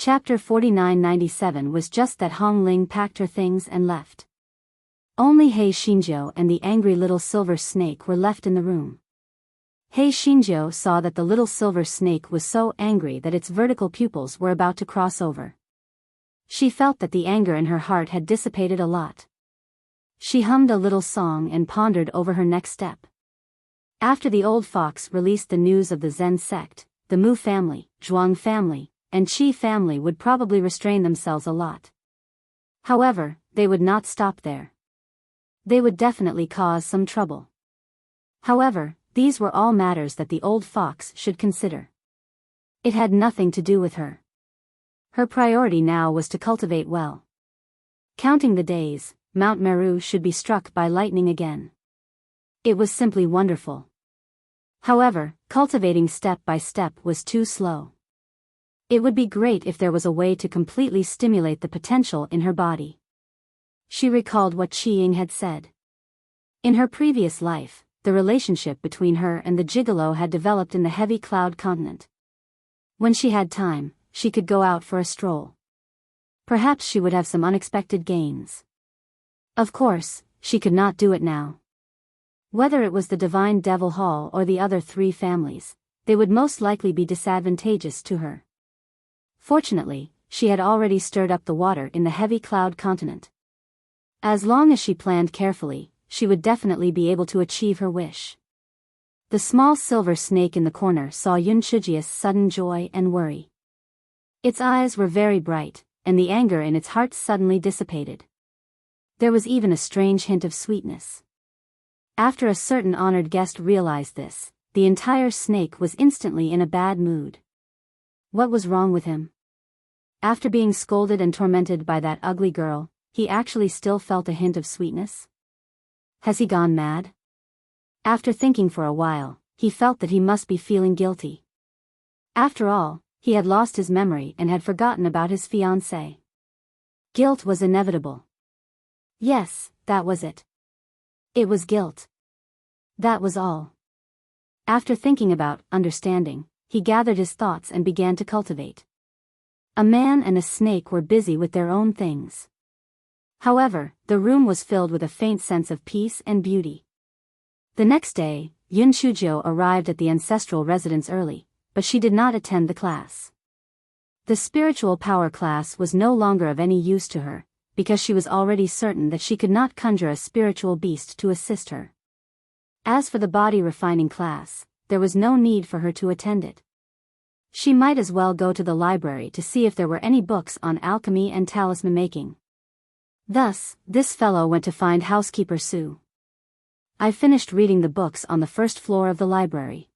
Chapter 4997 was just that Hong Ling packed her things and left. Only Hei Xinjiu and the angry little silver snake were left in the room. Hei Xinjiu saw that the little silver snake was so angry that its vertical pupils were about to cross over. She felt that the anger in her heart had dissipated a lot. She hummed a little song and pondered over her next step. After the old fox released the news of the Zen sect, the Mu family, Zhuang family, and Qi family would probably restrain themselves a lot. However, they would not stop there. They would definitely cause some trouble. However, these were all matters that the old fox should consider. It had nothing to do with her. Her priority now was to cultivate well. Counting the days, Mount Meru should be struck by lightning again. It was simply wonderful. However, cultivating step by step was too slow. It would be great if there was a way to completely stimulate the potential in her body. She recalled what Qi Ying had said. In her previous life, the relationship between her and the gigolo had developed in the heavy cloud continent. When she had time, she could go out for a stroll. Perhaps she would have some unexpected gains. Of course, she could not do it now. Whether it was the Divine Devil Hall or the other three families, they would most likely be disadvantageous to her. Fortunately, she had already stirred up the water in the heavy cloud continent. As long as she planned carefully, she would definitely be able to achieve her wish. The small silver snake in the corner saw Yun Chujia's sudden joy and worry. Its eyes were very bright, and the anger in its heart suddenly dissipated. There was even a strange hint of sweetness. After a certain honored guest realized this, the entire snake was instantly in a bad mood. What was wrong with him? After being scolded and tormented by that ugly girl, he actually still felt a hint of sweetness? Has he gone mad? After thinking for a while, he felt that he must be feeling guilty. After all, he had lost his memory and had forgotten about his fiancée. Guilt was inevitable. Yes, that was it. It was guilt. That was all. After thinking about understanding, he gathered his thoughts and began to cultivate. A man and a snake were busy with their own things. However, the room was filled with a faint sense of peace and beauty. The next day, Yun Chujiu arrived at the ancestral residence early, but she did not attend the class. The spiritual power class was no longer of any use to her, because she was already certain that she could not conjure a spiritual beast to assist her. As for the body refining class, there was no need for her to attend it. She might as well go to the library to see if there were any books on alchemy and talisman making. Thus, this fellow went to find housekeeper Sue. I finished reading the books on the first floor of the library.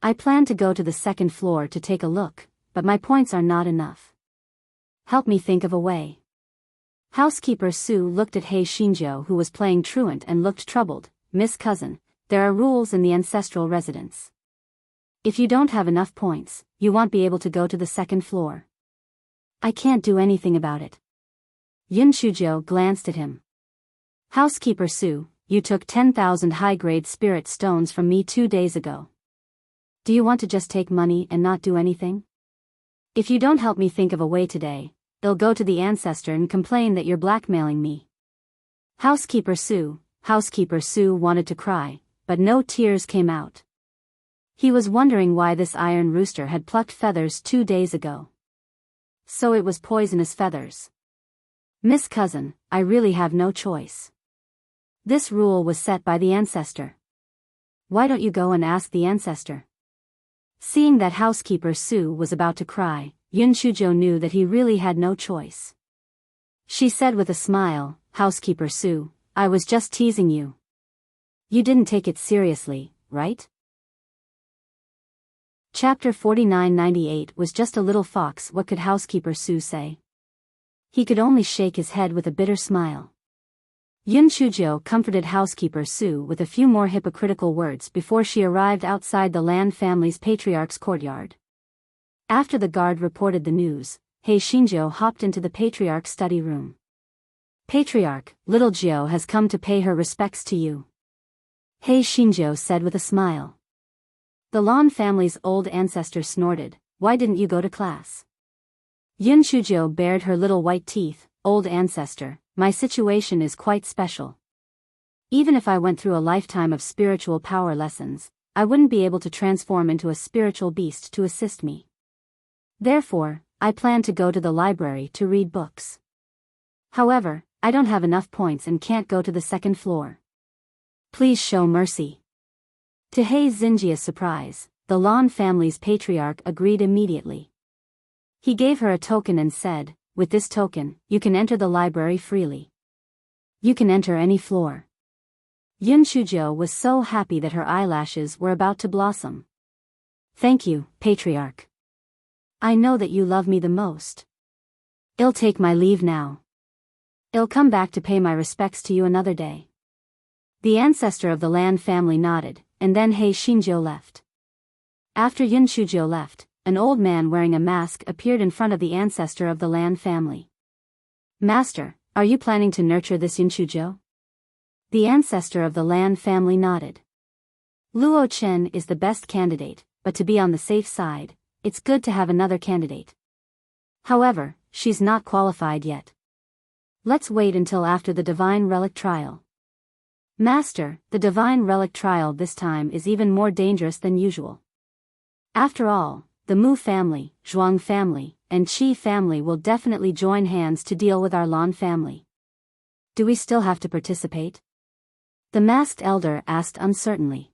I plan to go to the second floor to take a look, but my points are not enough. Help me think of a way. Housekeeper Sue looked at Hei Xinjiu, who was playing truant, and looked troubled. Miss Cousin, there are rules in the ancestral residence. If you don't have enough points, you won't be able to go to the second floor. I can't do anything about it. Yun Chujiu glanced at him. Housekeeper Sue, you took 10,000 high-grade spirit stones from me 2 days ago. Do you want to just take money and not do anything? If you don't help me think of a way today, they'll go to the ancestor and complain that you're blackmailing me. Housekeeper Sue wanted to cry, but no tears came out. He was wondering why this iron rooster had plucked feathers 2 days ago. So it was poisonous feathers. Miss Cousin, I really have no choice. This rule was set by the ancestor. Why don't you go and ask the ancestor? Seeing that housekeeper Sue was about to cry, Yun Chujiu knew that he really had no choice. She said with a smile, Housekeeper Sue, I was just teasing you. You didn't take it seriously, right? Chapter 4998 was just a little fox. What could Housekeeper Sue say? He could only shake his head with a bitter smile. Yun Chujiu comforted Housekeeper Sue with a few more hypocritical words before she arrived outside the Lan family's patriarch's courtyard. After the guard reported the news, Hei Xinjiu hopped into the patriarch's study room. Patriarch, little Jiu has come to pay her respects to you. Hei Xinjiu said with a smile. The Lan family's old ancestor snorted, why didn't you go to class? Yun Shujo bared her little white teeth. Old ancestor, my situation is quite special. Even if I went through a lifetime of spiritual power lessons, I wouldn't be able to transform into a spiritual beast to assist me. Therefore, I plan to go to the library to read books. However, I don't have enough points and can't go to the second floor. Please show mercy. To Hei Xinjia's surprise, the Lan family's patriarch agreed immediately. He gave her a token and said, with this token, you can enter the library freely. You can enter any floor. Yun Shujo was so happy that her eyelashes were about to blossom. Thank you, patriarch. I know that you love me the most. I'll take my leave now. I'll come back to pay my respects to you another day. The ancestor of the Lan family nodded, and then Hei Xinjiu left. After Yun Shujo left, an old man wearing a mask appeared in front of the ancestor of the Lan family. Master, are you planning to nurture this Yun Shujo? The ancestor of the Lan family nodded. Luo Chen is the best candidate, but to be on the safe side, it's good to have another candidate. However, she's not qualified yet. Let's wait until after the Divine Relic trial. Master, the Divine Relic trial this time is even more dangerous than usual. After all, the Mu family, Zhuang family, and Qi family will definitely join hands to deal with our Lan family. Do we still have to participate? The masked elder asked uncertainly.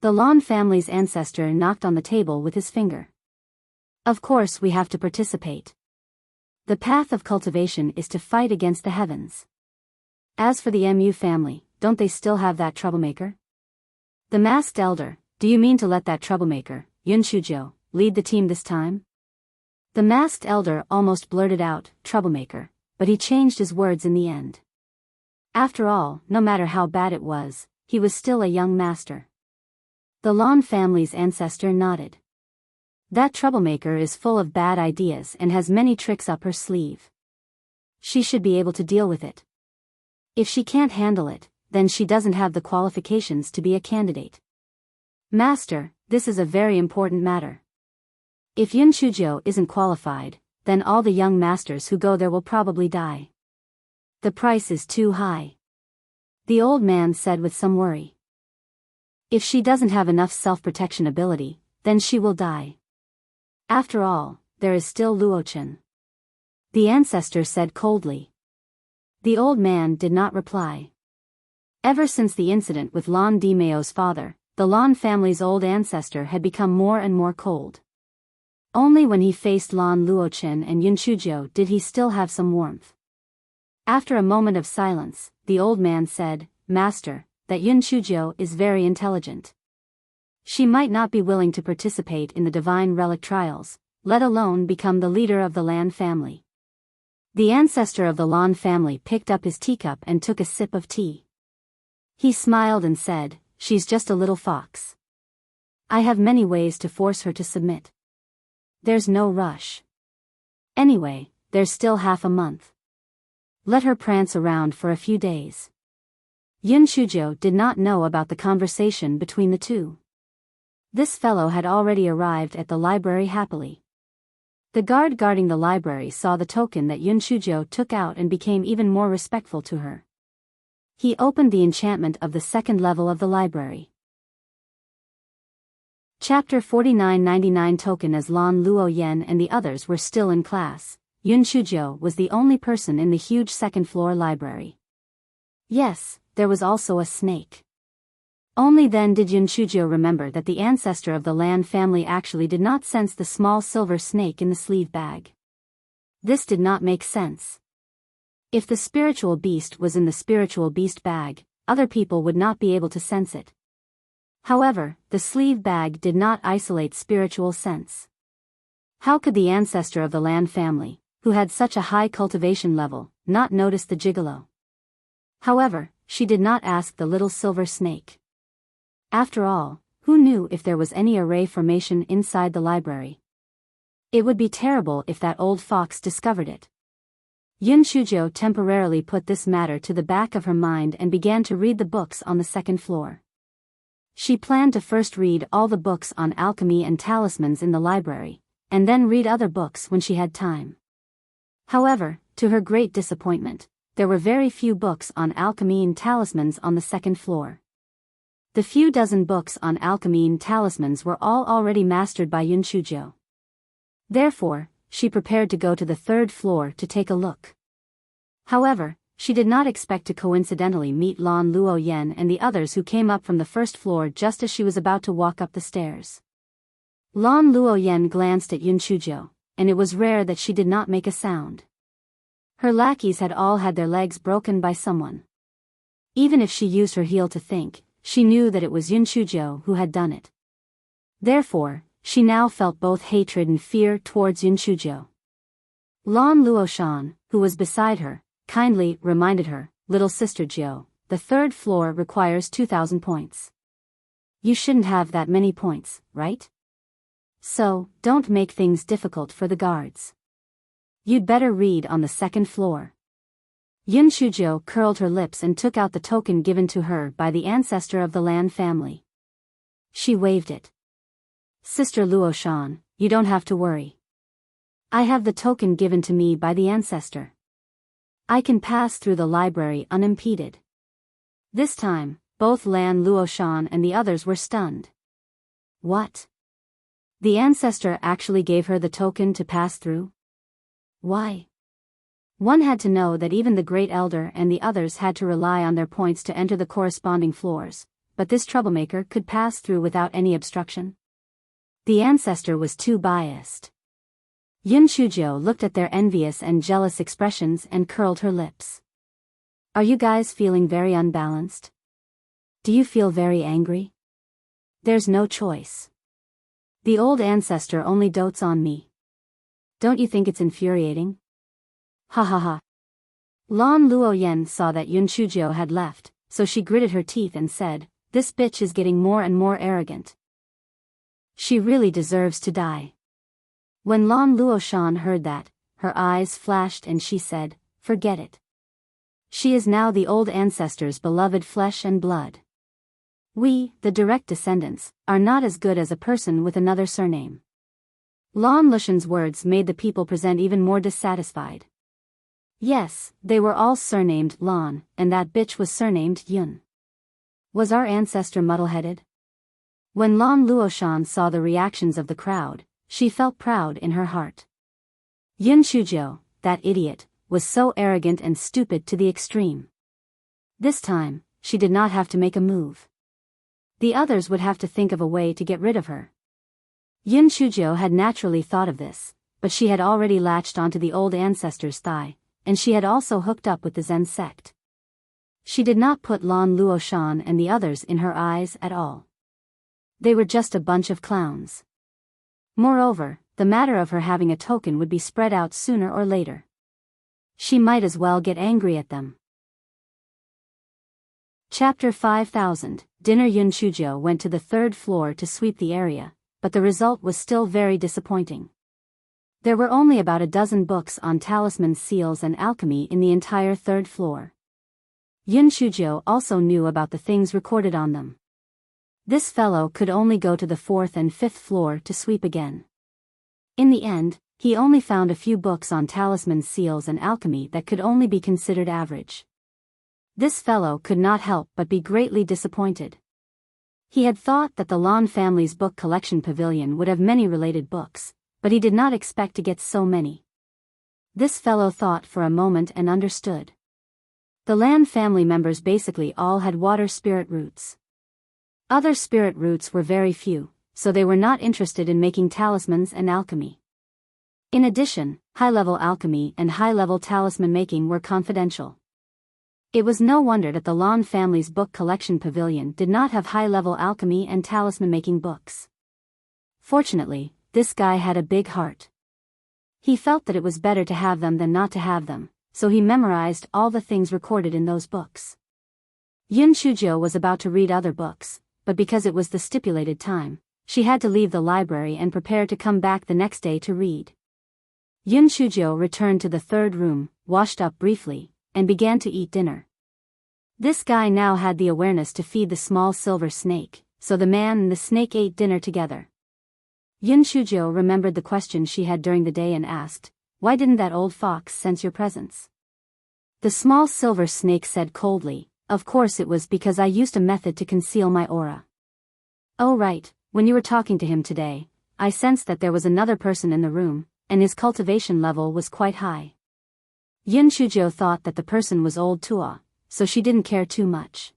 The Lan family's ancestor knocked on the table with his finger. Of course we have to participate. The path of cultivation is to fight against the heavens. As for the Mu family, don't they still have that troublemaker? The masked elder, do you mean to let that troublemaker, Yun Shujo, lead the team this time? The masked elder almost blurted out, troublemaker, but he changed his words in the end. After all, no matter how bad it was, he was still a young master. The Lan family's ancestor nodded. That troublemaker is full of bad ideas and has many tricks up her sleeve. She should be able to deal with it. If she can't handle it, then she doesn't have the qualifications to be a candidate. Master, this is a very important matter. If Yun Shujo isn't qualified, then all the young masters who go there will probably die. The price is too high. The old man said with some worry. If she doesn't have enough self-protection ability, then she will die. After all, there is still Luochen. The ancestor said coldly. The old man did not reply. Ever since the incident with Lan Dimeo's father, the Lan family's old ancestor had become more and more cold. Only when he faced Lan Luochen and Yun Shujo did he still have some warmth. After a moment of silence, the old man said, Master, that Yun Shujo is very intelligent. She might not be willing to participate in the Divine Relic trials, let alone become the leader of the Lan family. The ancestor of the Lan family picked up his teacup and took a sip of tea. He smiled and said, She's just a little fox. I have many ways to force her to submit. There's no rush. Anyway, there's still half a month. Let her prance around for a few days. Yun Shujo did not know about the conversation between the two. This fellow had already arrived at the library happily. The guard guarding the library saw the token that Yun Shujo took out and became even more respectful to her. He opened the enchantment of the second level of the library. Chapter 4999 Token. As Lan Luo Yen and the others were still in class, Yun Shujo was the only person in the huge second-floor library. Yes, there was also a snake. Only then did Yun Shujo remember that the ancestor of the Lan family actually did not sense the small silver snake in the sleeve bag. This did not make sense. If the spiritual beast was in the spiritual beast bag, other people would not be able to sense it. However, the sleeve bag did not isolate spiritual sense. How could the ancestor of the Lan family, who had such a high cultivation level, not notice the gigolo? However, she did not ask the little silver snake. After all, who knew if there was any array formation inside the library? It would be terrible if that old fox discovered it. Yun Shujo temporarily put this matter to the back of her mind and began to read the books on the second floor. She planned to first read all the books on alchemy and talismans in the library, and then read other books when she had time. However, to her great disappointment, there were very few books on alchemy and talismans on the second floor. The few dozen books on alchemy and talismans were all already mastered by Yun Shujo. Therefore, she prepared to go to the third floor to take a look. However, she did not expect to coincidentally meet Lan Luoyen and the others who came up from the first floor just as she was about to walk up the stairs. Lan Luoyen glanced at Yun Shujo, and it was rare that she did not make a sound. Her lackeys had all had their legs broken by someone. Even if she used her heel to think, she knew that it was Yun Shujo who had done it. Therefore, she now felt both hatred and fear towards Yun Shujo. Lan Luoshan, who was beside her, kindly reminded her, "Little sister Jiu, the third floor requires 2,000 points. You shouldn't have that many points, right? So, don't make things difficult for the guards. You'd better read on the second floor." Yun Shujo curled her lips and took out the token given to her by the ancestor of the Lan family. She waved it. "Sister Luoshan, you don't have to worry. I have the token given to me by the ancestor. I can pass through the library unimpeded." This time, both Lan Luoshan and the others were stunned. What? The ancestor actually gave her the token to pass through? Why? One had to know that even the Great Elder and the others had to rely on their points to enter the corresponding floors, but this troublemaker could pass through without any obstruction. The ancestor was too biased. Yun Shujo looked at their envious and jealous expressions and curled her lips. Are you guys feeling very unbalanced? Do you feel very angry? There's no choice. The old ancestor only dotes on me. Don't you think it's infuriating? Ha ha ha. Lan Luoyen saw that Yun Shujo had left, so she gritted her teeth and said, "This bitch is getting more and more arrogant. She really deserves to die." When Lan Luoshan heard that, her eyes flashed and she said, "Forget it. She is now the old ancestor's beloved flesh and blood. We, the direct descendants, are not as good as a person with another surname." Lan Lushan's words made the people present even more dissatisfied. Yes, they were all surnamed Lan, and that bitch was surnamed Yun. Was our ancestor muddle-headed? When Lan Luoshan saw the reactions of the crowd, she felt proud in her heart. Yun Shujo, that idiot, was so arrogant and stupid to the extreme. This time, she did not have to make a move. The others would have to think of a way to get rid of her. Yun Shujo had naturally thought of this, but she had already latched onto the old ancestor's thigh, and she had also hooked up with the Zen sect. She did not put Lan Luoshan and the others in her eyes at all. They were just a bunch of clowns. Moreover, the matter of her having a token would be spread out sooner or later. She might as well get angry at them. Chapter 5000, Dinner. Yun Shujo went to the third floor to sweep the area, but the result was still very disappointing. There were only about a dozen books on talisman seals and alchemy in the entire third floor. Yun Shujo also knew about the things recorded on them. This fellow could only go to the fourth and fifth floor to sweep again. In the end, he only found a few books on talisman seals and alchemy that could only be considered average. This fellow could not help but be greatly disappointed. He had thought that the Lan family's book collection pavilion would have many related books, but he did not expect to get so many. This fellow thought for a moment and understood. The Lan family members basically all had water spirit roots. Other spirit roots were very few, so they were not interested in making talismans and alchemy. In addition, high-level alchemy and high-level talisman making were confidential. It was no wonder that the Lan family's book collection pavilion did not have high-level alchemy and talisman making books. Fortunately, this guy had a big heart. He felt that it was better to have them than not to have them, so he memorized all the things recorded in those books. Yun Shujo was about to read other books, but because it was the stipulated time, she had to leave the library and prepare to come back the next day to read. Yun Shujo returned to the third room, washed up briefly, and began to eat dinner. This guy now had the awareness to feed the small silver snake, so the man and the snake ate dinner together. Yun Shujo remembered the question she had during the day and asked, "Why didn't that old fox sense your presence?" The small silver snake said coldly, "Of course it was because I used a method to conceal my aura." "Oh right, when you were talking to him today, I sensed that there was another person in the room, and his cultivation level was quite high." Yun Shujo thought that the person was old Tua, so she didn't care too much.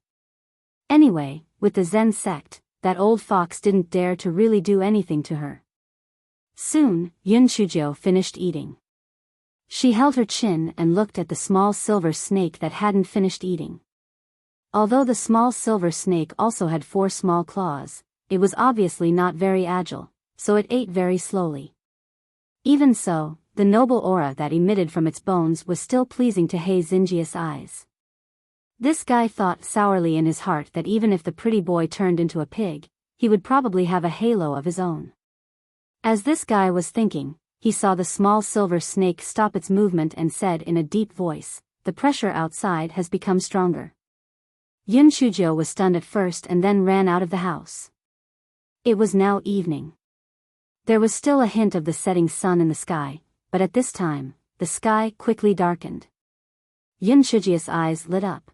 Anyway, with the Zen sect, that old fox didn't dare to really do anything to her. Soon, Yun Shujo finished eating. She held her chin and looked at the small silver snake that hadn't finished eating. Although the small silver snake also had 4 small claws, it was obviously not very agile, so it ate very slowly. Even so, the noble aura that emitted from its bones was still pleasing to Hei Xinjia's eyes. This guy thought sourly in his heart that even if the pretty boy turned into a pig, he would probably have a halo of his own. As this guy was thinking, he saw the small silver snake stop its movement and said in a deep voice, "The pressure outside has become stronger." Yun Shujo was stunned at first and then ran out of the house. It was now evening. There was still a hint of the setting sun in the sky, but at this time, the sky quickly darkened. Yun Shujia's eyes lit up.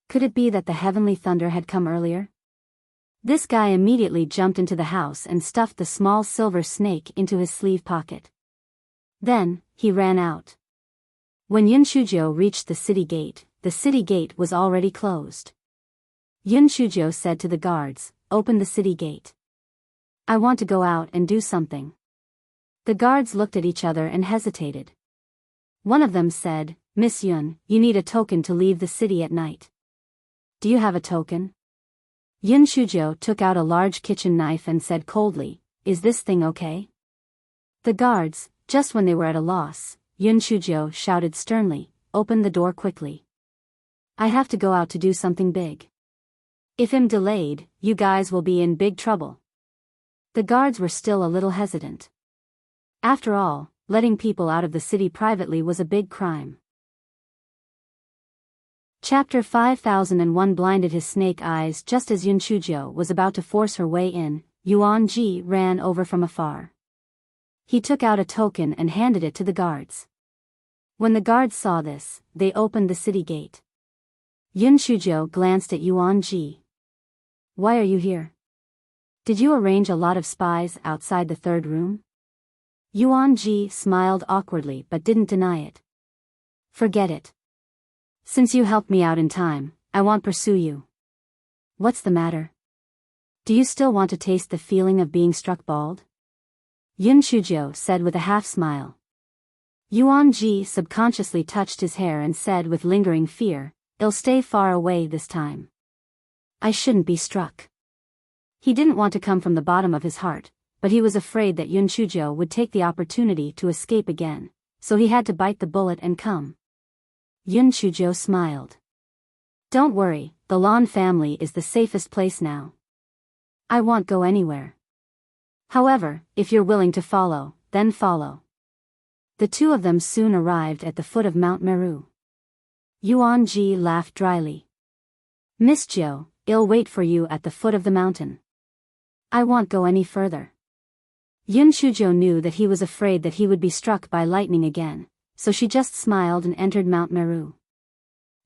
Could it be that the heavenly thunder had come earlier? This guy immediately jumped into the house and stuffed the small silver snake into his sleeve pocket. Then, he ran out. When Yun Shujo reached the city gate was already closed. Yun Shujo said to the guards, "Open the city gate. I want to go out and do something." The guards looked at each other and hesitated. One of them said, "Miss Yun, you need a token to leave the city at night." "Do you have a token?" Yun Shujo took out a large kitchen knife and said coldly, "Is this thing okay?" The guards, just when they were at a loss, Yun Shujo shouted sternly, "Open the door quickly. I have to go out to do something big. If I'm delayed, you guys will be in big trouble." The guards were still a little hesitant. After all, letting people out of the city privately was a big crime. Chapter 5001 blinded his snake eyes. Just as Yun Shujo was about to force her way in, Yuan Ji ran over from afar. He took out a token and handed it to the guards. When the guards saw this, they opened the city gate. Yun Shujo glanced at Yuan Ji. "Why are you here? Did you arrange a lot of spies outside the third room?" Yuan Ji smiled awkwardly but didn't deny it. "Forget it. Since you helped me out in time, I won't pursue you." "What's the matter? Do you still want to taste the feeling of being struck bald?" Yun Shujo said with a half-smile. Yuan Ji subconsciously touched his hair and said with lingering fear, "I'll stay far away this time. I shouldn't be struck." He didn't want to come from the bottom of his heart, but he was afraid that Yun Shujo would take the opportunity to escape again, so he had to bite the bullet and come. Yun Shujo smiled. "Don't worry, the Lan family is the safest place now. I won't go anywhere. However, if you're willing to follow, then follow." The two of them soon arrived at the foot of Mount Meru. Yuan Ji laughed dryly. "Miss Jo, I'll wait for you at the foot of the mountain. I won't go any further." Yun Shujo knew that he was afraid that he would be struck by lightning again, so she just smiled and entered Mount Meru.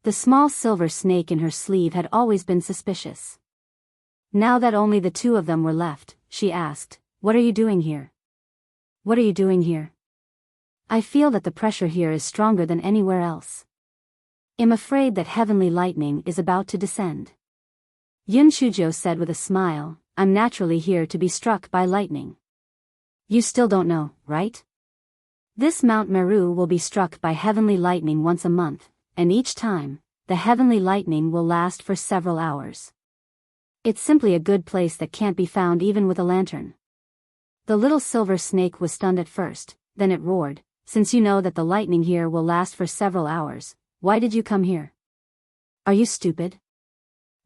The small silver snake in her sleeve had always been suspicious. Now that only the two of them were left, she asked, "What are you doing here?" "What are you doing here? I feel that the pressure here is stronger than anywhere else. I'm afraid that heavenly lightning is about to descend." Yun Shujo said with a smile, "I'm naturally here to be struck by lightning. You still don't know, right? This Mount Meru will be struck by heavenly lightning once a month, and each time, the heavenly lightning will last for several hours. It's simply a good place that can't be found even with a lantern." The little silver snake was stunned at first, then it roared, "Since you know that the lightning here will last for several hours, why did you come here? Are you stupid?"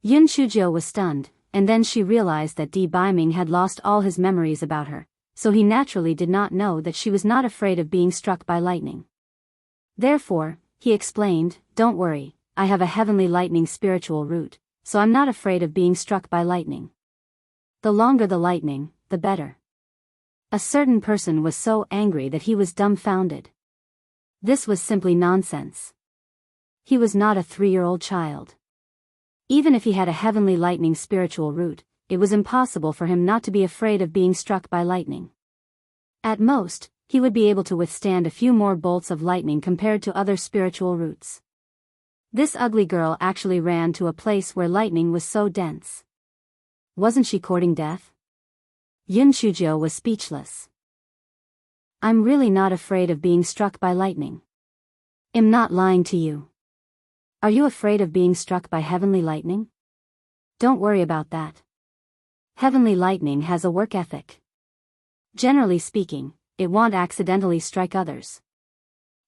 Yun Shujo was stunned, and then she realized that Di Baiming had lost all his memories about her, so he naturally did not know that she was not afraid of being struck by lightning. Therefore, he explained, "Don't worry, I have a heavenly lightning spiritual root, so I'm not afraid of being struck by lightning. The longer the lightning, the better." A certain person was so angry that he was dumbfounded. This was simply nonsense. He was not a 3-year-old child. Even if he had a heavenly lightning spiritual root, it was impossible for him not to be afraid of being struck by lightning. At most, he would be able to withstand a few more bolts of lightning compared to other spiritual roots. This ugly girl actually ran to a place where lightning was so dense. Wasn't she courting death? Yun Shujo was speechless. I'm really not afraid of being struck by lightning. I'm not lying to you. Are you afraid of being struck by heavenly lightning? Don't worry about that. Heavenly lightning has a work ethic. Generally speaking, it won't accidentally strike others.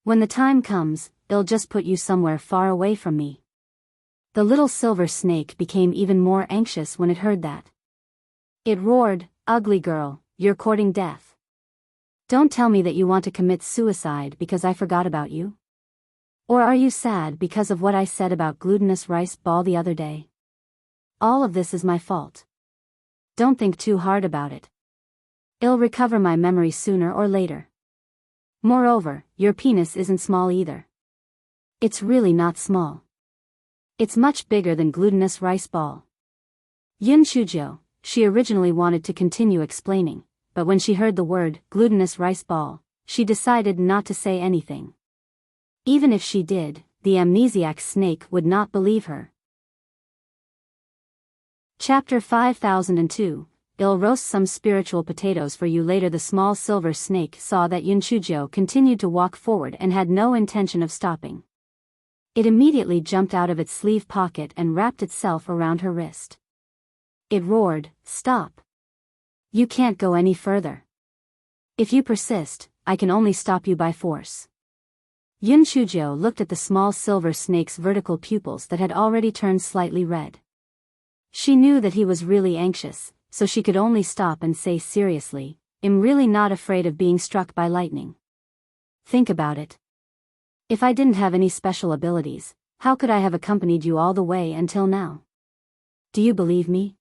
When the time comes, it'll just put you somewhere far away from me. The little silver snake became even more anxious when it heard that. It roared, "Ugly girl, you're courting death. Don't tell me that you want to commit suicide because I forgot about you. Or are you sad because of what I said about glutinous rice ball the other day? All of this is my fault. Don't think too hard about it. I'll recover my memory sooner or later. Moreover, your penis isn't small either. It's really not small. It's much bigger than glutinous rice ball." Yun Shujo, she originally wanted to continue explaining, but when she heard the word glutinous rice ball, she decided not to say anything. Even if she did, the amnesiac snake would not believe her. Chapter 5002, I'll roast some spiritual potatoes for you later. The small silver snake saw that Yun Shujo continued to walk forward and had no intention of stopping. It immediately jumped out of its sleeve pocket and wrapped itself around her wrist. It roared, "Stop! You can't go any further. If you persist, I can only stop you by force." Yun Shujo looked at the small silver snake's vertical pupils that had already turned slightly red. She knew that he was really anxious, so she could only stop and say seriously, "I'm really not afraid of being struck by lightning. Think about it. If I didn't have any special abilities, how could I have accompanied you all the way until now? Do you believe me?"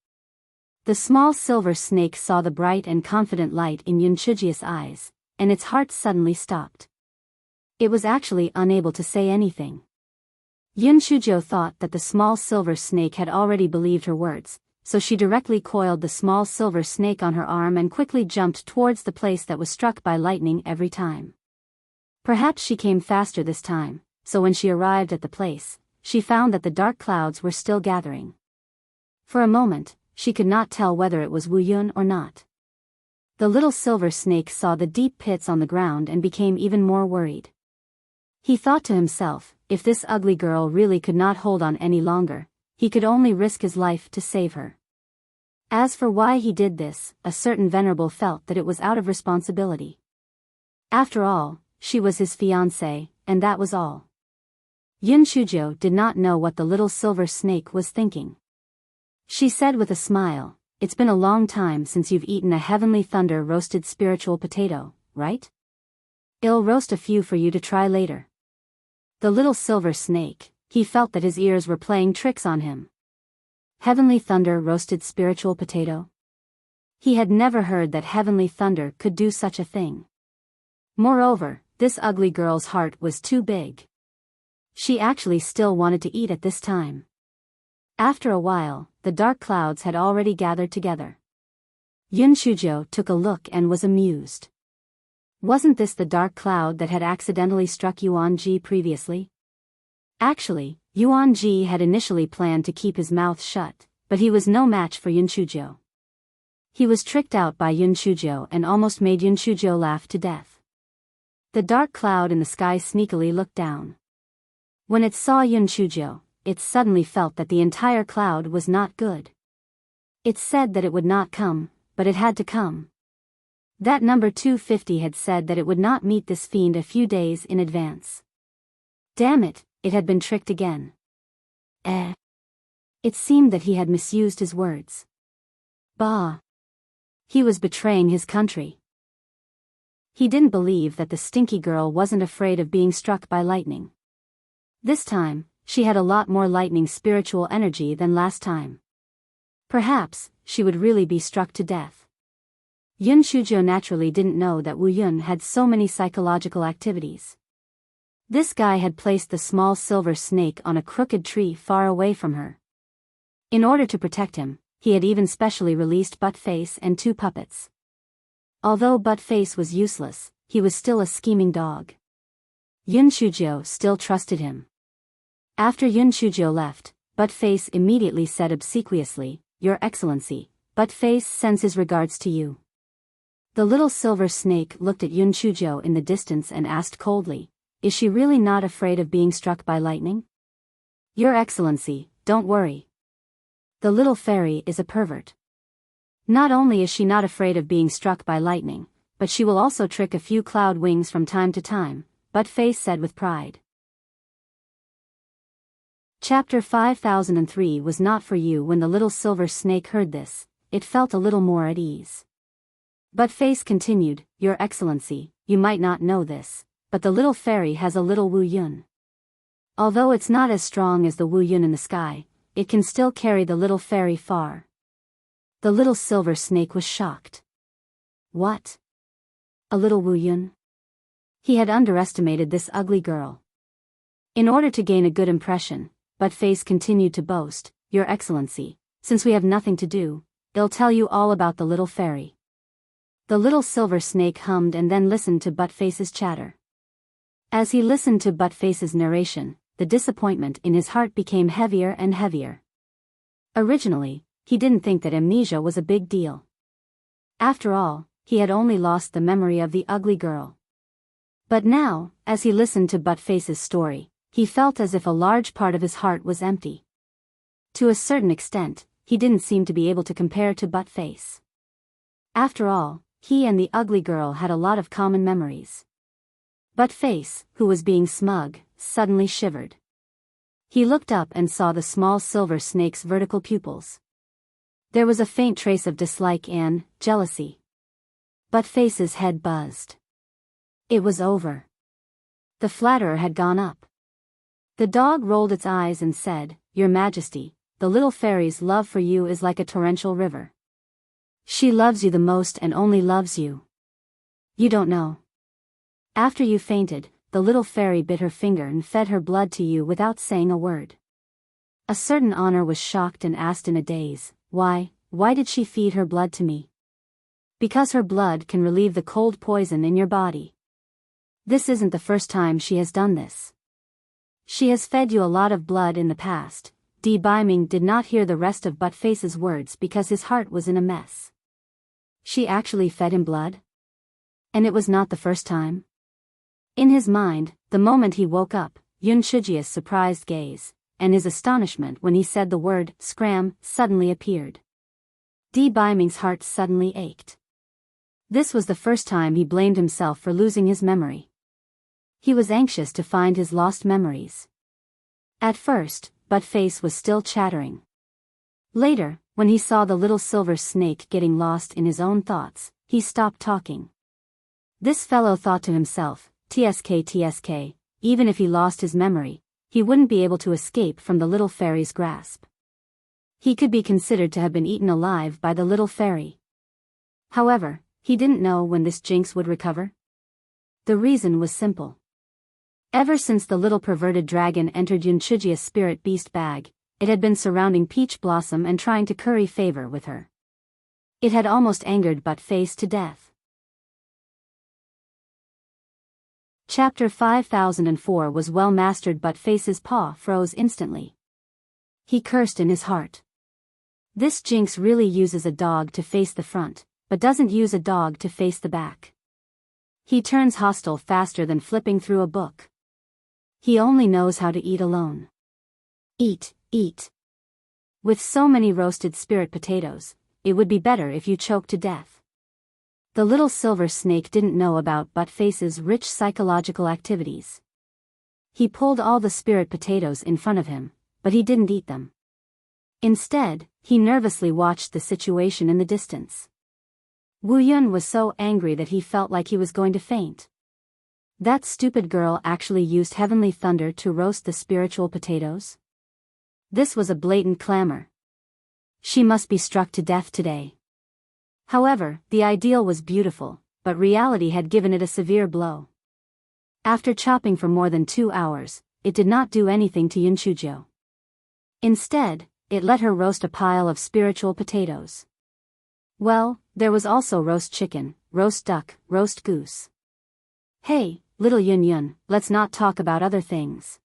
The small silver snake saw the bright and confident light in Yun Shujo's eyes, and its heart suddenly stopped. It was actually unable to say anything. Yun Shujo thought that the small silver snake had already believed her words, so she directly coiled the small silver snake on her arm and quickly jumped towards the place that was struck by lightning every time. Perhaps she came faster this time, so when she arrived at the place, she found that the dark clouds were still gathering. For a moment, she could not tell whether it was Wu Yun or not. The little silver snake saw the deep pits on the ground and became even more worried. He thought to himself, if this ugly girl really could not hold on any longer, he could only risk his life to save her. As for why he did this, a certain venerable felt that it was out of responsibility. After all, she was his fiancée, and that was all. Yun Shujo did not know what the little silver snake was thinking. She said with a smile, "It's been a long time since you've eaten a heavenly thunder roasted spiritual potato, right? I'll roast a few for you to try later." The little silver snake, he felt that his ears were playing tricks on him. Heavenly thunder roasted spiritual potato? He had never heard that heavenly thunder could do such a thing. Moreover, this ugly girl's heart was too big. She actually still wanted to eat at this time. After a while, the dark clouds had already gathered together. Yun Shujo took a look and was amused. Wasn't this the dark cloud that had accidentally struck Yuan Ji previously? Actually, Yuan Ji had initially planned to keep his mouth shut, but he was no match for Yun Shujo. He was tricked out by Yun Shujo and almost made Yun Shujo laugh to death. The dark cloud in the sky sneakily looked down. When it saw Yun Shujo, it suddenly felt that the entire cloud was not good. It said that it would not come, but it had to come. That number 250 had said that it would not meet this fiend a few days in advance. Damn it, it had been tricked again. It seemed that he had misused his words. Bah! He was betraying his country. He didn't believe that the stinky girl wasn't afraid of being struck by lightning. This time, she had a lot more lightning spiritual energy than last time. Perhaps, she would really be struck to death. Yun Shujo naturally didn't know that Wu Yun had so many psychological activities. This guy had placed the small silver snake on a crooked tree far away from her. In order to protect him, he had even specially released Buttface and 2 puppets. Although Buttface was useless, he was still a scheming dog. Yun Shujo still trusted him. After Yun Shujo left, Buttface immediately said obsequiously, "Your Excellency, Buttface sends his regards to you." The little silver snake looked at Yun Shujo in the distance and asked coldly, "Is she really not afraid of being struck by lightning?" "Your Excellency, don't worry. The little fairy is a pervert. Not only is she not afraid of being struck by lightning, but she will also trick a few cloud wings from time to time," Buttface said with pride. Chapter 5003 was not for you. When the little silver snake heard this, it felt a little more at ease. Buttface continued, "Your Excellency, you might not know this, but the little fairy has a little Wu Yun. Although it's not as strong as the Wu Yun in the sky, it can still carry the little fairy far." The little silver snake was shocked. What? A little Wu Yun? He had underestimated this ugly girl. In order to gain a good impression, Buttface continued to boast, "Your Excellency, since we have nothing to do, I'll tell you all about the little fairy." The little silver snake hummed and then listened to Buttface's chatter. As he listened to Buttface's narration, the disappointment in his heart became heavier and heavier. Originally, he didn't think that amnesia was a big deal. After all, he had only lost the memory of the ugly girl. But now, as he listened to Buttface's story, he felt as if a large part of his heart was empty. To a certain extent, he didn't seem to be able to compare to Buttface. After all, he and the ugly girl had a lot of common memories. Buttface, who was being smug, suddenly shivered. He looked up and saw the small silver snake's vertical pupils. There was a faint trace of dislike and jealousy. Buttface's head buzzed. It was over. The flatterer had gone up. The dog rolled its eyes and said, "Your Majesty, the little fairy's love for you is like a torrential river. She loves you the most and only loves you. You don't know. After you fainted, the little fairy bit her finger and fed her blood to you without saying a word." A certain honor was shocked and asked in a daze, Why did she feed her blood to me?" "Because her blood can relieve the cold poison in your body. This isn't the first time she has done this. She has fed you a lot of blood in the past." Di Biming did not hear the rest of Buttface's words because his heart was in a mess. She actually fed him blood? And it was not the first time? In his mind, the moment he woke up, Yun Shujia's surprised gaze, and his astonishment when he said the word "scram" suddenly appeared. Di Biming's heart suddenly ached. This was the first time he blamed himself for losing his memory. He was anxious to find his lost memories. At first, Buttface was still chattering. Later, when he saw the little silver snake getting lost in his own thoughts, he stopped talking. This fellow thought to himself, TSK, even if he lost his memory, he wouldn't be able to escape from the little fairy's grasp. He could be considered to have been eaten alive by the little fairy. However, he didn't know when this jinx would recover. The reason was simple. Ever since the little perverted dragon entered Yunchujia's spirit beast bag, it had been surrounding Peach Blossom and trying to curry favor with her. It had almost angered Buttface to death. Chapter 5004 was well mastered. Buttface's paw froze instantly. He cursed in his heart. This jinx really uses a dog to face the front, but doesn't use a dog to face the back. He turns hostile faster than flipping through a book. He only knows how to eat alone. Eat. With so many roasted spirit potatoes, it would be better if you choked to death. The little silver snake didn't know about Buttface's rich psychological activities. He pulled all the spirit potatoes in front of him, but he didn't eat them. Instead, he nervously watched the situation in the distance. Wu Yun was so angry that he felt like he was going to faint. That stupid girl actually used heavenly thunder to roast the spiritual potatoes? This was a blatant clamor. She must be struck to death today. However, the ideal was beautiful, but reality had given it a severe blow. After chopping for more than 2 hours, it did not do anything to Yunchujo. Instead, it let her roast a pile of spiritual potatoes. Well, there was also roast chicken, roast duck, roast goose. Hey, little Yun, let's not talk about other things.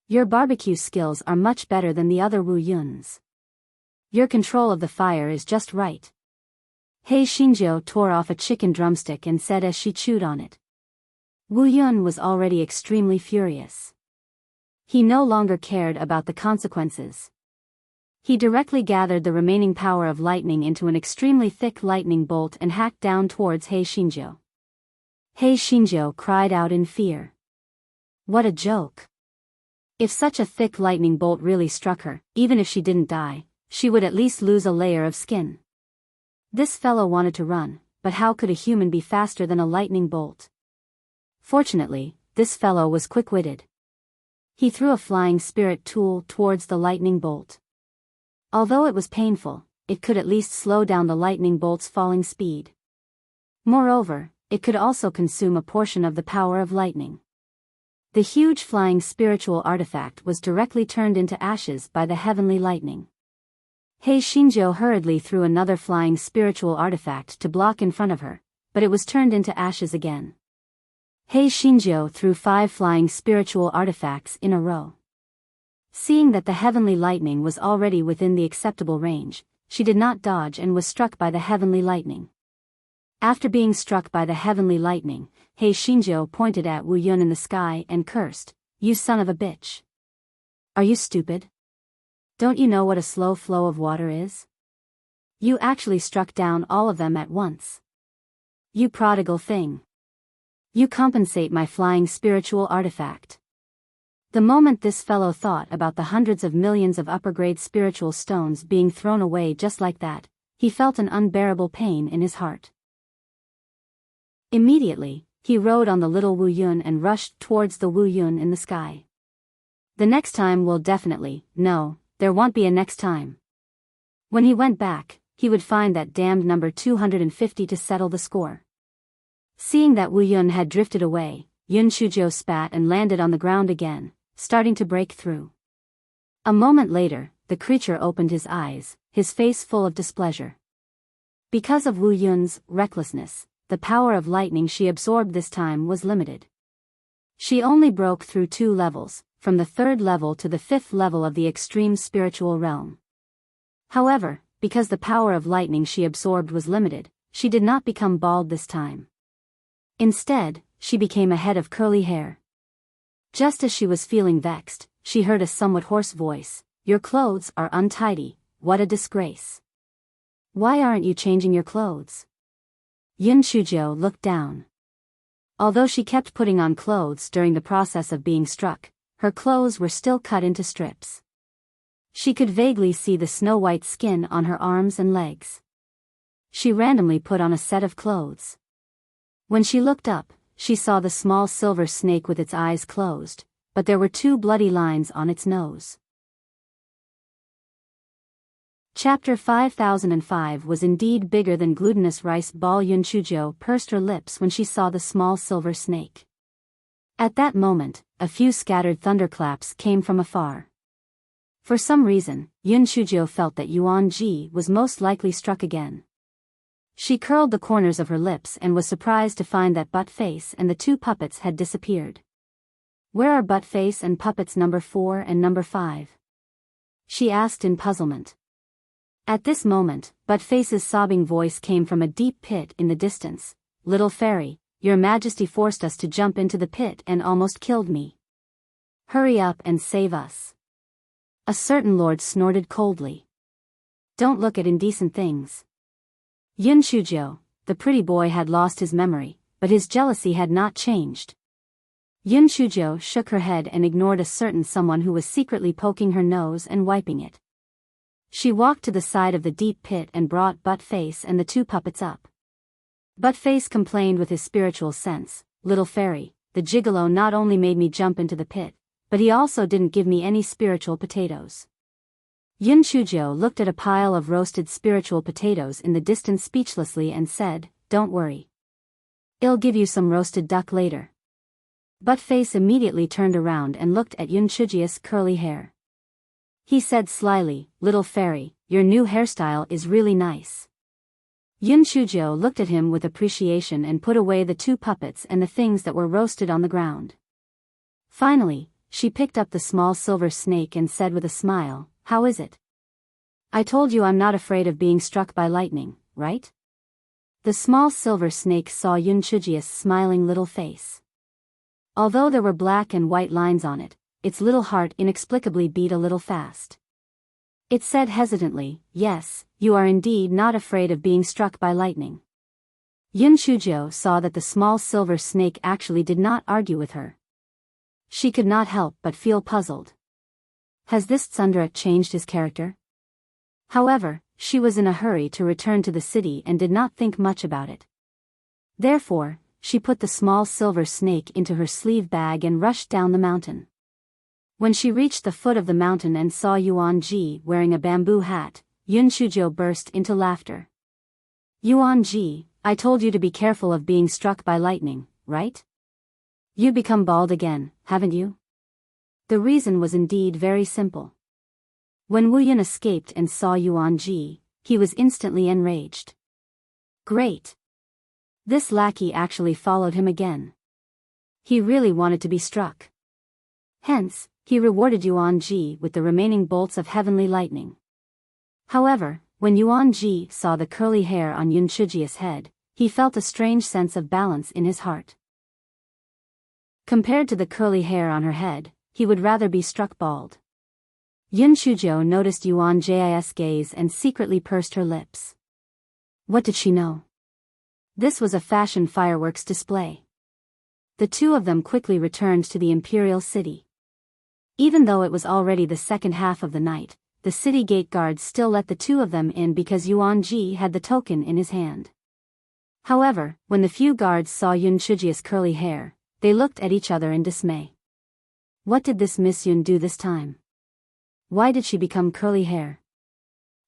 Your barbecue skills are much better than the other Wu Yun's. Your control of the fire is just right. Hei Xinjiu tore off a chicken drumstick and said as she chewed on it. Wu Yun was already extremely furious. He no longer cared about the consequences. He directly gathered the remaining power of lightning into an extremely thick lightning bolt and hacked down towards Hei Xinjiu. Hei Xinjiu cried out in fear. What a joke! If such a thick lightning bolt really struck her, even if she didn't die, she would at least lose a layer of skin. This fellow wanted to run, but how could a human be faster than a lightning bolt? Fortunately, this fellow was quick-witted. He threw a flying spirit tool towards the lightning bolt. Although it was painful, it could at least slow down the lightning bolt's falling speed. Moreover, it could also consume a portion of the power of lightning. The huge flying spiritual artifact was directly turned into ashes by the heavenly lightning. Hei Xinjiu hurriedly threw another flying spiritual artifact to block in front of her, but it was turned into ashes again. Hei Xinjiu threw 5 flying spiritual artifacts in a row. Seeing that the heavenly lightning was already within the acceptable range, she did not dodge and was struck by the heavenly lightning. After being struck by the heavenly lightning, Hei Xinjiu pointed at Wu Yun in the sky and cursed, "You son of a bitch! Are you stupid? Don't you know what a slow flow of water is? You actually struck down all of them at once. You prodigal thing! You compensate my flying spiritual artifact." The moment this fellow thought about the hundreds of millions of upper-grade spiritual stones being thrown away just like that, he felt an unbearable pain in his heart. Immediately, he rode on the little Wu Yun and rushed towards the Wu Yun in the sky. The next time will definitely, no, there won't be a next time. When he went back, he would find that damned number 250 to settle the score. Seeing that Wu Yun had drifted away, Yun Shujo spat and landed on the ground again, starting to break through. A moment later, the creature opened his eyes, his face full of displeasure. Because of Wu Yun's recklessness, the power of lightning she absorbed this time was limited. She only broke through 2 levels, from the 3rd level to the 5th level of the extreme spiritual realm. However, because the power of lightning she absorbed was limited, she did not become bald this time. Instead, she became a head of curly hair. Just as she was feeling vexed, she heard a somewhat hoarse voice, "Your clothes are untidy, what a disgrace. Why aren't you changing your clothes?" Yun Shujo looked down. Although she kept putting on clothes during the process of being struck, her clothes were still cut into strips. She could vaguely see the snow-white skin on her arms and legs. She randomly put on a set of clothes. When she looked up, she saw the small silver snake with its eyes closed, but there were 2 bloody lines on its nose. Chapter 5005 was indeed bigger than glutinous rice ball. Yun Shujo pursed her lips when she saw the small silver snake. At that moment, a few scattered thunderclaps came from afar. For some reason, Yun Shujo felt that Yuan Ji was most likely struck again. She curled the corners of her lips and was surprised to find that Butt-Face and the 2 puppets had disappeared. "Where are Butt-Face and puppets number 4 and number 5? She asked in puzzlement. At this moment, Butt-Face's sobbing voice came from a deep pit in the distance. "Little fairy, your majesty forced us to jump into the pit and almost killed me. Hurry up and save us." A certain lord snorted coldly. "Don't look at indecent things." Yun Shujo, the pretty boy, had lost his memory, but his jealousy had not changed. Yun Shujo shook her head and ignored a certain someone who was secretly poking her nose and wiping it. She walked to the side of the deep pit and brought Butt-Face and the 2 puppets up. Butt-Face complained with his spiritual sense, "Little fairy, the gigolo not only made me jump into the pit, but he also didn't give me any spiritual potatoes." Yun Shujo looked at a pile of roasted spiritual potatoes in the distance speechlessly and said, "Don't worry. I'll give you some roasted duck later." But Face immediately turned around and looked at Yun Shujia's curly hair. He said slyly, "Little fairy, your new hairstyle is really nice." Yun Shujo looked at him with appreciation and put away the two puppets and the things that were roasted on the ground. Finally, she picked up the small silver snake and said with a smile, "How is it? I told you I'm not afraid of being struck by lightning, right?" The small silver snake saw Yun Shujia's smiling little face. Although there were black and white lines on it, its little heart inexplicably beat a little fast. It said hesitantly, "Yes, you are indeed not afraid of being struck by lightning." Yun Shujo saw that the small silver snake actually did not argue with her. She could not help but feel puzzled. Has this tsundere changed his character? However, she was in a hurry to return to the city and did not think much about it. Therefore, she put the small silver snake into her sleeve bag and rushed down the mountain. When she reached the foot of the mountain and saw Yuan Ji wearing a bamboo hat, Yun Shujo burst into laughter. "Yuan Ji, I told you to be careful of being struck by lightning, right? You become bald again, haven't you?" The reason was indeed very simple. When Wu Yun escaped and saw Yuan Ji, he was instantly enraged. Great! This lackey actually followed him again. He really wanted to be struck. Hence, he rewarded Yuan Ji with the remaining bolts of heavenly lightning. However, when Yuan Ji saw the curly hair on Yun Shujia's head, he felt a strange sense of balance in his heart. Compared to the curly hair on her head, he would rather be struck bald. Yun Shujo noticed Yuan Ji's gaze and secretly pursed her lips. What did she know? This was a fashion fireworks display. The two of them quickly returned to the imperial city. Even though it was already the second half of the night, the city gate guards still let the two of them in because Yuan Ji had the token in his hand. However, when the few guards saw Yun Shujia's curly hair, they looked at each other in dismay. What did this Miss Yun do this time? Why did she become curly hair?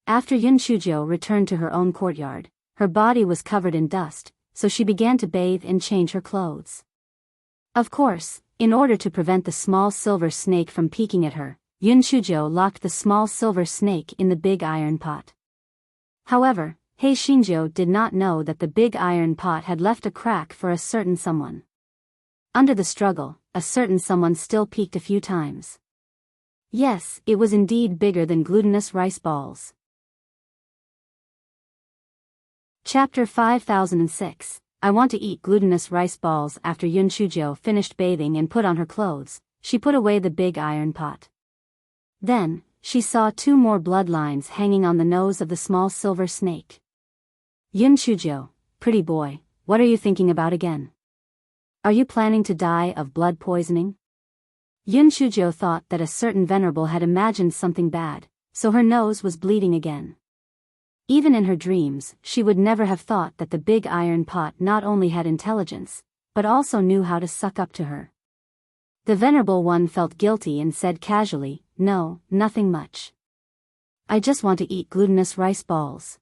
After Yun Shujo returned to her own courtyard, her body was covered in dust, so she began to bathe and change her clothes. Of course, in order to prevent the small silver snake from peeking at her, Yun Shujo locked the small silver snake in the big iron pot. However, Hei Shinjo did not know that the big iron pot had left a crack for a certain someone. Under the struggle, a certain someone still peeked a few times. Yes, it was indeed bigger than glutinous rice balls. Chapter 5006. I want to eat glutinous rice balls. After Yun Shujo finished bathing and put on her clothes, she put away the big iron pot. Then, she saw two more bloodlines hanging on the nose of the small silver snake. Yun Shujo, pretty boy, what are you thinking about again? Are you planning to die of blood poisoning? Yun Shujo thought that a certain venerable had imagined something bad, so her nose was bleeding again. Even in her dreams, she would never have thought that the big iron pot not only had intelligence, but also knew how to suck up to her. The venerable one felt guilty and said casually, "No, nothing much. I just want to eat glutinous rice balls."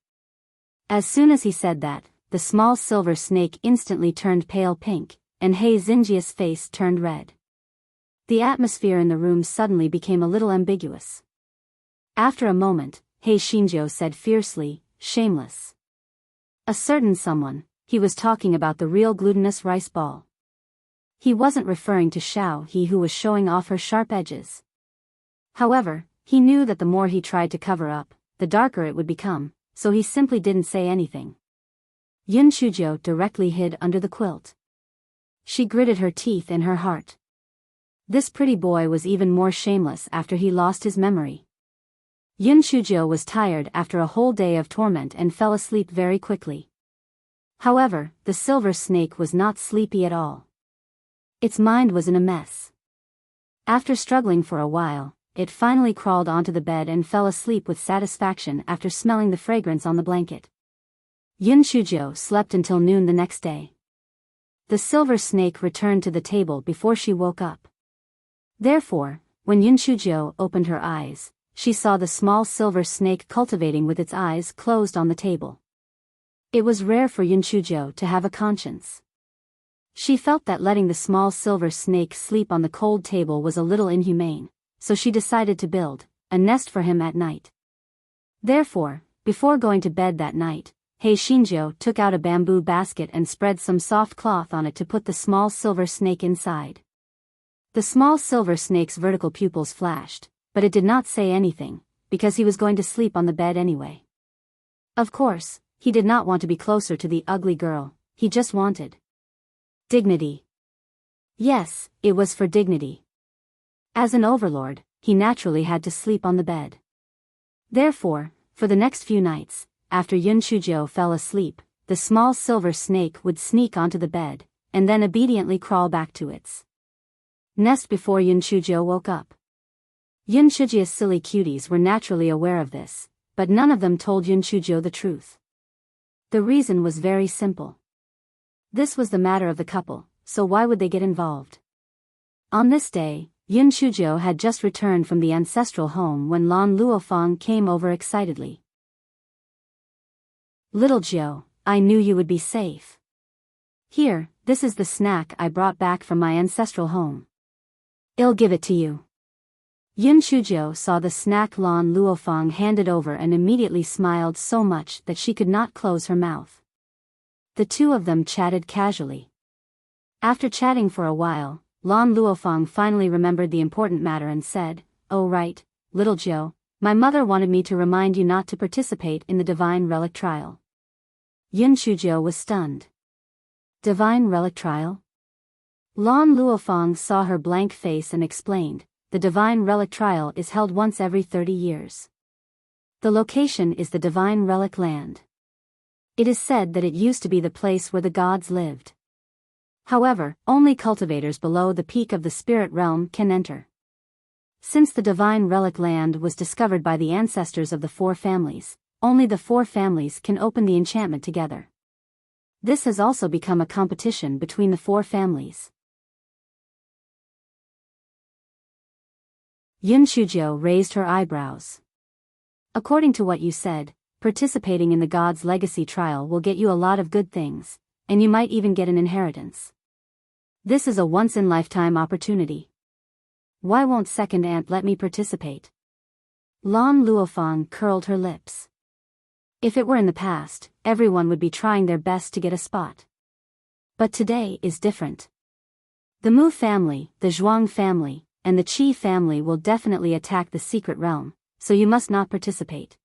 As soon as he said that, the small silver snake instantly turned pale pink, and Hei Xinjia's face turned red. The atmosphere in the room suddenly became a little ambiguous. After a moment, Hei Shinjo said fiercely, "Shameless." A certain someone, he was talking about the real glutinous rice ball. He wasn't referring to Xiao He, who was showing off her sharp edges. However, he knew that the more he tried to cover up, the darker it would become, so he simply didn't say anything. Yun Shujo directly hid under the quilt. She gritted her teeth in her heart. This pretty boy was even more shameless after he lost his memory. Yun Shujo was tired after a whole day of torment and fell asleep very quickly. However, the silver snake was not sleepy at all. Its mind was in a mess. After struggling for a while, it finally crawled onto the bed and fell asleep with satisfaction after smelling the fragrance on the blanket. Yun Shujo slept until noon the next day. The silver snake returned to the table before she woke up. Therefore, when Yun Shujo opened her eyes, she saw the small silver snake cultivating with its eyes closed on the table. It was rare for Yunchujo to have a conscience. She felt that letting the small silver snake sleep on the cold table was a little inhumane, so she decided to build a nest for him at night. Therefore, before going to bed that night, Shinjo took out a bamboo basket and spread some soft cloth on it to put the small silver snake inside. The small silver snake's vertical pupils flashed, but it did not say anything, because he was going to sleep on the bed anyway. Of course, he did not want to be closer to the ugly girl, he just wanted dignity. Yes, it was for dignity. As an overlord, he naturally had to sleep on the bed. Therefore, for the next few nights, after Yunchujo fell asleep, the small silver snake would sneak onto the bed, and then obediently crawl back to its nest before Yunchujo woke up. Yunchujo's silly cuties were naturally aware of this, but none of them told Yunchujo the truth. The reason was very simple. This was the matter of the couple, so why would they get involved? On this day, Yunchujo had just returned from the ancestral home when Lan Luofeng came over excitedly. "Little Joe, I knew you would be safe. Here, this is the snack I brought back from my ancestral home. I'll give it to you." Yunchujo saw the snack Lan Luofeng handed over and immediately smiled so much that she could not close her mouth. The two of them chatted casually. After chatting for a while, Lan Luofeng finally remembered the important matter and said, "Oh right, little Joe, my mother wanted me to remind you not to participate in the divine relic trial." Yunchujo was stunned. Divine relic trial? Lan Luofeng saw her blank face and explained, "The divine relic trial is held once every 30 years. The location is the divine relic land. It is said that it used to be the place where the gods lived. However, only cultivators below the peak of the spirit realm can enter. Since the divine relic land was discovered by the ancestors of the 4 families, only the 4 families can open the enchantment together. This has also become a competition between the 4 families." Yunchujo raised her eyebrows. "According to what you said, participating in the God's Legacy trial will get you a lot of good things, and you might even get an inheritance. This is a once-in-lifetime opportunity. Why won't second aunt let me participate?" Lan Luofeng curled her lips. If it were in the past, everyone would be trying their best to get a spot. But today is different. The Mu family, the Zhuang family, and the Qi family will definitely attack the secret realm, so you must not participate.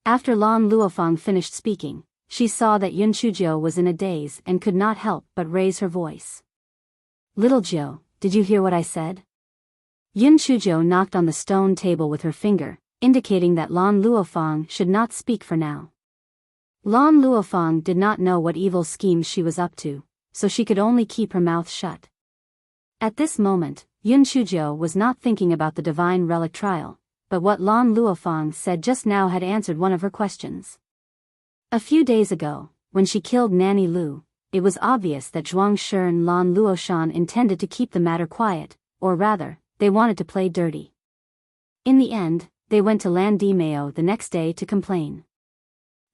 After Lan Luofeng finished speaking, she saw that Yunchujo was in a daze and could not help but raise her voice. "Little Joe, did you hear what I said?" Yunchujo knocked on the stone table with her finger, indicating that Lan Luofeng should not speak for now. Lan Luofeng did not know what evil schemes she was up to, so she could only keep her mouth shut. At this moment, Yunchujo was not thinking about the divine relic trial, but what Lan Luofeng said just now had answered one of her questions. A few days ago, when she killed Nanny Lu, it was obvious that Zhuang Shi and Lan Luoshan intended to keep the matter quiet, or rather, they wanted to play dirty. In the end, they went to Lan Dimeo the next day to complain.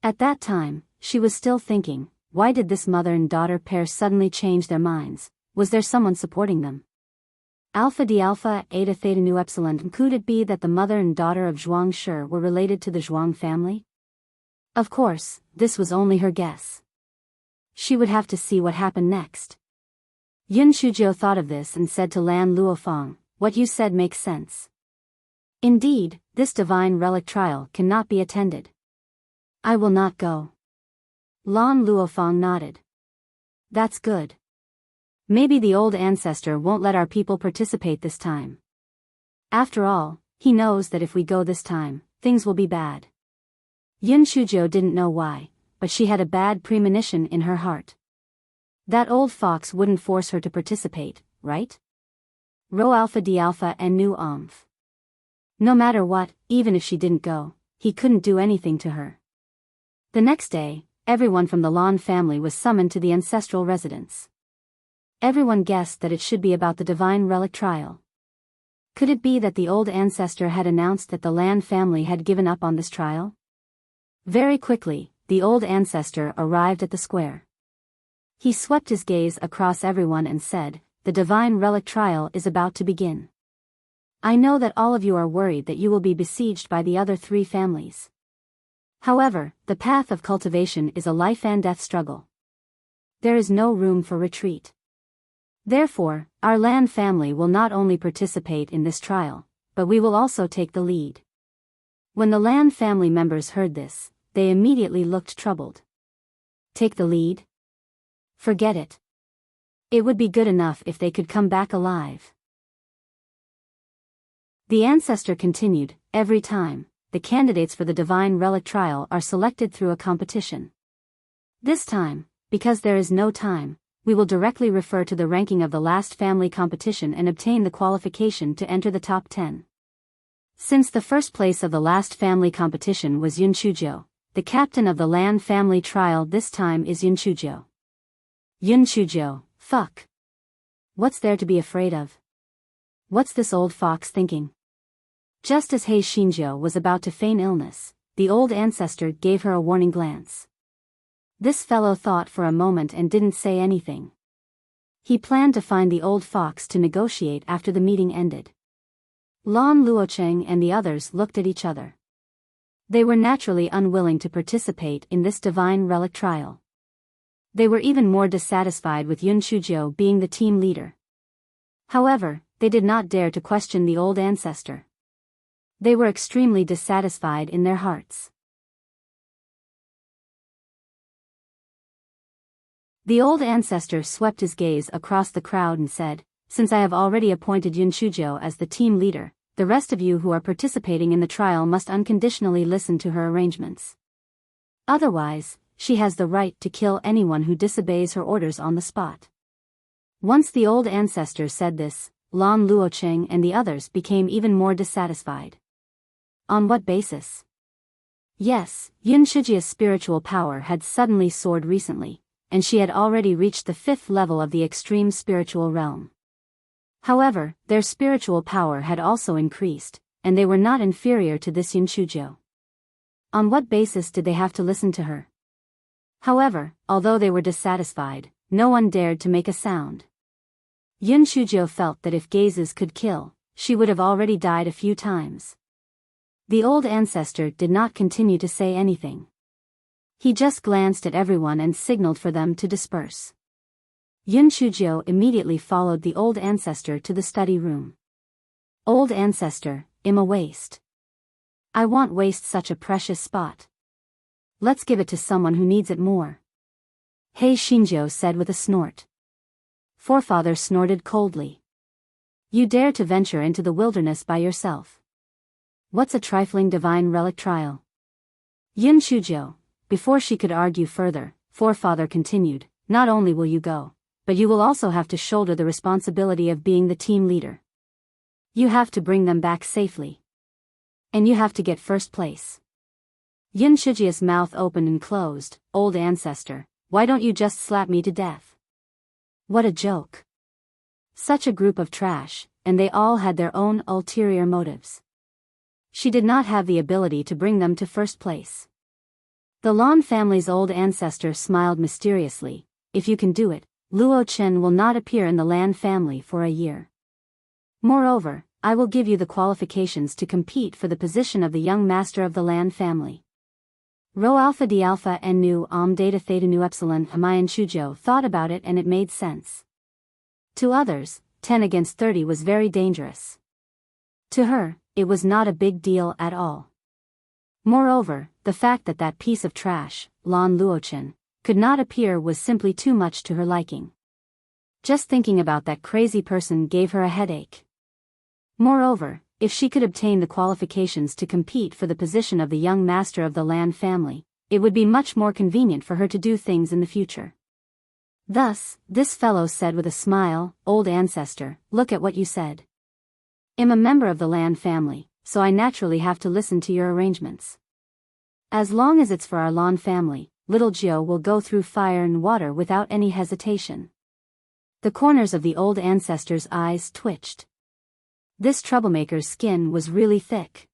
At that time, she was still thinking, why did this mother and daughter pair suddenly change their minds? Was there someone supporting them? Alpha D Alpha Eta Theta Nu Epsilon. Could it be that the mother and daughter of Zhuang Shi were related to the Zhuang family? Of course, this was only her guess. She would have to see what happened next. Yunchujo thought of this and said to Lan Luofeng, "What you said makes sense. Indeed, this divine relic trial cannot be attended. I will not go." Lan Luofeng nodded. "That's good. Maybe the old ancestor won't let our people participate this time. After all, he knows that if we go this time, things will be bad." Yunchujo didn't know why, but she had a bad premonition in her heart. That old fox wouldn't force her to participate, right? Rho Alpha D Alpha and Nu Omph. No matter what, even if she didn't go, he couldn't do anything to her. The next day, everyone from the Lan family was summoned to the ancestral residence. Everyone guessed that it should be about the divine relic trial. Could it be that the old ancestor had announced that the Lan family had given up on this trial? Very quickly, the old ancestor arrived at the square. He swept his gaze across everyone and said, "The divine relic trial is about to begin. I know that all of you are worried that you will be besieged by the other 3 families. However, the path of cultivation is a life and death struggle. There is no room for retreat. Therefore, our Lan family will not only participate in this trial, but we will also take the lead." When the Lan family members heard this, they immediately looked troubled. Take the lead? Forget it. It would be good enough if they could come back alive. The ancestor continued, "Every time, the candidates for the divine relic trial are selected through a competition. This time, because there is no time, we will directly refer to the ranking of the last family competition and obtain the qualification to enter the top 10. Since the first place of the last family competition was Yunchujo, the captain of the Lan family trial this time is Yunchujo." Yunchujo, fuck. What's there to be afraid of? What's this old fox thinking? Just as Hei Shinjo was about to feign illness, the old ancestor gave her a warning glance. This fellow thought for a moment and didn't say anything. He planned to find the old fox to negotiate after the meeting ended. Lan Luocheng and the others looked at each other. They were naturally unwilling to participate in this divine relic trial. They were even more dissatisfied with Yun Shujo being the team leader. However, they did not dare to question the old ancestor. They were extremely dissatisfied in their hearts. The old ancestor swept his gaze across the crowd and said, "Since I have already appointed Yun Shujo as the team leader, the rest of you who are participating in the trial must unconditionally listen to her arrangements. Otherwise, she has the right to kill anyone who disobeys her orders on the spot." Once the old ancestor said this, Lan Luocheng and the others became even more dissatisfied. On what basis? Yes, Yun Shijia's spiritual power had suddenly soared recently, and she had already reached the 5th level of the extreme spiritual realm. However, their spiritual power had also increased, and they were not inferior to this Yun Shujo. On what basis did they have to listen to her? However, although they were dissatisfied, no one dared to make a sound. Yun Shujo felt that if gazes could kill, she would have already died a few times. The old ancestor did not continue to say anything. He just glanced at everyone and signaled for them to disperse. Yun Shujo immediately followed the old ancestor to the study room. "Old ancestor, I'm a waste. I won't waste such a precious spot. Let's give it to someone who needs it more," Hei Shinjo said with a snort. Forefather snorted coldly. "You dare to venture into the wilderness by yourself? What's a trifling divine relic trial?" Yun Shujo. Before she could argue further, Forefather continued, "Not only will you go, but you will also have to shoulder the responsibility of being the team leader. You have to bring them back safely. And you have to get first place." Yun Shijia's mouth opened and closed. "Old ancestor, why don't you just slap me to death? What a joke. Such a group of trash, and they all had their own ulterior motives. She did not have the ability to bring them to first place." The Lan family's old ancestor smiled mysteriously. "If you can do it, Luo Chen will not appear in the Lan family for a year. Moreover, I will give you the qualifications to compete for the position of the young master of the Lan family." Rho Alpha D Alpha and Nu Data Theta Nu Epsilon Hamayan Shujo thought about it and it made sense. To others, 10 against 30 was very dangerous. To her, it was not a big deal at all. Moreover, the fact that that piece of trash, Lan Luochen, could not appear was simply too much to her liking. Just thinking about that crazy person gave her a headache. Moreover, if she could obtain the qualifications to compete for the position of the young master of the Lan family, it would be much more convenient for her to do things in the future. Thus, this fellow said with a smile, "Old ancestor, look at what you said. I'm a member of the Lan family, so I naturally have to listen to your arrangements. As long as it's for our Lan family, little Jiao will go through fire and water without any hesitation." The corners of the old ancestor's eyes twitched. This troublemaker's skin was really thick.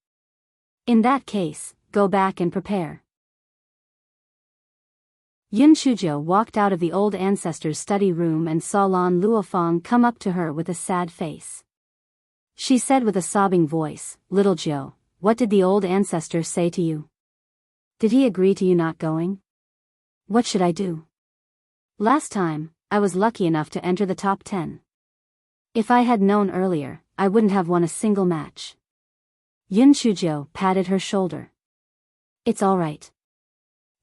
In that case, go back and prepare. Yun Shujo walked out of the old ancestor's study room and saw Lan Luofeng come up to her with a sad face. She said with a sobbing voice, "Little Joe, what did the old ancestor say to you? Did he agree to you not going? What should I do? Last time, I was lucky enough to enter the top 10. If I had known earlier, I wouldn't have won a single match." Yun Shujo patted her shoulder. "It's all right.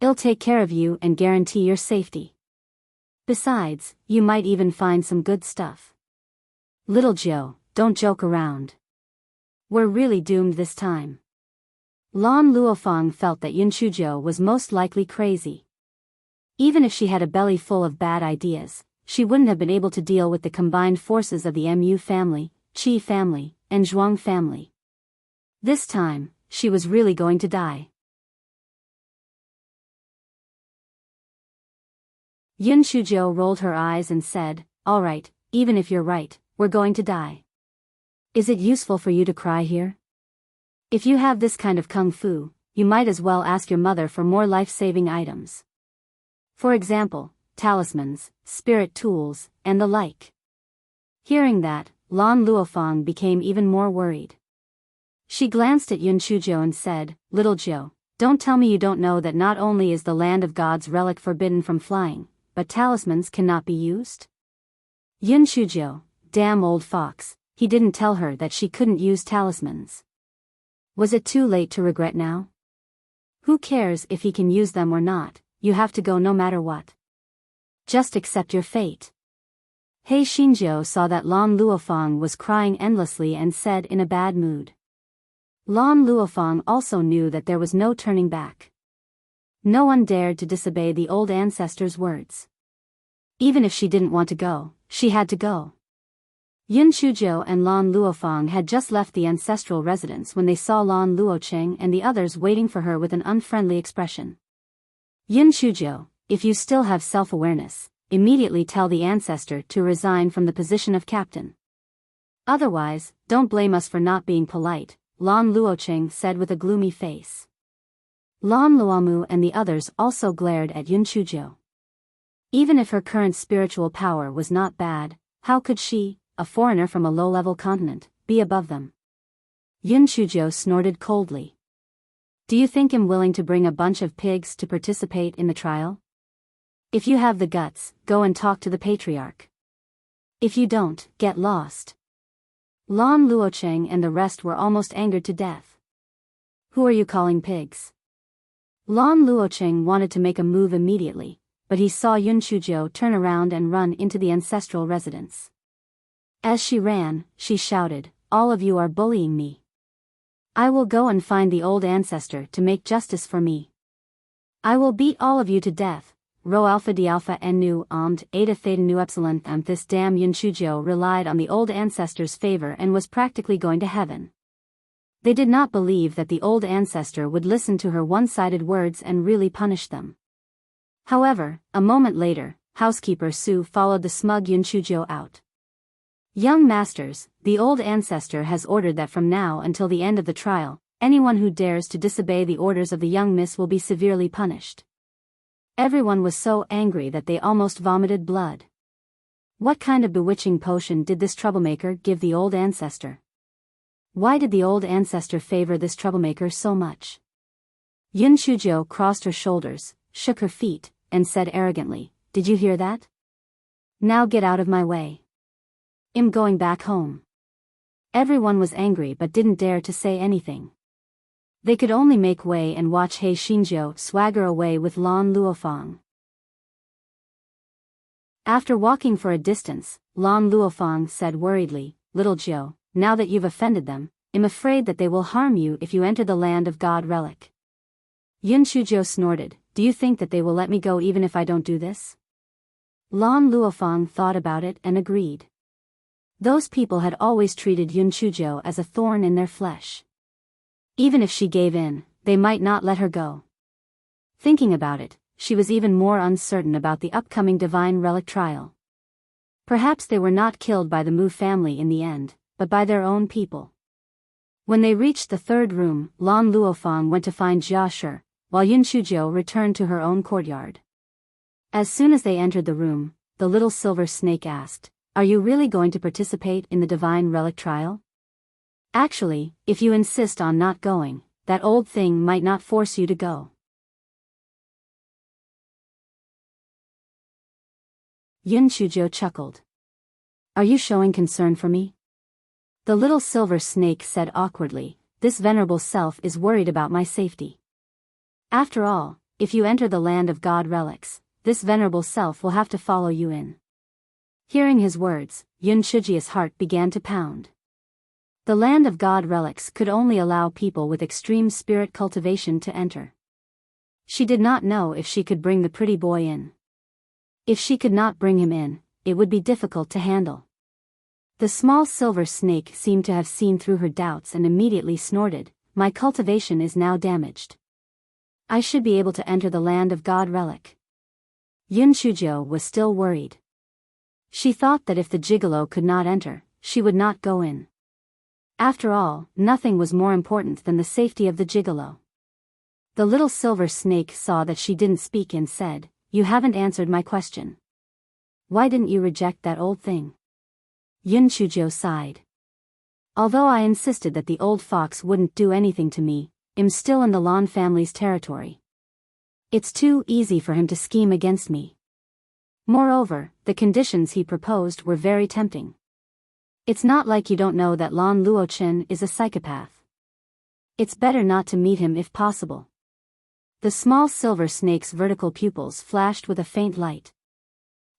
I'll take care of you and guarantee your safety. Besides, you might even find some good stuff. Little Joe, don't joke around. We're really doomed this time." Lan Luofeng felt that Yun Shujo was most likely crazy. Even if she had a belly full of bad ideas, she wouldn't have been able to deal with the combined forces of the Mu family, Qi family, and Zhuang family. This time, she was really going to die. Yun Shujo rolled her eyes and said, "All right, even if you're right, we're going to die. Is it useful for you to cry here? If you have this kind of kung fu, you might as well ask your mother for more life-saving items. For example, talismans, spirit tools, and the like." Hearing that, Lan Luofeng became even more worried. She glanced at Yun Shujo and said, "Little Joe, don't tell me you don't know that not only is the land of God's relic forbidden from flying, but talismans cannot be used?" Yun Shujo, damn old fox, he didn't tell her that she couldn't use talismans. Was it too late to regret now? Who cares if he can use them or not, you have to go no matter what. Just accept your fate. He Shinjo saw that Lan Luofeng was crying endlessly and said in a bad mood. Lan Luofeng also knew that there was no turning back. No one dared to disobey the old ancestor's words. Even if she didn't want to go, she had to go. Yun Shujo and Lan Luofeng had just left the ancestral residence when they saw Lan Luocheng and the others waiting for her with an unfriendly expression. "Yun Shujo, if you still have self-awareness, immediately tell the ancestor to resign from the position of captain. Otherwise, don't blame us for not being polite," Lan Luocheng said with a gloomy face. Lan Luomu and the others also glared at Yun Shujo. Even if her current spiritual power was not bad, how could she, a foreigner from a low-level continent, be above them? Yun Shujo snorted coldly. "Do you think I'm willing to bring a bunch of pigs to participate in the trial? If you have the guts, go and talk to the patriarch. If you don't, get lost." Lan Luocheng and the rest were almost angered to death. "Who are you calling pigs?" Lan Luocheng wanted to make a move immediately, but he saw Yun Shujo turn around and run into the ancestral residence. As she ran, she shouted, "All of you are bullying me. I will go and find the old ancestor to make justice for me. I will beat all of you to death." Rho alpha d alpha n nu eta theta nu epsilon This damn Yun Shujo relied on the old ancestor's favor and was practically going to heaven. They did not believe that the old ancestor would listen to her one-sided words and really punish them. However, a moment later, housekeeper Su followed the smug Yun Shujo out. "Young masters, the old ancestor has ordered that from now until the end of the trial, anyone who dares to disobey the orders of the young miss will be severely punished." Everyone was so angry that they almost vomited blood. What kind of bewitching potion did this troublemaker give the old ancestor? Why did the old ancestor favor this troublemaker so much? Yun Shujo crossed her shoulders, shook her feet, and said arrogantly, "Did you hear that? Now get out of my way. I'm going back home." Everyone was angry but didn't dare to say anything. They could only make way and watch He Shinjo swagger away with Lan Luofeng. After walking for a distance, Lan Luofeng said worriedly, "Little Joe, now that you've offended them, I'm afraid that they will harm you if you enter the land of God relic." Yun Shujo snorted, "Do you think that they will let me go even if I don't do this?" Lan Luofeng thought about it and agreed. Those people had always treated Yun Shujo as a thorn in their flesh. Even if she gave in, they might not let her go. Thinking about it, she was even more uncertain about the upcoming divine relic trial. Perhaps they were not killed by the Mu family in the end, but by their own people. When they reached the third room, Lan Luofang went to find Jia Shi, while Yun Shujiu returned to her own courtyard. As soon as they entered the room, the little silver snake asked, "Are you really going to participate in the divine relic trial? Actually, if you insist on not going, that old thing might not force you to go." Yun Shujiu chuckled. "Are you showing concern for me?" The little silver snake said awkwardly, "This venerable self is worried about my safety. After all, if you enter the land of God relics, this venerable self will have to follow you in." Hearing his words, Yun Shujiu's heart began to pound. The land of God relics could only allow people with extreme spirit cultivation to enter. She did not know if she could bring the pretty boy in. If she could not bring him in, it would be difficult to handle. The small silver snake seemed to have seen through her doubts and immediately snorted, "My cultivation is now damaged. I should be able to enter the land of God relic." Yun Shujiu was still worried. She thought that if the gigolo could not enter, she would not go in. After all, nothing was more important than the safety of the gigolo. The little silver snake saw that she didn't speak and said, "You haven't answered my question. Why didn't you reject that old thing?" Yun Shujiu sighed. "Although I insisted that the old fox wouldn't do anything to me, I'm still in the Lan family's territory. It's too easy for him to scheme against me. Moreover, the conditions he proposed were very tempting. It's not like you don't know that Lan Luochen is a psychopath. It's better not to meet him if possible." The small silver snake's vertical pupils flashed with a faint light.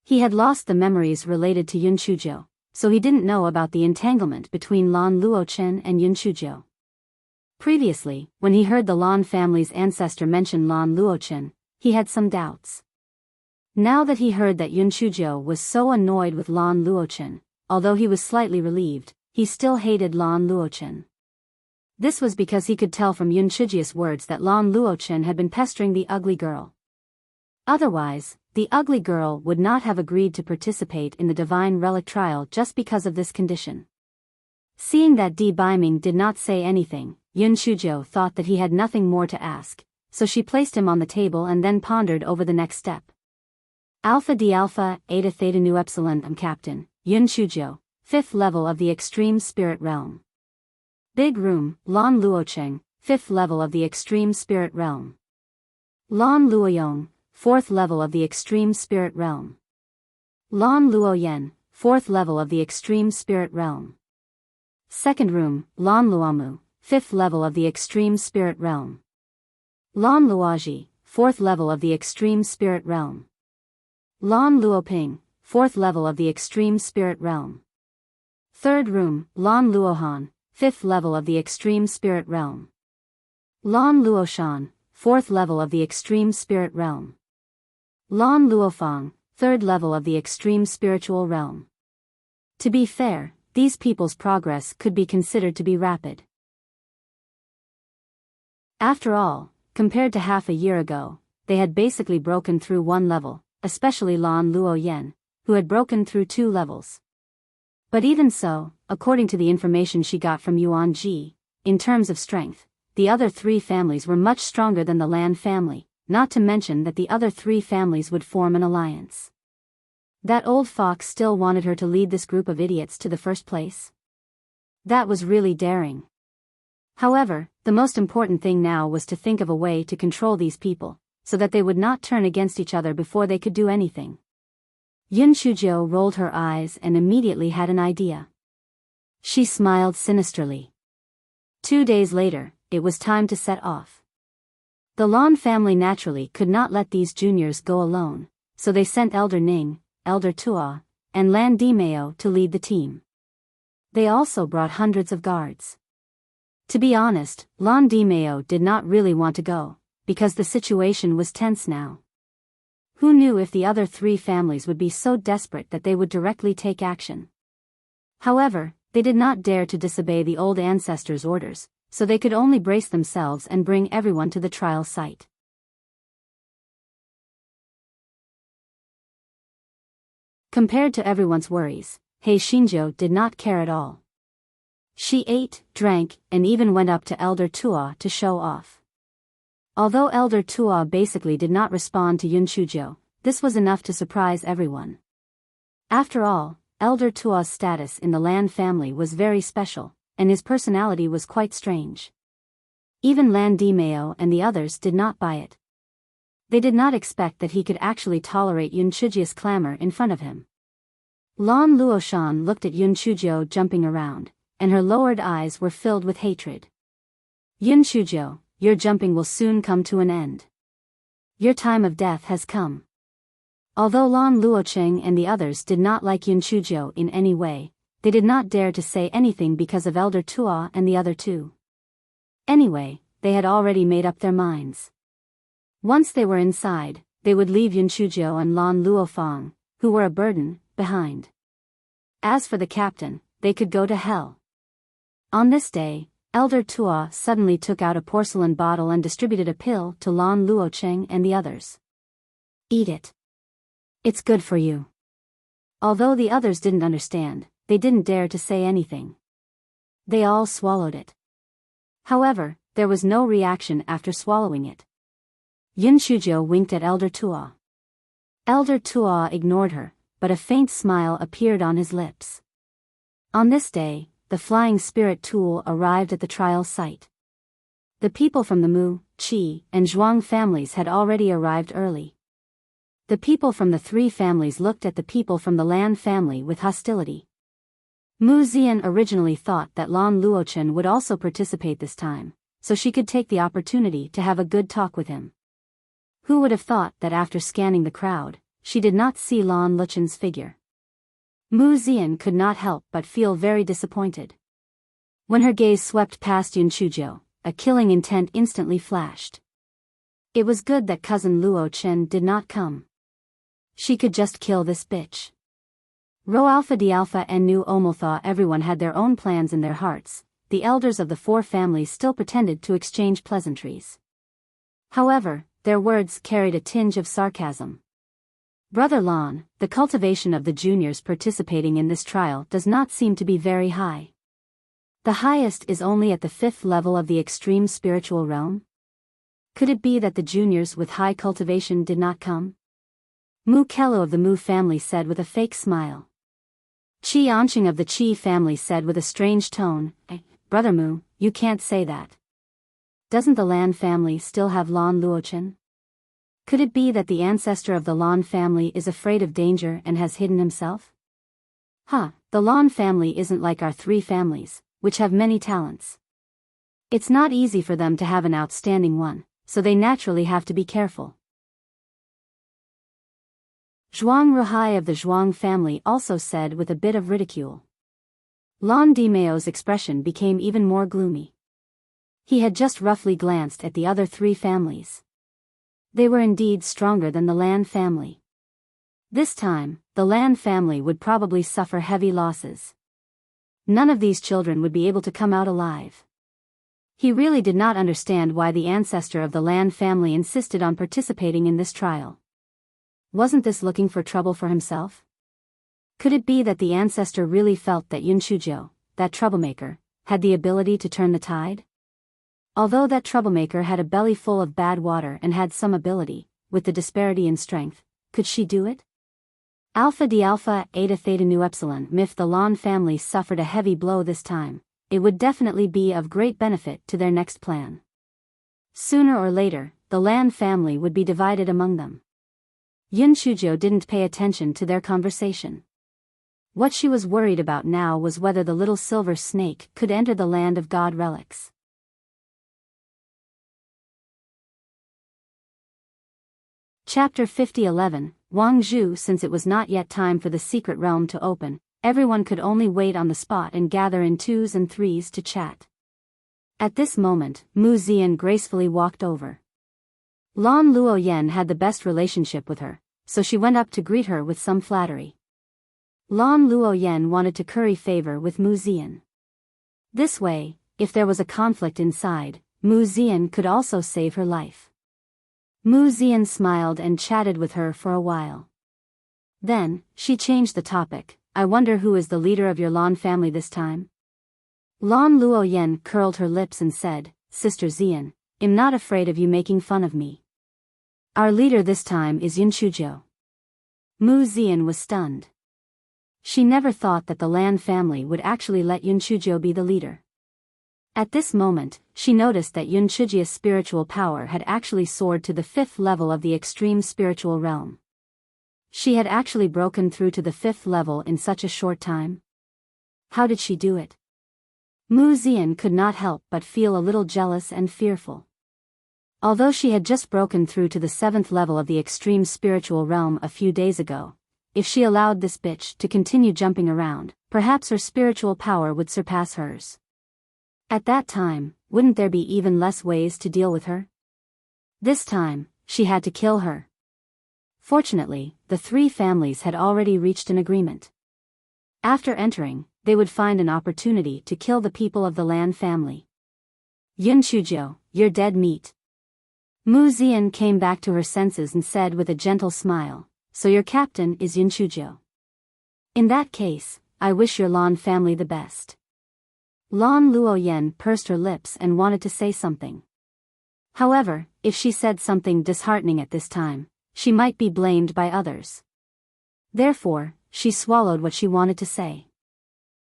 He had lost the memories related to Yun Shujiu, so he didn't know about the entanglement between Lan Luochen and Yun Shujiu. Previously, when he heard the Lan family's ancestor mention Lan Luochen, he had some doubts. Now that he heard that Yun Shujiu was so annoyed with Lan Luochen, although he was slightly relieved, he still hated Lan Luochen. This was because he could tell from Yun Shujiu's words that Lan Luochen had been pestering the ugly girl. Otherwise, the ugly girl would not have agreed to participate in the divine relic trial just because of this condition. Seeing that Di Biming did not say anything, Yun Shujiu thought that he had nothing more to ask, so she placed him on the table and then pondered over the next step. Alpha D Alpha, Eta Theta Nu Epsilon. I'm Captain Yun Shujiu, 5th level of the Extreme Spirit Realm. Big Room, Lan Luocheng, 5th level of the Extreme Spirit Realm. Lan Luoyong, 4th level of the Extreme Spirit Realm. Lan Luoyen, 4th level of the Extreme Spirit Realm. Second Room, Lan Luamu, 5th level of the Extreme Spirit Realm. Lan Luaji, 4th level of the Extreme Spirit Realm. Lan Luoping, 4th level of the Extreme Spirit Realm. Third Room, Lan Luohan, 5th level of the Extreme Spirit Realm. Lan Luoshan, 4th level of the Extreme Spirit Realm. Lan Luofang, 3rd level of the Extreme Spiritual Realm. To be fair, these people's progress could be considered to be rapid. After all, compared to half a year ago, they had basically broken through one level, especially Lan Luoyen, who had broken through 2 levels. But even so, according to the information she got from Yuan Ji, in terms of strength, the other 3 families were much stronger than the Lan family, not to mention that the other 3 families would form an alliance. That old fox still wanted her to lead this group of idiots to the first place? That was really daring. However, the most important thing now was to think of a way to control these people, so that they would not turn against each other before they could do anything. Yun Shujiu rolled her eyes and immediately had an idea. She smiled sinisterly. 2 days later, it was time to set off. The Lan family naturally could not let these juniors go alone, so they sent Elder Ning, Elder Tua, and Lan Dimeo to lead the team. They also brought hundreds of guards. To be honest, Lan Dimeo did not really want to go, because the situation was tense now. Who knew if the other 3 families would be so desperate that they would directly take action? However, they did not dare to disobey the old ancestors' orders, so they could only brace themselves and bring everyone to the trial site. Compared to everyone's worries, He Xinjiu did not care at all. She ate, drank, and even went up to Elder Tuo to show off. Although Elder Tuo basically did not respond to Yun Shujo, this was enough to surprise everyone. After all, Elder Tuo's status in the Lan family was very special, and his personality was quite strange. Even Lan Dimeo and the others did not buy it. They did not expect that he could actually tolerate Yun Shujo's clamor in front of him. Lan Luoshan looked at Yun Shujo jumping around, and her lowered eyes were filled with hatred. Yun Shujo, your jumping will soon come to an end. Your time of death has come. Although Lan Luocheng and the others did not like Yun Shujo in any way, they did not dare to say anything because of Elder Tuo and the other two. Anyway, they had already made up their minds. Once they were inside, they would leave Yun Shujo and Lan Luofang, who were a burden, behind. As for the captain, they could go to hell. On this day, Elder Tuo suddenly took out a porcelain bottle and distributed a pill to Lan Luocheng and the others. Eat it. It's good for you. Although the others didn't understand, they didn't dare to say anything. They all swallowed it. However, there was no reaction after swallowing it. Yun Shujo winked at Elder Tuo. Elder Tuo ignored her, but a faint smile appeared on his lips. On this day, the flying spirit tool arrived at the trial site. The people from the Mu, Qi, and Zhuang families had already arrived early. The people from the three families looked at the people from the Lan family with hostility. Mu Zian originally thought that Lan Luochen would also participate this time, so she could take the opportunity to have a good talk with him. Who would have thought that after scanning the crowd, she did not see Lan Luchen's figure? Mu Zian could not help but feel very disappointed. When her gaze swept past Yun Shujo, a killing intent instantly flashed. It was good that cousin Luo Chen did not come. She could just kill this bitch. Rho Alpha D Alpha and Nu Omultha, everyone had their own plans in their hearts. The elders of the four families still pretended to exchange pleasantries. However, their words carried a tinge of sarcasm. Brother Lan, the cultivation of the juniors participating in this trial does not seem to be very high. The highest is only at the 5th level of the extreme spiritual realm? Could it be that the juniors with high cultivation did not come? Mu Kelo of the Mu family said with a fake smile. Qi Anqing of the Qi family said with a strange tone, Brother Mu, you can't say that. Doesn't the Lan family still have Lan Luochen? Could it be that the ancestor of the Lan family is afraid of danger and has hidden himself? The Lan family isn't like our three families, which have many talents. It's not easy for them to have an outstanding one, so they naturally have to be careful. Zhuang Ruhai of the Zhuang family also said with a bit of ridicule. Lan Dimeo's expression became even more gloomy. He had just roughly glanced at the other three families. They were indeed stronger than the Lan family. This time, the Lan family would probably suffer heavy losses. None of these children would be able to come out alive. He really did not understand why the ancestor of the Lan family insisted on participating in this trial. Wasn't this looking for trouble for himself? Could it be that the ancestor really felt that Yun Shujo, that troublemaker, had the ability to turn the tide? Although that troublemaker had a belly full of bad water and had some ability, with the disparity in strength, could she do it? Alpha D Alpha Eta Theta Nu Epsilon. If the Lan family suffered a heavy blow this time, it would definitely be of great benefit to their next plan. Sooner or later, the Lan family would be divided among them. Yun Shujo didn't pay attention to their conversation. What she was worried about now was whether the little silver snake could enter the land of God relics. Chapter 50:11, Wang Zhu. Since it was not yet time for the secret realm to open, everyone could only wait on the spot and gather in 2s and 3s to chat. At this moment, Mu Zian gracefully walked over. Lan Luoyen had the best relationship with her, so she went up to greet her with some flattery. Lan Luoyen wanted to curry favor with Mu Zian. This way, if there was a conflict inside, Mu Zian could also save her life. Mu Zian smiled and chatted with her for a while. Then, she changed the topic. I wonder who is the leader of your Lan family this time? Lan Luoyen curled her lips and said, Sister Xian, I'm not afraid of you making fun of me. Our leader this time is Yunchujo. Mu Xian was stunned. She never thought that the Lan family would actually let Yunchujo be the leader. At this moment, she noticed that Yunchujia's spiritual power had actually soared to the 5th level of the extreme spiritual realm. She had actually broken through to the 5th level in such a short time. How did she do it? Mu Xian could not help but feel a little jealous and fearful. Although she had just broken through to the 7th level of the extreme spiritual realm a few days ago, if she allowed this bitch to continue jumping around, perhaps her spiritual power would surpass hers. At that time, wouldn't there be even less ways to deal with her? This time, she had to kill her. Fortunately, the 3 families had already reached an agreement. After entering, they would find an opportunity to kill the people of the Lan family. Yunchujo, you're dead meat. Mu Xian came back to her senses and said with a gentle smile, so your captain is Yunchujo. In that case, I wish your Lan family the best. Lan Luoyen pursed her lips and wanted to say something. However, if she said something disheartening at this time, she might be blamed by others. Therefore, she swallowed what she wanted to say.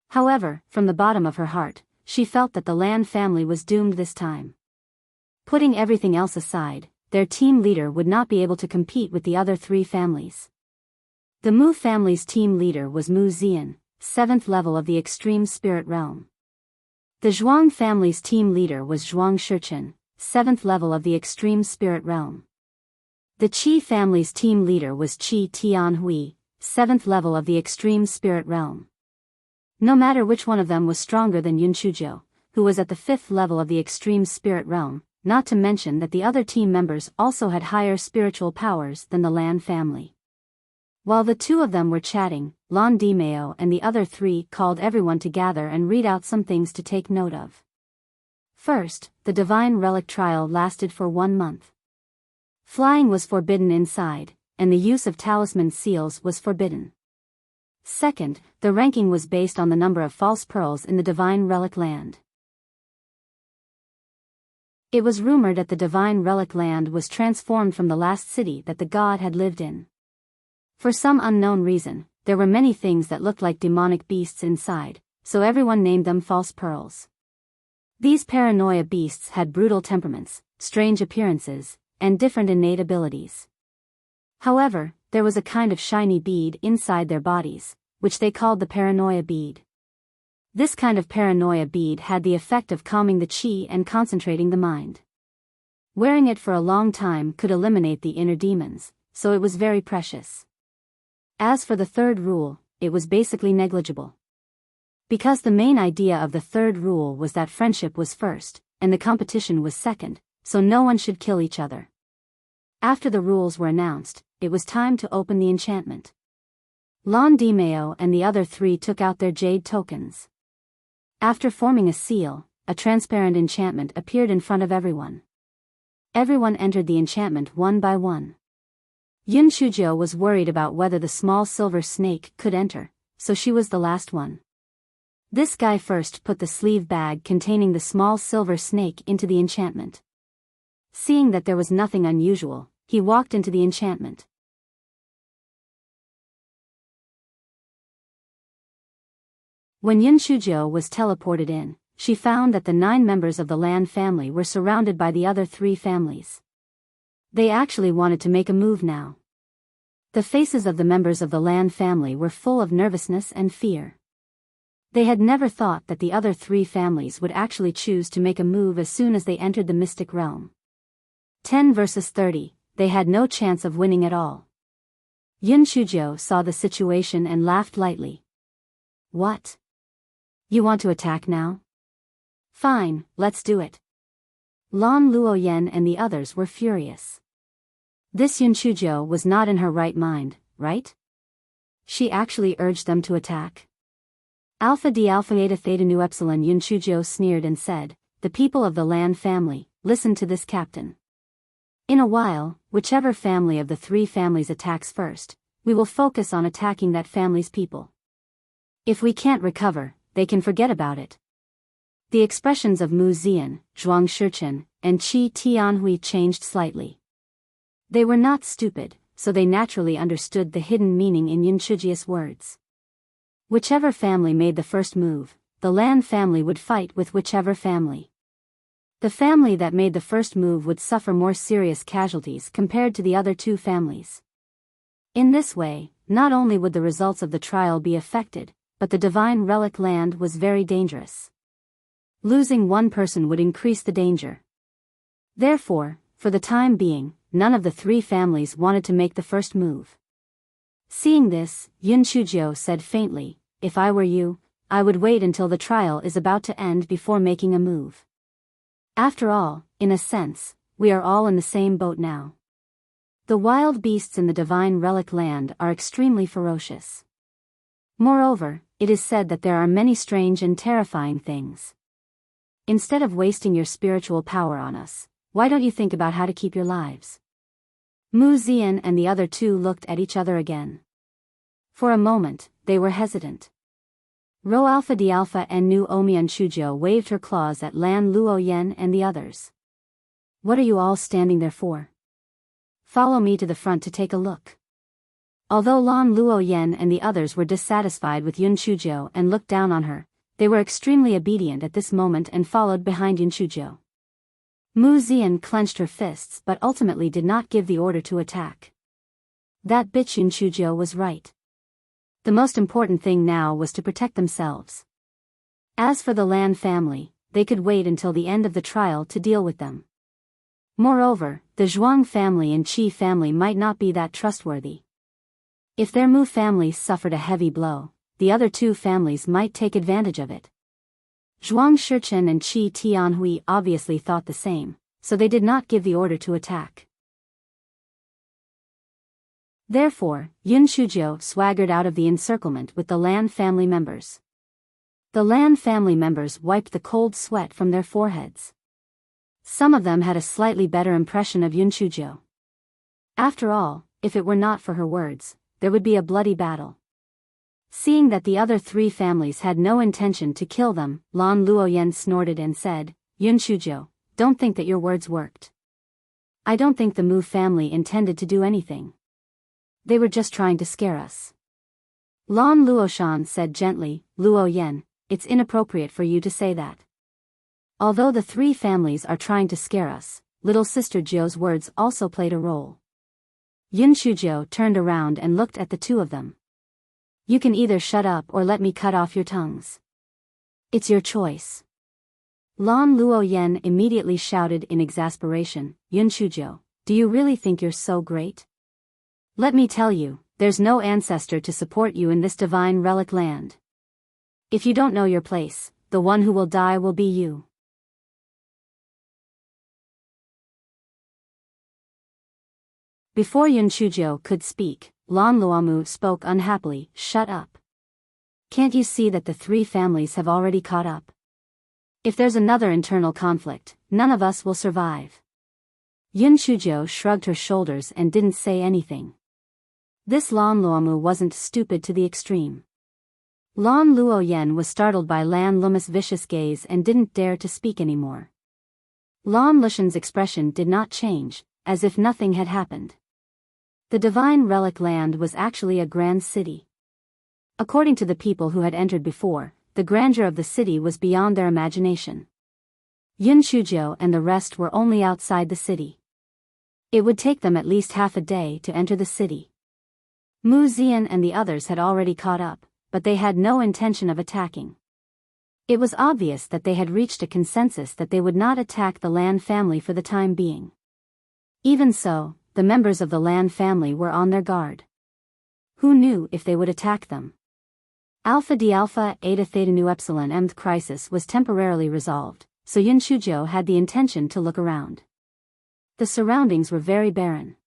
However, from the bottom of her heart, she felt that the Lan family was doomed this time. Putting everything else aside, their team leader would not be able to compete with the other 3 families. The Mu family's team leader was Mu Xian, 7th level of the extreme spirit realm. The Zhuang family's team leader was Zhuang Shichen, 7th level of the extreme spirit realm. The Qi family's team leader was Qi Tianhui, 7th level of the extreme spirit realm. No matter which one of them was stronger than Yunchujo, who was at the 5th level of the extreme spirit realm, not to mention that the other team members also had higher spiritual powers than the Lan family. While the 2 of them were chatting, Lan Dimeo and the other 3 called everyone to gather and read out some things to take note of. First, the divine relic trial lasted for 1 month. Flying was forbidden inside, and the use of talisman seals was forbidden. Second, the ranking was based on the number of false pearls in the divine relic land. It was rumored that the divine relic land was transformed from the last city that the god had lived in. For some unknown reason, there were many things that looked like demonic beasts inside, so everyone named them false pearls. These paranoia beasts had brutal temperaments, strange appearances, and different innate abilities. However, there was a kind of shiny bead inside their bodies, which they called the paranoia bead. This kind of paranoia bead had the effect of calming the qi and concentrating the mind. Wearing it for a long time could eliminate the inner demons, so it was very precious. As for the 3rd rule, it was basically negligible. Because the main idea of the 3rd rule was that friendship was first, and the competition was second, so no one should kill each other. After the rules were announced, it was time to open the enchantment. Lan Dimeo and the other 3 took out their jade tokens. After forming a seal, a transparent enchantment appeared in front of everyone. Everyone entered the enchantment one by one. Yunchujo was worried about whether the small silver snake could enter, so she was the last one. This guy first put the sleeve bag containing the small silver snake into the enchantment. Seeing that there was nothing unusual, he walked into the enchantment. When Yunchujo was teleported in, she found that the 9 members of the Lan family were surrounded by the other 3 families. They actually wanted to make a move now. The faces of the members of the Lan family were full of nervousness and fear. They had never thought that the other 3 families would actually choose to make a move as soon as they entered the mystic realm. 10 versus 30, they had no chance of winning at all. Yunchujo saw the situation and laughed lightly. What? You want to attack now? Fine, let's do it. Lan Luoyen and the others were furious. This Yunchujo was not in her right mind, right? She actually urged them to attack. Alpha D Alpha Eta Theta Nu Epsilon Yunchujo sneered and said, the people of the Lan family, listen to this captain. In a while, whichever family of the 3 families attacks first, we will focus on attacking that family's people. If we can't recover, they can forget about it. The expressions of Mu Zian, Zhuang Shichen, and Qi Tianhui changed slightly. They were not stupid, so they naturally understood the hidden meaning in Yunchuji's words. Whichever family made the first move, the Lan family would fight with whichever family. The family that made the first move would suffer more serious casualties compared to the other two families. In this way, not only would the results of the trial be affected, but the divine relic land was very dangerous. Losing one person would increase the danger. Therefore, for the time being, none of the three families wanted to make the first move. Seeing this, Yun Chuzhou said faintly, "If I were you, I would wait until the trial is about to end before making a move. After all, in a sense, we are all in the same boat now. The wild beasts in the divine relic land are extremely ferocious. Moreover, it is said that there are many strange and terrifying things. Instead of wasting your spiritual power on us, why don't you think about how to keep your lives?" Mu Zian and the other two looked at each other again. For a moment, they were hesitant. Rho Alpha D Alpha and Nu Omian Chuzhou waved her claws at Lan Luoyen and the others. "What are you all standing there for? Follow me to the front to take a look." Although Lan Luoyen and the others were dissatisfied with Yun Chuzhou and looked down on her, they were extremely obedient at this moment and followed behind Yun Chuzhou. Mu Zian clenched her fists but ultimately did not give the order to attack. That bitch Yun Chuzhou was right. The most important thing now was to protect themselves. As for the Lan family, they could wait until the end of the trial to deal with them. Moreover, the Zhuang family and Qi family might not be that trustworthy. If their Mu family suffered a heavy blow, the other two families might take advantage of it. Zhuang Shichen and Qi Tianhui obviously thought the same, so they did not give the order to attack. Therefore, Yun Chuzhou swaggered out of the encirclement with the Lan family members. The Lan family members wiped the cold sweat from their foreheads. Some of them had a slightly better impression of Yun Chuzhou. After all, if it were not for her words, there would be a bloody battle. Seeing that the other three families had no intention to kill them, Lan Luoyen snorted and said, "Yun Chuzhou, don't think that your words worked. I don't think the Mu family intended to do anything. They were just trying to scare us." Lan Luoshan said gently, "Luoyen, it's inappropriate for you to say that. Although the three families are trying to scare us, little sister Jiu's words also played a role." Yun Chuzhou turned around and looked at the two of them. "You can either shut up or let me cut off your tongues. It's your choice." Lan Luoyen immediately shouted in exasperation, "Yun Chuzhou, do you really think you're so great? Let me tell you, there's no ancestor to support you in this divine relic land. If you don't know your place, the one who will die will be you." Before Yun Chuzhou could speak, Lan Luomu spoke unhappily, "Shut up. Can't you see that the three families have already caught up? If there's another internal conflict, none of us will survive." Yun Chuzhou shrugged her shoulders and didn't say anything. This Lan Luomu wasn't stupid to the extreme. Lan Luoyen was startled by Lan Luma's vicious gaze and didn't dare to speak anymore. Lan Lushan's expression did not change, as if nothing had happened. The divine relic land was actually a grand city. According to the people who had entered before, the grandeur of the city was beyond their imagination. Yun Chuzhou and the rest were only outside the city. It would take them at least half a day to enter the city. Mu Zian and the others had already caught up, but they had no intention of attacking. It was obvious that they had reached a consensus that they would not attack the Lan family for the time being. Even so, the members of the Lan family were on their guard. Who knew if they would attack them? Alpha D Alpha Eta Theta Nu Epsilon Mth crisis was temporarily resolved, so Yun Chuzhou had the intention to look around. The surroundings were very barren.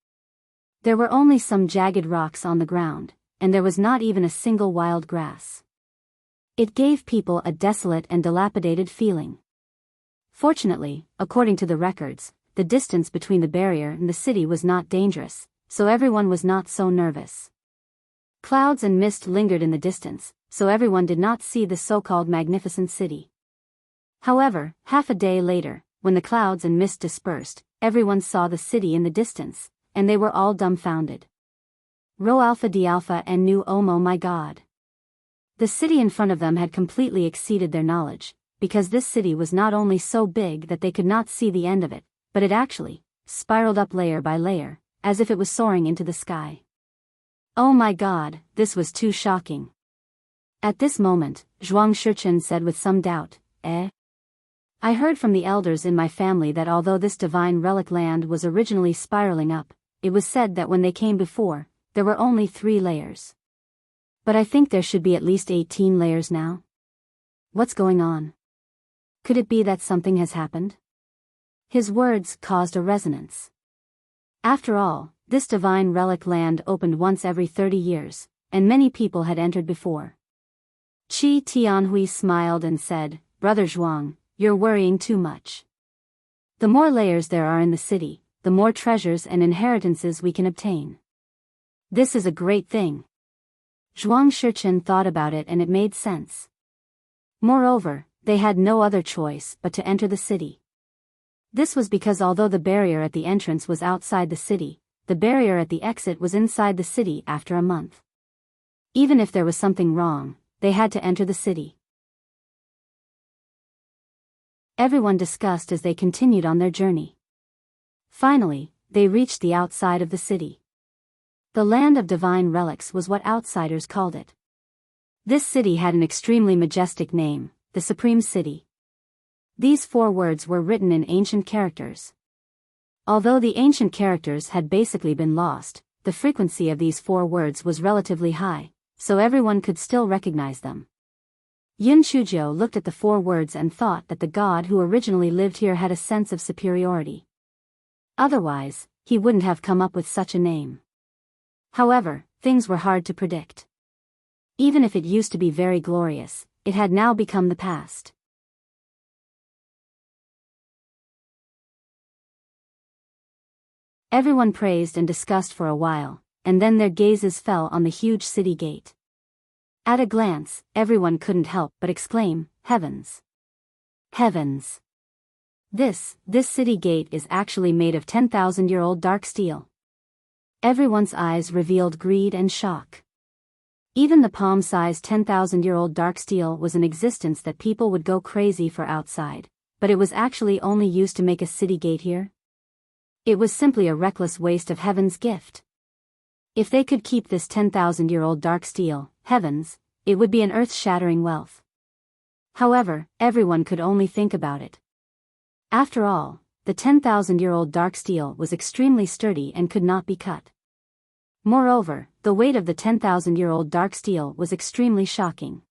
There were only some jagged rocks on the ground, and there was not even a single wild grass. It gave people a desolate and dilapidated feeling. Fortunately, according to the records, the distance between the barrier and the city was not dangerous, so everyone was not so nervous. Clouds and mist lingered in the distance, so everyone did not see the so-called magnificent city. However, half a day later, when the clouds and mist dispersed, everyone saw the city in the distance, and they were all dumbfounded. Rho Alpha D Alpha and Nu Oh my God. The city in front of them had completely exceeded their knowledge, because this city was not only so big that they could not see the end of it, but it actually spiraled up layer by layer, as if it was soaring into the sky. Oh my God, this was too shocking. At this moment, Zhuang Shichen said with some doubt, I heard from the elders in my family that although this divine relic land was originally spiraling up, it was said that when they came before, there were only 3 layers. But I think there should be at least 18 layers now. What's going on? Could it be that something has happened? His words caused a resonance. After all, this divine relic land opened once every 30 years, and many people had entered before. Qi Tianhui smiled and said, Brother Zhuang, you're worrying too much. The more layers there are in the city, the more treasures and inheritances we can obtain. This is a great thing. Zhuang Shichen thought about it and it made sense. Moreover, they had no other choice but to enter the city. This was because although the barrier at the entrance was outside the city, the barrier at the exit was inside the city after a month. Even if there was something wrong, they had to enter the city. Everyone discussed as they continued on their journey. Finally, they reached the outside of the city. The land of divine relics was what outsiders called it. This city had an extremely majestic name, the Supreme City. These 4 words were written in ancient characters. Although the ancient characters had basically been lost, the frequency of these 4 words was relatively high, so everyone could still recognize them. Yin Chujiu looked at the 4 words and thought that the god who originally lived here had a sense of superiority. Otherwise, he wouldn't have come up with such a name. However, things were hard to predict. Even if it used to be very glorious, it had now become the past. Everyone praised and discussed for a while, and then their gazes fell on the huge city gate. At a glance, everyone couldn't help but exclaim, Heavens! Heavens! This city gate is actually made of 10,000-year-old dark steel. Everyone's eyes revealed greed and shock. Even the palm-sized 10,000-year-old dark steel was an existence that people would go crazy for outside, but it was actually only used to make a city gate here? It was simply a reckless waste of heaven's gift. If they could keep this 10,000-year-old dark steel, heavens, it would be an earth-shattering wealth. However, everyone could only think about it. After all, the 10,000-year-old dark steel was extremely sturdy and could not be cut. Moreover, the weight of the 10,000-year-old dark steel was extremely shocking.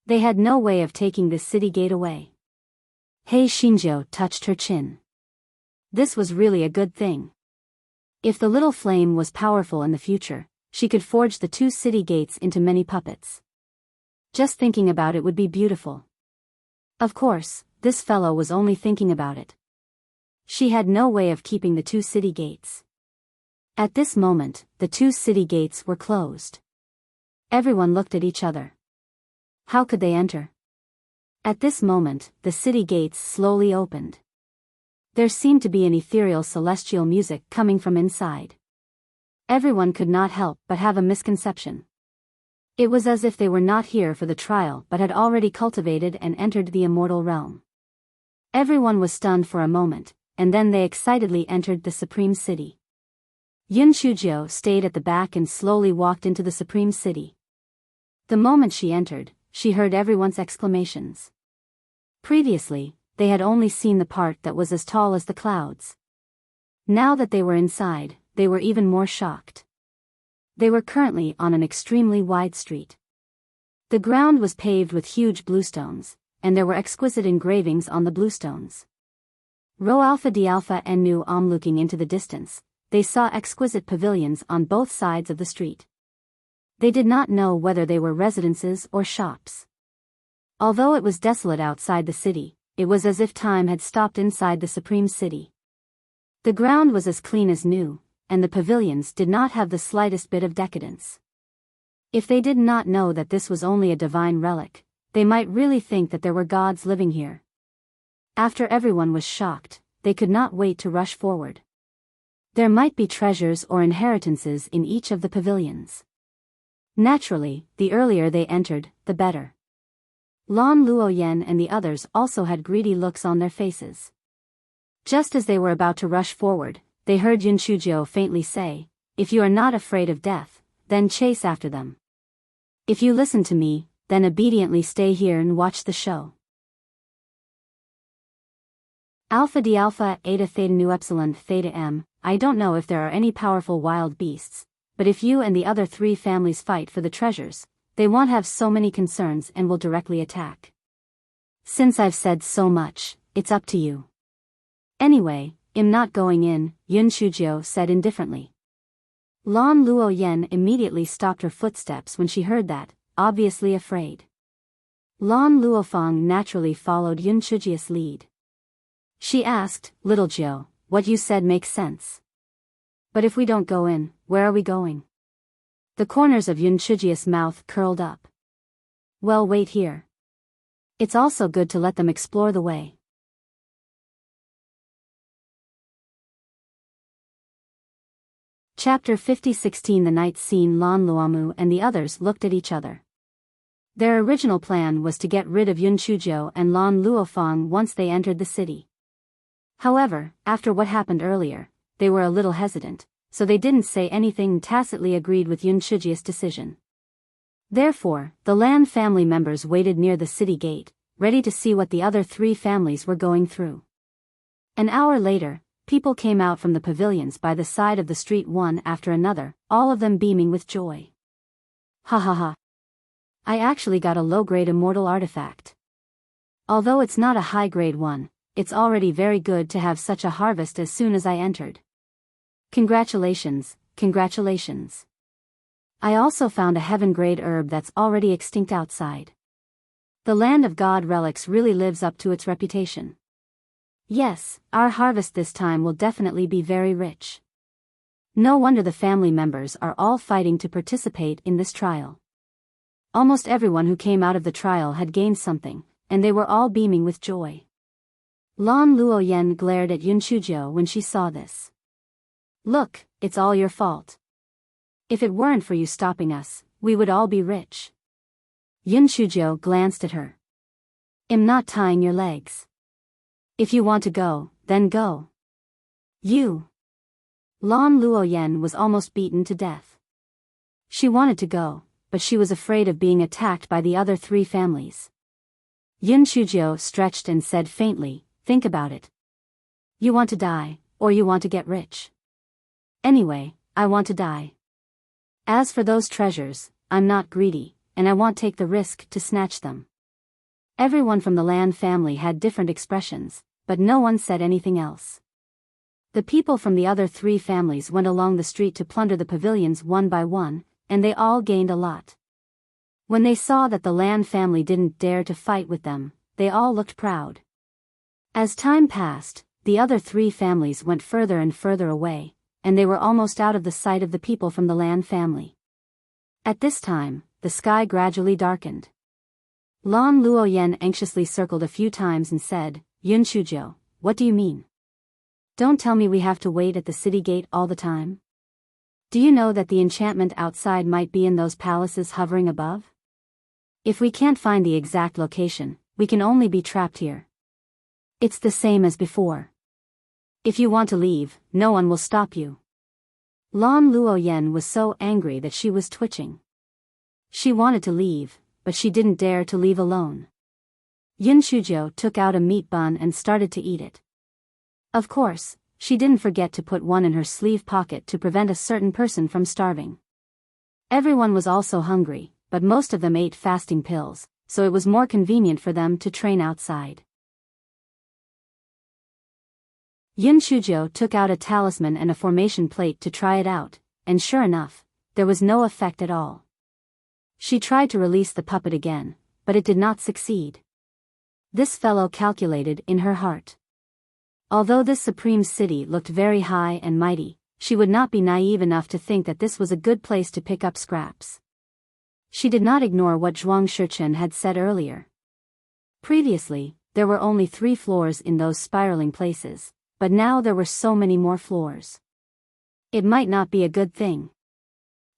They had no way of taking this city gate away. He Xinjiu touched her chin. This was really a good thing. If the little flame was powerful in the future, she could forge the 2 city gates into many puppets. Just thinking about it would be beautiful. Of course, this fellow was only thinking about it. She had no way of keeping the 2 city gates. At this moment, the 2 city gates were closed. Everyone looked at each other. How could they enter? At this moment, the city gates slowly opened. There seemed to be an ethereal celestial music coming from inside. Everyone could not help but have a misconception. It was as if they were not here for the trial but had already cultivated and entered the immortal realm. Everyone was stunned for a moment, and then they excitedly entered the Supreme City. Yin Chujiu stayed at the back and slowly walked into the Supreme City. The moment she entered, she heard everyone's exclamations. Previously, they had only seen the part that was as tall as the clouds. Now that they were inside, they were even more shocked. They were currently on an extremely wide street. The ground was paved with huge bluestones, and there were exquisite engravings on the bluestones. Rho Alpha D Alpha and Nu looking into the distance, they saw exquisite pavilions on both sides of the street. They did not know whether they were residences or shops. Although it was desolate outside the city, it was as if time had stopped inside the Supreme City. The ground was as clean as new, and the pavilions did not have the slightest bit of decadence. If they did not know that this was only a divine relic, they might really think that there were gods living here. After everyone was shocked, they could not wait to rush forward. There might be treasures or inheritances in each of the pavilions. Naturally, the earlier they entered, the better. Lan Luoyen and the others also had greedy looks on their faces. Just as they were about to rush forward, they heard Yun Shujiao faintly say, "If you are not afraid of death, then chase after them. If you listen to me, then obediently stay here and watch the show." Alpha D Alpha Eta Theta Nu Epsilon Theta M. I don't know if there are any powerful wild beasts, but if you and the other 3 families fight for the treasures, they won't have so many concerns and will directly attack. Since I've said so much, it's up to you. Anyway, I'm not going in, Yun Shujiao said indifferently. Lan Luoyen immediately stopped her footsteps when she heard that, obviously afraid. Lan Luofeng naturally followed Yun Shujia's lead. She asked, "Little Jiao, what you said makes sense. But if we don't go in, where are we going?" The corners of Yun Shujia's mouth curled up. "Well, wait here. It's also good to let them explore the way." Chapter 50:16 The night scene. Lan Luomu and the others looked at each other. Their original plan was to get rid of Yun Shujiao and Lan Luofeng once they entered the city. However, after what happened earlier, they were a little hesitant, so they didn't say anything and tacitly agreed with Yun Shujia's decision. Therefore, the Lan family members waited near the city gate, ready to see what the other 3 families were going through. An hour later, people came out from the pavilions by the side of the street one after another, all of them beaming with joy. "Ha ha ha. I actually got a low-grade immortal artifact. Although it's not a high-grade one, it's already very good to have such a harvest as soon as I entered. Congratulations, congratulations. I also found a heaven-grade herb that's already extinct outside. The Land of God relics really lives up to its reputation. Yes, our harvest this time will definitely be very rich." No wonder the family members are all fighting to participate in this trial. Almost everyone who came out of the trial had gained something, and they were all beaming with joy. Lan Luoyen glared at Yun Shujiao when she saw this. "Look, it's all your fault. If it weren't for you stopping us, we would all be rich." Yun Shujiao glanced at her. "I'm not tying your legs. If you want to go, then go. You." Lan Luoyen was almost beaten to death. She wanted to go, but she was afraid of being attacked by the other 3 families. Yun Shujiao stretched and said faintly, "Think about it. You want to die, or you want to get rich? Anyway, I want to die. As for those treasures, I'm not greedy, and I won't take the risk to snatch them." Everyone from the Lan family had different expressions, but no one said anything else. The people from the other 3 families went along the street to plunder the pavilions one by one, and they all gained a lot. When they saw that the Lan family didn't dare to fight with them, they all looked proud. As time passed, the other 3 families went further and further away, and they were almost out of the sight of the people from the Lan family. At this time, the sky gradually darkened. Lan Luoyen anxiously circled a few times and said, "Yun Shujiao, what do you mean? Don't tell me we have to wait at the city gate all the time? Do you know that the enchantment outside might be in those palaces hovering above? If we can't find the exact location, we can only be trapped here. It's the same as before. If you want to leave, no one will stop you." Lan Luoyen was so angry that she was twitching. She wanted to leave, but she didn't dare to leave alone. Yun Shujiao took out a meat bun and started to eat it. Of course, she didn't forget to put one in her sleeve pocket to prevent a certain person from starving. Everyone was also hungry, but most of them ate fasting pills, so it was more convenient for them to train outside. Yun Shujiao took out a talisman and a formation plate to try it out, and sure enough, there was no effect at all. She tried to release the puppet again, but it did not succeed. This fellow calculated in her heart. Although this supreme city looked very high and mighty, she would not be naive enough to think that this was a good place to pick up scraps. She did not ignore what Zhuang Shichen had said earlier. Previously, there were only 3 floors in those spiraling places, but now there were so many more floors. It might not be a good thing.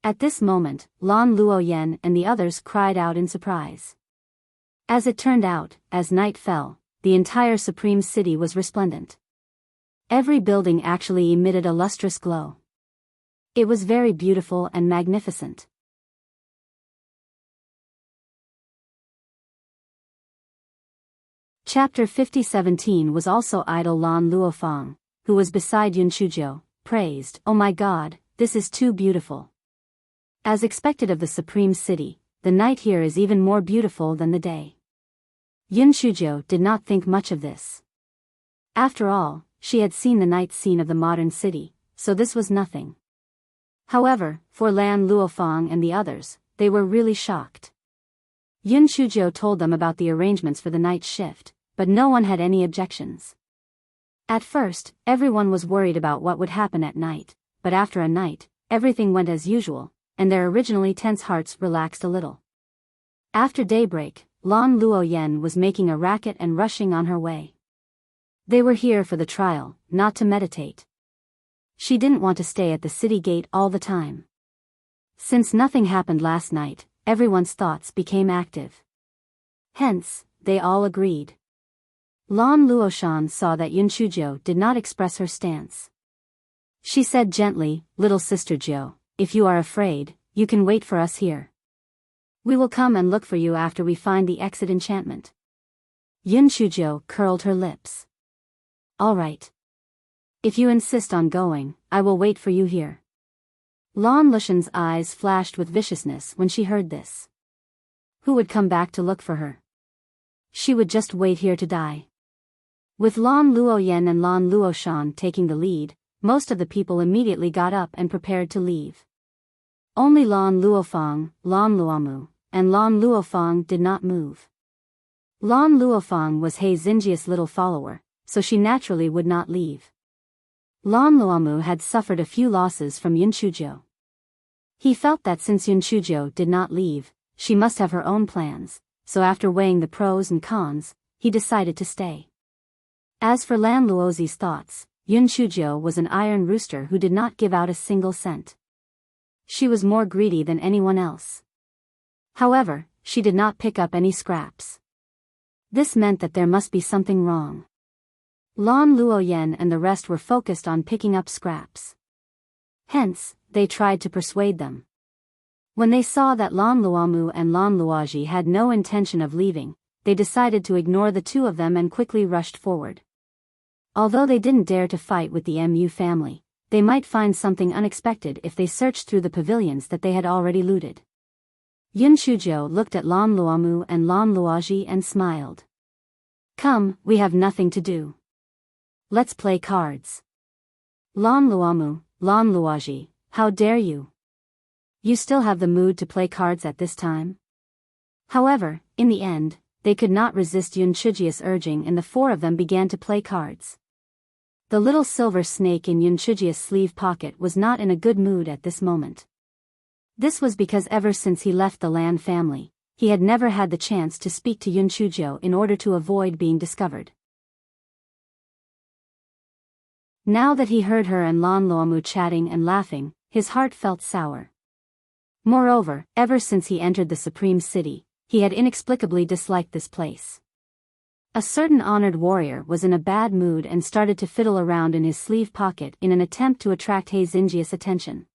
At this moment, Lan Luoyen and the others cried out in surprise. As it turned out, as night fell, the entire Supreme City was resplendent. Every building actually emitted a lustrous glow. It was very beautiful and magnificent. Chapter 50:17 was also idle. Lan Luofang, who was beside Yun Chuzhou, praised, "Oh my God, this is too beautiful." As expected of the Supreme City, the night here is even more beautiful than the day. Yun Chuzhou did not think much of this. After all, she had seen the night scene of the modern city, so this was nothing. However, for Lan Luofang and the others, they were really shocked. Yun Chuzhou told them about the arrangements for the night shift, but no one had any objections. At first, everyone was worried about what would happen at night, but after a night, everything went as usual, and their originally tense hearts relaxed a little. After daybreak, Lan Luoyen was making a racket and rushing on her way. They were here for the trial, not to meditate. She didn't want to stay at the city gate all the time. Since nothing happened last night, everyone's thoughts became active. Hence, they all agreed. Lan Luoshan saw that Yun Chuzhou did not express her stance. She said gently, "Little sister Zhou, if you are afraid, you can wait for us here. We will come and look for you after we find the exit enchantment." Yun Chuzhou curled her lips. "All right. If you insist on going, I will wait for you here." Lan Lushan's eyes flashed with viciousness when she heard this. Who would come back to look for her? She would just wait here to die. With Lan Luoyen and Lan Luoshan taking the lead, most of the people immediately got up and prepared to leave. Only Lan Luofang, Lan Luomu, and Lan Luofang did not move. Lan Luofang was He Xinjia's little follower, so she naturally would not leave. Lan Luomu had suffered a few losses from Yun Chuzhou. He felt that since Yun Chuzhou did not leave, she must have her own plans, so after weighing the pros and cons, he decided to stay. As for Lan Luozi's thoughts, Yun Chuzhou was an iron rooster who did not give out a single cent. She was more greedy than anyone else. However, she did not pick up any scraps. This meant that there must be something wrong. Lan Luoyen and the rest were focused on picking up scraps. Hence, they tried to persuade them. When they saw that Lan Luomu and Lan Luoji had no intention of leaving, they decided to ignore the two of them and quickly rushed forward. Although they didn't dare to fight with the Mu family, they might find something unexpected if they searched through the pavilions that they had already looted. Yun Chuzhou looked at Lan Luomu and Lan Luoji and smiled. "Come, we have nothing to do. Let's play cards." Lan Luomu, Lan Luoji, how dare you? You still have the mood to play cards at this time? However, in the end, they could not resist Yun Chujia's urging and the 4 of them began to play cards. The little silver snake in Yun Chujia's sleeve pocket was not in a good mood at this moment. This was because ever since he left the Lan family, he had never had the chance to speak to Yun Chuzhou in order to avoid being discovered. Now that he heard her and Lan Luomu chatting and laughing, his heart felt sour. Moreover, ever since he entered the Supreme City, he had inexplicably disliked this place. A certain honored warrior was in a bad mood and started to fiddle around in his sleeve pocket in an attempt to attract He Xinjia's attention.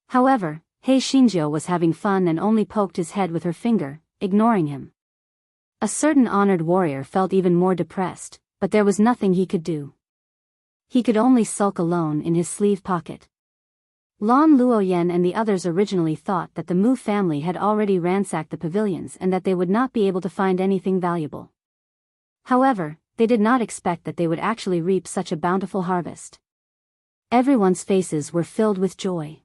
However, He Xinjia was having fun and only poked his head with her finger, ignoring him. A certain honored warrior felt even more depressed, but there was nothing he could do. He could only sulk alone in his sleeve pocket. Lan Luoyen and the others originally thought that the Mu family had already ransacked the pavilions and that they would not be able to find anything valuable. However, they did not expect that they would actually reap such a bountiful harvest. Everyone's faces were filled with joy.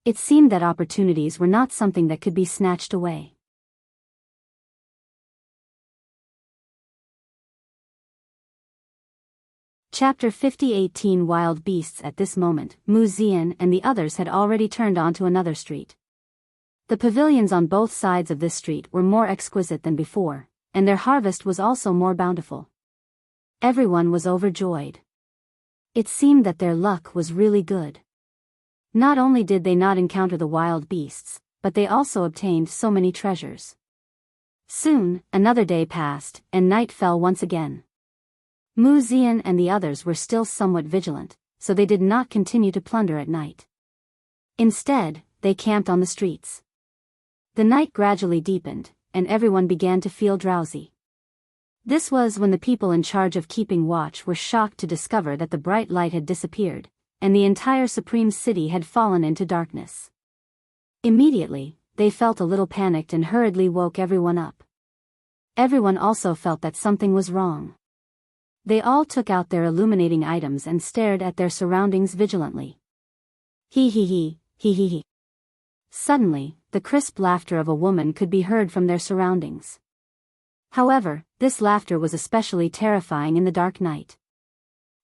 It seemed that opportunities were not something that could be snatched away. Chapter 50:18 Wild Beasts. At this moment, Mu Zian and the others had already turned onto another street. The pavilions on both sides of this street were more exquisite than before, and their harvest was also more bountiful. Everyone was overjoyed. It seemed that their luck was really good. Not only did they not encounter the wild beasts, but they also obtained so many treasures. Soon, another day passed, and night fell once again. Mu Zian and the others were still somewhat vigilant, so they did not continue to plunder at night. Instead, they camped on the streets. The night gradually deepened, and everyone began to feel drowsy. This was when the people in charge of keeping watch were shocked to discover that the bright light had disappeared, and the entire supreme city had fallen into darkness. Immediately, they felt a little panicked and hurriedly woke everyone up. Everyone also felt that something was wrong. They all took out their illuminating items and stared at their surroundings vigilantly. Hee hee hee, hee hee hee. Suddenly, the crisp laughter of a woman could be heard from their surroundings. However, this laughter was especially terrifying in the dark night.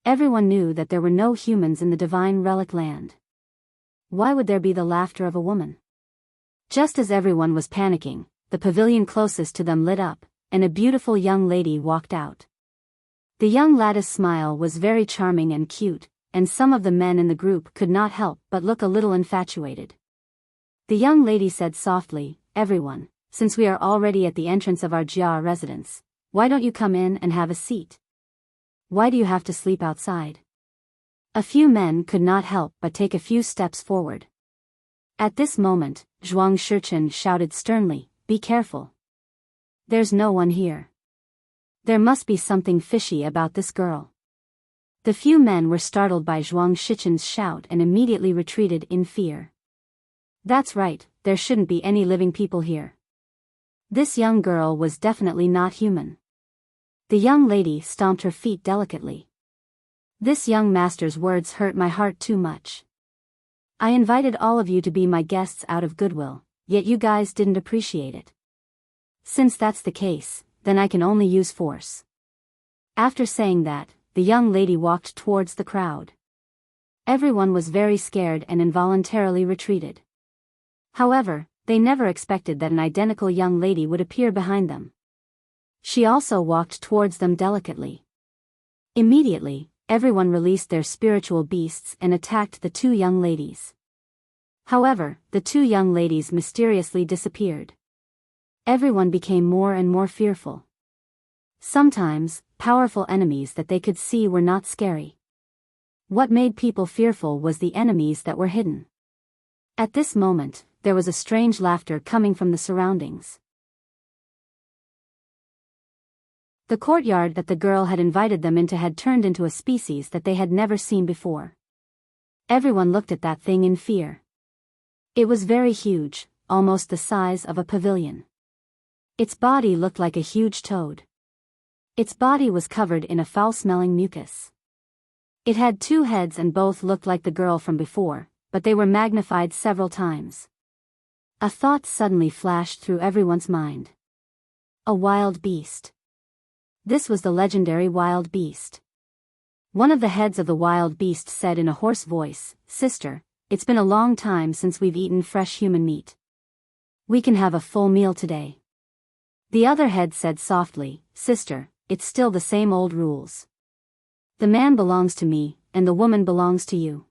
Everyone knew that there were no humans in the divine relic land. Why would there be the laughter of a woman? Just as everyone was panicking, the pavilion closest to them lit up, and a beautiful young lady walked out. The young lady's smile was very charming and cute, and some of the men in the group could not help but look a little infatuated. The young lady said softly, "Everyone, since we are already at the entrance of our Jia residence, why don't you come in and have a seat? Why do you have to sleep outside?" A few men could not help but take a few steps forward. At this moment, Zhuang Shichen shouted sternly, "Be careful. There's no one here. There must be something fishy about this girl." The few men were startled by Zhuang Shichen's shout and immediately retreated in fear. That's right, there shouldn't be any living people here. This young girl was definitely not human. The young lady stomped her feet delicately. This young master's words hurt my heart too much. I invited all of you to be my guests out of goodwill, yet you guys didn't appreciate it. Since that's the case, then I can only use force. After saying that, the young lady walked towards the crowd. Everyone was very scared and involuntarily retreated. However, they never expected that an identical young lady would appear behind them. She also walked towards them delicately. Immediately, everyone released their spiritual beasts and attacked the two young ladies. However, the two young ladies mysteriously disappeared. Everyone became more and more fearful. Sometimes, powerful enemies that they could see were not scary. What made people fearful was the enemies that were hidden. At this moment, there was a strange laughter coming from the surroundings. The courtyard that the girl had invited them into had turned into a species that they had never seen before. Everyone looked at that thing in fear. It was very huge, almost the size of a pavilion. Its body looked like a huge toad. Its body was covered in a foul-smelling mucus. It had two heads and both looked like the girl from before, but they were magnified several times. A thought suddenly flashed through everyone's mind. A wild beast. This was the legendary wild beast. One of the heads of the wild beast said in a hoarse voice, "Sister, it's been a long time since we've eaten fresh human meat. We can have a full meal today." The other head said softly, "Sister, it's still the same old rules. The man belongs to me, and the woman belongs to you."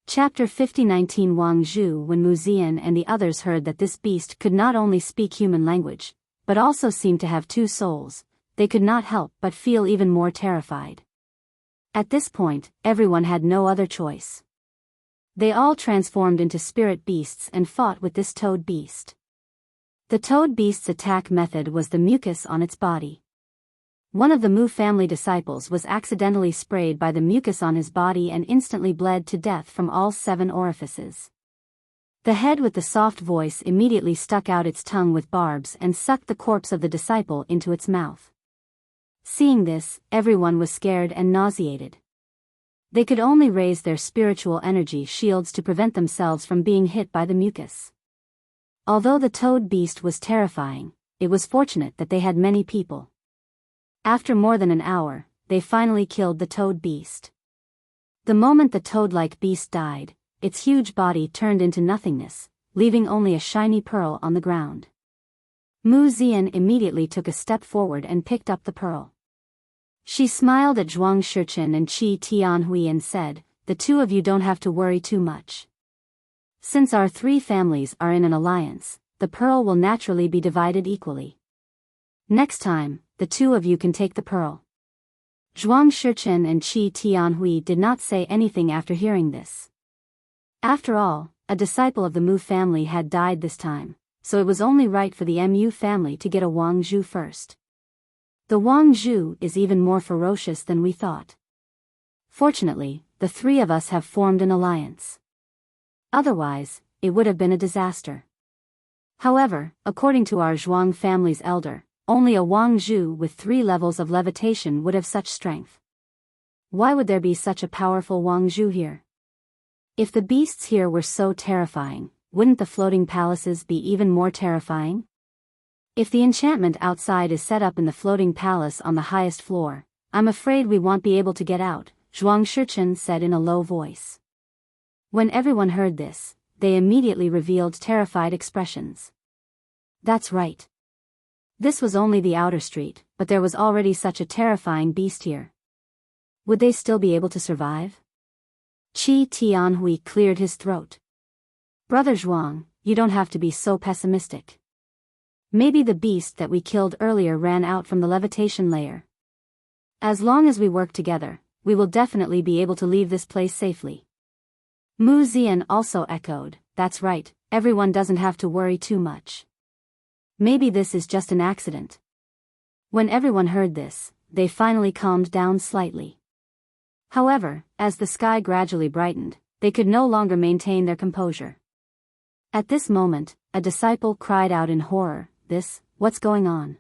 Chapter 50-19 Wang Zhu. When Mu Zian and the others heard that this beast could not only speak human language, but also seemed to have two souls, they could not help but feel even more terrified. At this point, everyone had no other choice. They all transformed into spirit beasts and fought with this toad beast. The toad beast's attack method was the mucus on its body. One of the Mu family disciples was accidentally sprayed by the mucus on his body and instantly bled to death from all 7 orifices. The head with the soft voice immediately stuck out its tongue with barbs and sucked the corpse of the disciple into its mouth. Seeing this, everyone was scared and nauseated. They could only raise their spiritual energy shields to prevent themselves from being hit by the mucus. Although the toad beast was terrifying, it was fortunate that they had many people. After more than an hour, they finally killed the toad beast. The moment the toad-like beast died, its huge body turned into nothingness, leaving only a shiny pearl on the ground. Mu Zian immediately took a step forward and picked up the pearl. She smiled at Zhuang Shichen and Qi Tianhui and said, "The two of you don't have to worry too much. Since our three families are in an alliance, the pearl will naturally be divided equally. Next time, the two of you can take the pearl." Zhuang Shichen and Qi Tianhui did not say anything after hearing this. After all, a disciple of the Mu family had died this time, so it was only right for the Mu family to get a Wang Zhu first. The Wang Zhu is even more ferocious than we thought. Fortunately, the three of us have formed an alliance. Otherwise, it would have been a disaster. However, according to our Zhuang family's elder, only a Wang Zhu with 3 levels of levitation would have such strength. Why would there be such a powerful Wang Zhu here? If the beasts here were so terrifying, wouldn't the floating palaces be even more terrifying? If the enchantment outside is set up in the floating palace on the highest floor, I'm afraid we won't be able to get out, Zhuang Shichen said in a low voice. When everyone heard this, they immediately revealed terrified expressions. That's right. This was only the outer street, but there was already such a terrifying beast here. Would they still be able to survive? Qi Tianhui cleared his throat. Brother Zhuang, you don't have to be so pessimistic. Maybe the beast that we killed earlier ran out from the levitation layer. As long as we work together, we will definitely be able to leave this place safely. Mu Zian also echoed, "That's right, everyone doesn't have to worry too much. Maybe this is just an accident." When everyone heard this, they finally calmed down slightly. However, as the sky gradually brightened, they could no longer maintain their composure. At this moment, a disciple cried out in horror, "What's going on?"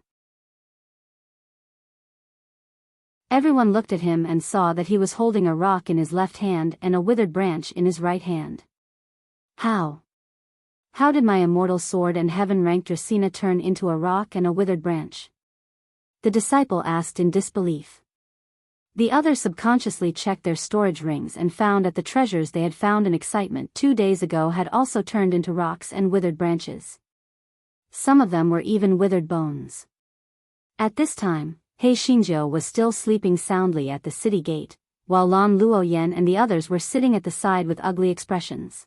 Everyone looked at him and saw that he was holding a rock in his left hand and a withered branch in his right hand. How did my immortal sword and heaven-ranked Dracena turn into a rock and a withered branch? The disciple asked in disbelief. The others subconsciously checked their storage rings and found that the treasures they had found in excitement 2 days ago had also turned into rocks and withered branches. Some of them were even withered bones. At this time, He Xinjiu was still sleeping soundly at the city gate, while Lan Luoyan and the others were sitting at the side with ugly expressions.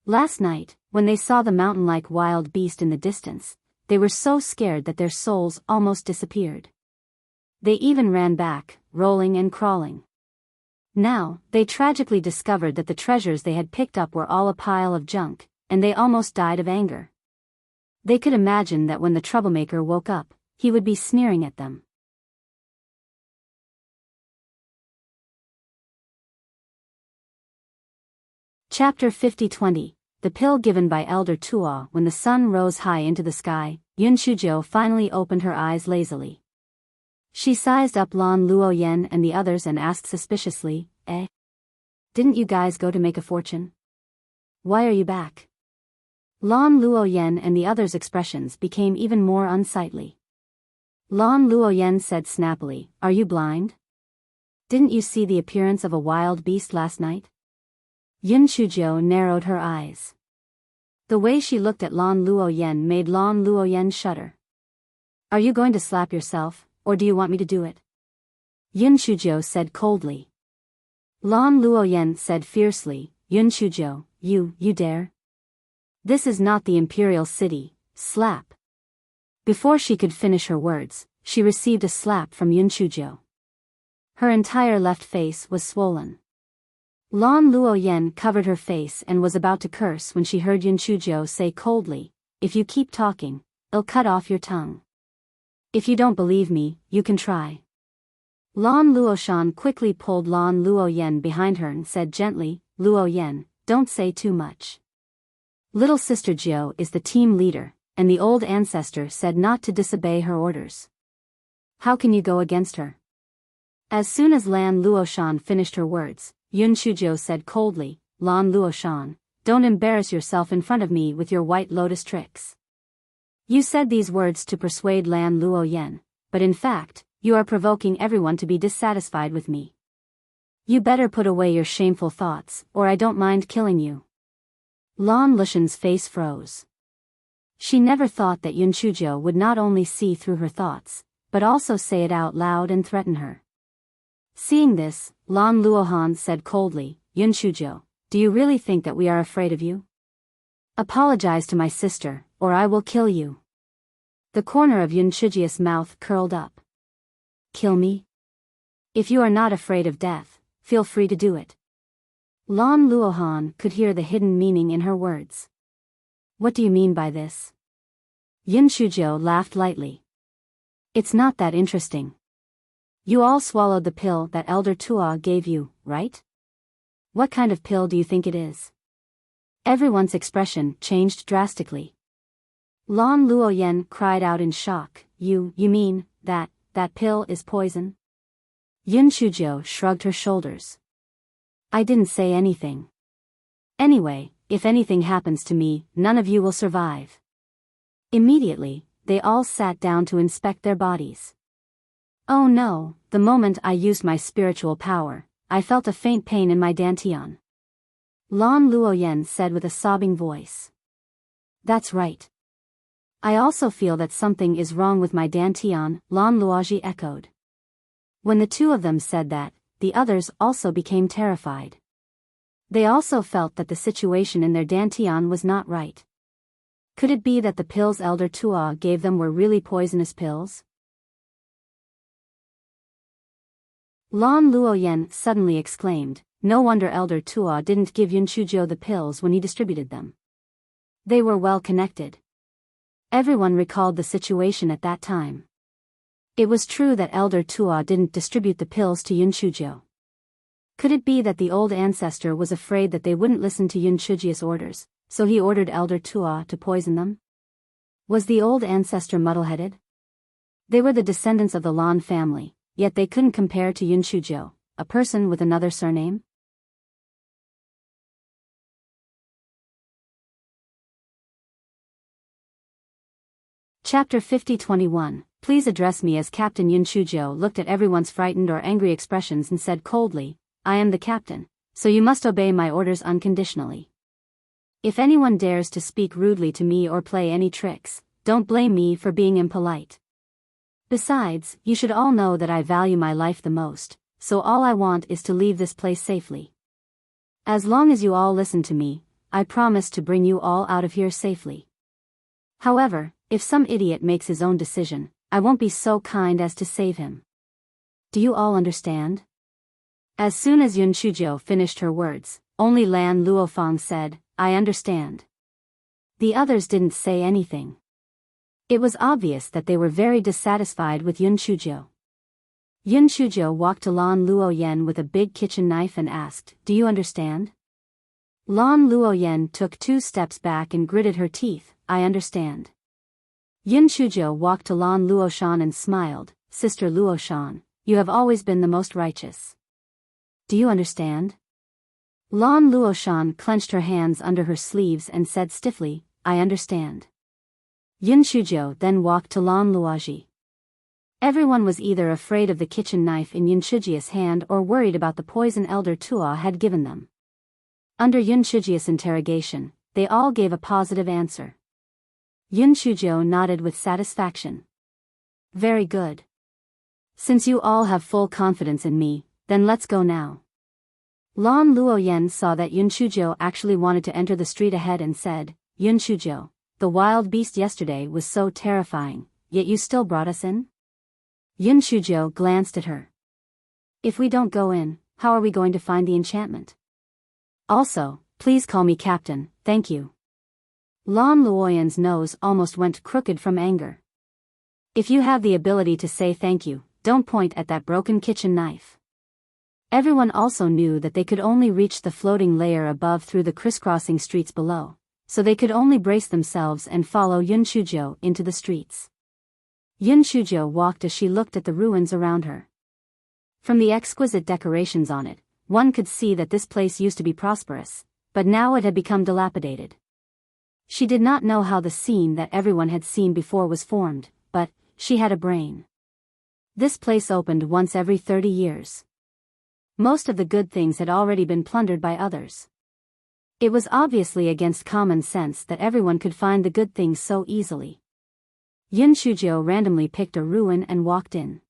Last night, when they saw the mountain-like wild beast in the distance, they were so scared that their souls almost disappeared. They even ran back, rolling and crawling. Now, they tragically discovered that the treasures they had picked up were all a pile of junk, and they almost died of anger. They could imagine that when the troublemaker woke up, he would be sneering at them. Chapter 50-20, The Pill Given by Elder Tuo. When the sun rose high into the sky, Yun Shujiu finally opened her eyes lazily. She sized up Lan Luoyan and the others and asked suspiciously, Didn't you guys go to make a fortune? Why are you back? Lan Luoyan and the others' expressions became even more unsightly. Lan Luoyan said snappily, "Are you blind? Didn't you see the appearance of a wild beast last night?" Yun Shujiu narrowed her eyes. The way she looked at Lan Luoyan made Lan Luoyan shudder. "Are you going to slap yourself, or do you want me to do it?" Yun Shujiu said coldly. Lan Luoyan said fiercely, "Yun Shujiu, you dare? This is not the imperial city, slap." Before she could finish her words, she received a slap from Yun Shujiu. Her entire left face was swollen. Lan Luoyan covered her face and was about to curse when she heard Yun Shujiu say coldly, "If you keep talking, I'll cut off your tongue. If you don't believe me, you can try." Lan Luoshan quickly pulled Lan Luoyan behind her and said gently, "Luoyan, don't say too much. Little sister Jiu is the team leader, and the old ancestor said not to disobey her orders. How can you go against her?" As soon as Lan Luoshan finished her words, Yun Shujiu said coldly, "Lan Luoshan, don't embarrass yourself in front of me with your white lotus tricks. You said these words to persuade Lan Luoyan, but in fact, you are provoking everyone to be dissatisfied with me. You better put away your shameful thoughts, or I don't mind killing you. Lan Lushan's face froze. She never thought that Yun Shujo would not only see through her thoughts, but also say it out loud and threaten her. Seeing this, Lan Luohan said coldly, Yun Shujo, do you really think that we are afraid of you? Apologize to my sister, or I will kill you. The corner of Yun Shujia's mouth curled up. Kill me? If you are not afraid of death, feel free to do it. Lan Luohan could hear the hidden meaning in her words. What do you mean by this? Yun Shujo laughed lightly. It's not that interesting. You all swallowed the pill that Elder Tua gave you, right? What kind of pill do you think it is? Everyone's expression changed drastically. Lan Luoyen cried out in shock, You mean, that pill is poison? Yun Shujo shrugged her shoulders. I didn't say anything. Anyway, if anything happens to me, none of you will survive. Immediately, they all sat down to inspect their bodies. Oh no, the moment I used my spiritual power, I felt a faint pain in my dantian. Lan Luoyen said with a sobbing voice. That's right. I also feel that something is wrong with my dantian, Lan Luoji echoed. When the two of them said that, the others also became terrified. They also felt that the situation in their dantian was not right. Could it be that the pills Elder Tua gave them were really poisonous pills? Lan Luoyen suddenly exclaimed, no wonder Elder Tua didn't give Yun Shujo the pills when he distributed them. They were well connected. Everyone recalled the situation at that time. It was true that Elder Tua didn't distribute the pills to Yun Shujo. Could it be that the old ancestor was afraid that they wouldn't listen to Yun Shuji's orders, so he ordered Elder Tua to poison them? Was the old ancestor muddle-headed? They were the descendants of the Lan family, yet they couldn't compare to Yun Shujo, a person with another surname? Chapter 50-21, Please address me as Captain. Yun Shujo looked at everyone's frightened or angry expressions and said coldly, I am the captain, so you must obey my orders unconditionally. If anyone dares to speak rudely to me or play any tricks, don't blame me for being impolite. Besides, you should all know that I value my life the most, so all I want is to leave this place safely. As long as you all listen to me, I promise to bring you all out of here safely. However, if some idiot makes his own decision, I won't be so kind as to save him. Do you all understand? As soon as Yun Shujo finished her words, only Lan Luofang said, I understand. The others didn't say anything. It was obvious that they were very dissatisfied with Yun Shujo. Yun Shujo walked to Lan Luoyen with a big kitchen knife and asked, Do you understand? Lan Luoyen took 2 steps back and gritted her teeth, I understand. Yun Shujo walked to Lan Luoshan and smiled, Sister Luoshan, you have always been the most righteous. Do you understand? Lan Luoshan clenched her hands under her sleeves and said stiffly, I understand. Yun Shujo then walked to Lan Luoji. Everyone was either afraid of the kitchen knife in Yun Shujia's hand or worried about the poison Elder Tua had given them. Under Yun Shujia's interrogation, they all gave a positive answer. Yun Shujo nodded with satisfaction. Very good. Since you all have full confidence in me, then let's go now. Lan Luoyen saw that Yun Shujo actually wanted to enter the street ahead and said, Yun Shujo, the wild beast yesterday was so terrifying, yet you still brought us in? Yun Shujo glanced at her. If we don't go in, how are we going to find the enchantment? Also, please call me Captain, thank you. Lan Luoyen's nose almost went crooked from anger. If you have the ability to say thank you, don't point at that broken kitchen knife. Everyone also knew that they could only reach the floating layer above through the crisscrossing streets below, so they could only brace themselves and follow Yun Shujo into the streets. Yun Shujo walked as she looked at the ruins around her. From the exquisite decorations on it, one could see that this place used to be prosperous, but now it had become dilapidated. She did not know how the scene that everyone had seen before was formed, but she had a brain. This place opened once every 30 years. Most of the good things had already been plundered by others. It was obviously against common sense that everyone could find the good things so easily. Yun Shujo randomly picked a ruin and walked in.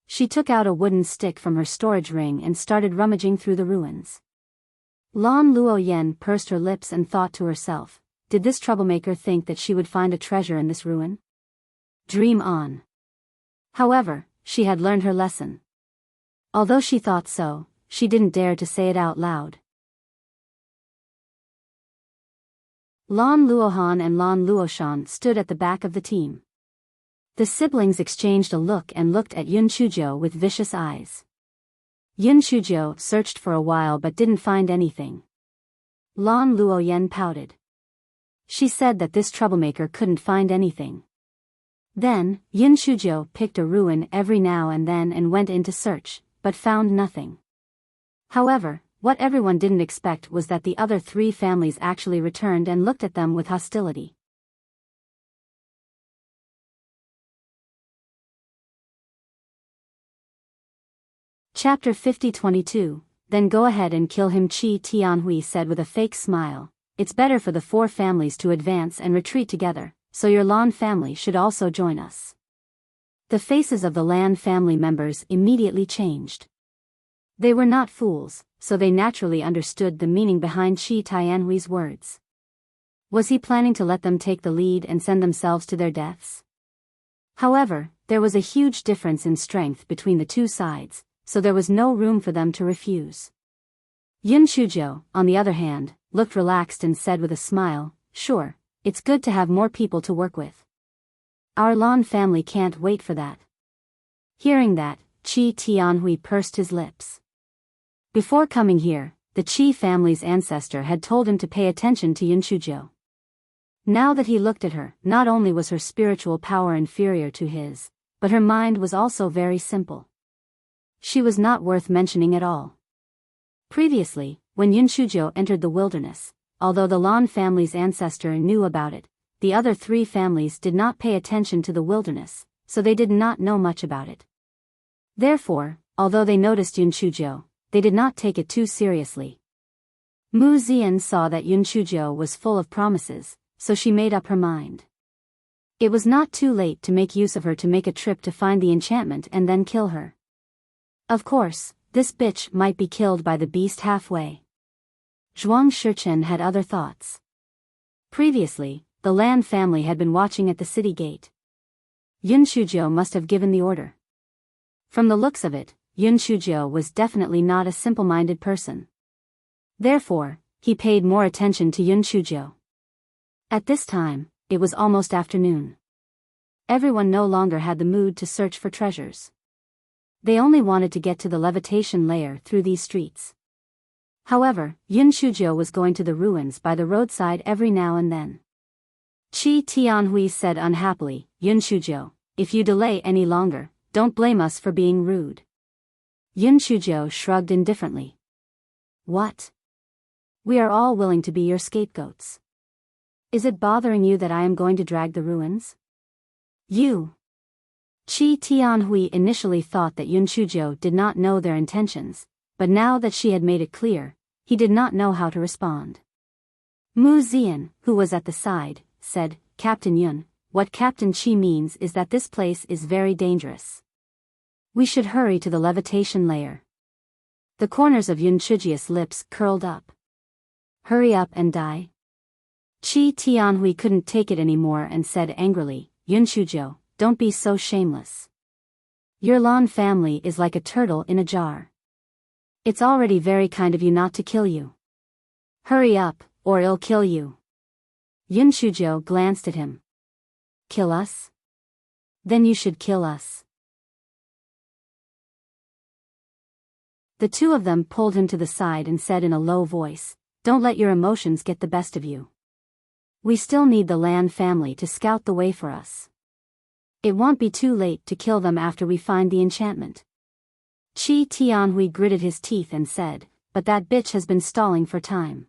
She took out a wooden stick from her storage ring and started rummaging through the ruins. Lan Luoyen pursed her lips and thought to herself, did this troublemaker think that she would find a treasure in this ruin? Dream on. However, she had learned her lesson. Although she thought so, she didn't dare to say it out loud. Lan Luohan and Lan Luoshan stood at the back of the team. The siblings exchanged a look and looked at Yun Shujo with vicious eyes. Yun Shujo searched for a while but didn't find anything. Lan Luoyen pouted. She said that this troublemaker couldn't find anything. Then, Yun Shujo picked a ruin every now and then and went in to search, but found nothing. However, what everyone didn't expect was that the other three families actually returned and looked at them with hostility. Chapter 50-22, Then go ahead and kill him, Chi Tianhui said with a fake smile. It's better for the four families to advance and retreat together, so your Lan family should also join us. The faces of the Lan family members immediately changed. They were not fools, so they naturally understood the meaning behind Chi Tianhui's words. Was he planning to let them take the lead and send themselves to their deaths? However, there was a huge difference in strength between the two sides, so there was no room for them to refuse. Yun Shujo, on the other hand, looked relaxed and said with a smile, sure, it's good to have more people to work with. Our Lan family can't wait for that. Hearing that, Chi Tianhui pursed his lips. Before coming here, the Chi family's ancestor had told him to pay attention to Yun Shujo. Now that he looked at her, not only was her spiritual power inferior to his, but her mind was also very simple. She was not worth mentioning at all. Previously, when Yun Shujo entered the wilderness, although the Lan family's ancestor knew about it, the other three families did not pay attention to the wilderness, so they did not know much about it. Therefore, although they noticed Yun Shujo, they did not take it too seriously. Mu Zian saw that Yun Shujo was full of promises, so she made up her mind. It was not too late to make use of her to make a trip to find the enchantment and then kill her. Of course, this bitch might be killed by the beast halfway. Zhuang Shichen had other thoughts. Previously, the Lan family had been watching at the city gate. Yun Shujo must have given the order. From the looks of it, Yun Shujo was definitely not a simple-minded person. Therefore, he paid more attention to Yun Shujo. At this time, it was almost afternoon. Everyone no longer had the mood to search for treasures. They only wanted to get to the levitation layer through these streets. However, Yun Shujo was going to the ruins by the roadside every now and then. Chi Tianhui said unhappily, Yun Shujo, if you delay any longer, don't blame us for being rude. Yun Shujo shrugged indifferently. What? We are all willing to be your scapegoats. Is it bothering you that I am going to drag the ruins? You. Chi Tianhui initially thought that Yun Shujo did not know their intentions, but now that she had made it clear, he did not know how to respond. Mu Zian, who was at the side, said, Captain Yun, what Captain Chi means is that this place is very dangerous. We should hurry to the levitation layer. The corners of Yun Shuji's lips curled up. Hurry up and die? Chi Tianhui couldn't take it anymore and said angrily, Yun Shujo, don't be so shameless. Your Lan family is like a turtle in a jar. It's already very kind of you not to kill you. Hurry up, or it'll kill you. Yun Shujo glanced at him. Kill us? Then you should kill us. The two of them pulled him to the side and said in a low voice, don't let your emotions get the best of you. We still need the Lan family to scout the way for us. It won't be too late to kill them after we find the enchantment. Chi Tianhui gritted his teeth and said, but that bitch has been stalling for time.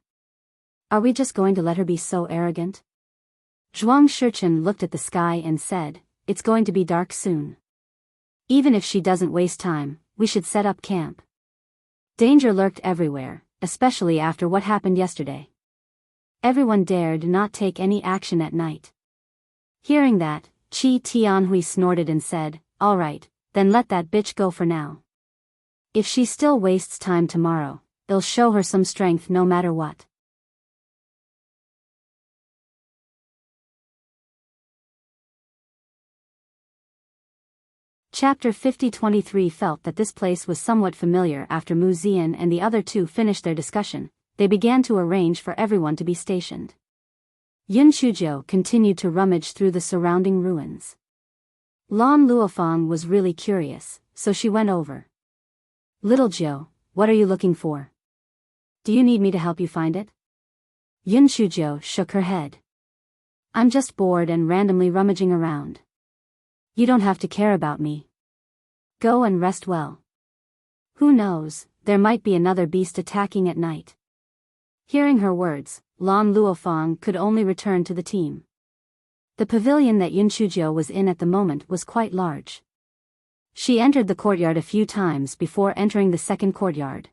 Are we just going to let her be so arrogant? Zhuang Shichen looked at the sky and said, it's going to be dark soon. Even if she doesn't waste time, we should set up camp. Danger lurked everywhere, especially after what happened yesterday. Everyone dared not take any action at night. Hearing that, Chi Tianhui snorted and said, "All right, then let that bitch go for now. If she still wastes time tomorrow, it'll show her some strength no matter what." Chapter 50-23 felt that this place was somewhat familiar after Mu Zian and the other two finished their discussion. They began to arrange for everyone to be stationed. Yun Shujiu continued to rummage through the surrounding ruins. Lan Luofang was really curious, so she went over. "Little Jiu, what are you looking for? Do you need me to help you find it?" Yun Shujiu shook her head. "I'm just bored and randomly rummaging around. You don't have to care about me. Go and rest well. Who knows, there might be another beast attacking at night." Hearing her words, Lan Luofang could only return to the team. The pavilion that Yun Shujiu was in at the moment was quite large. She entered the courtyard a few times before entering the second courtyard.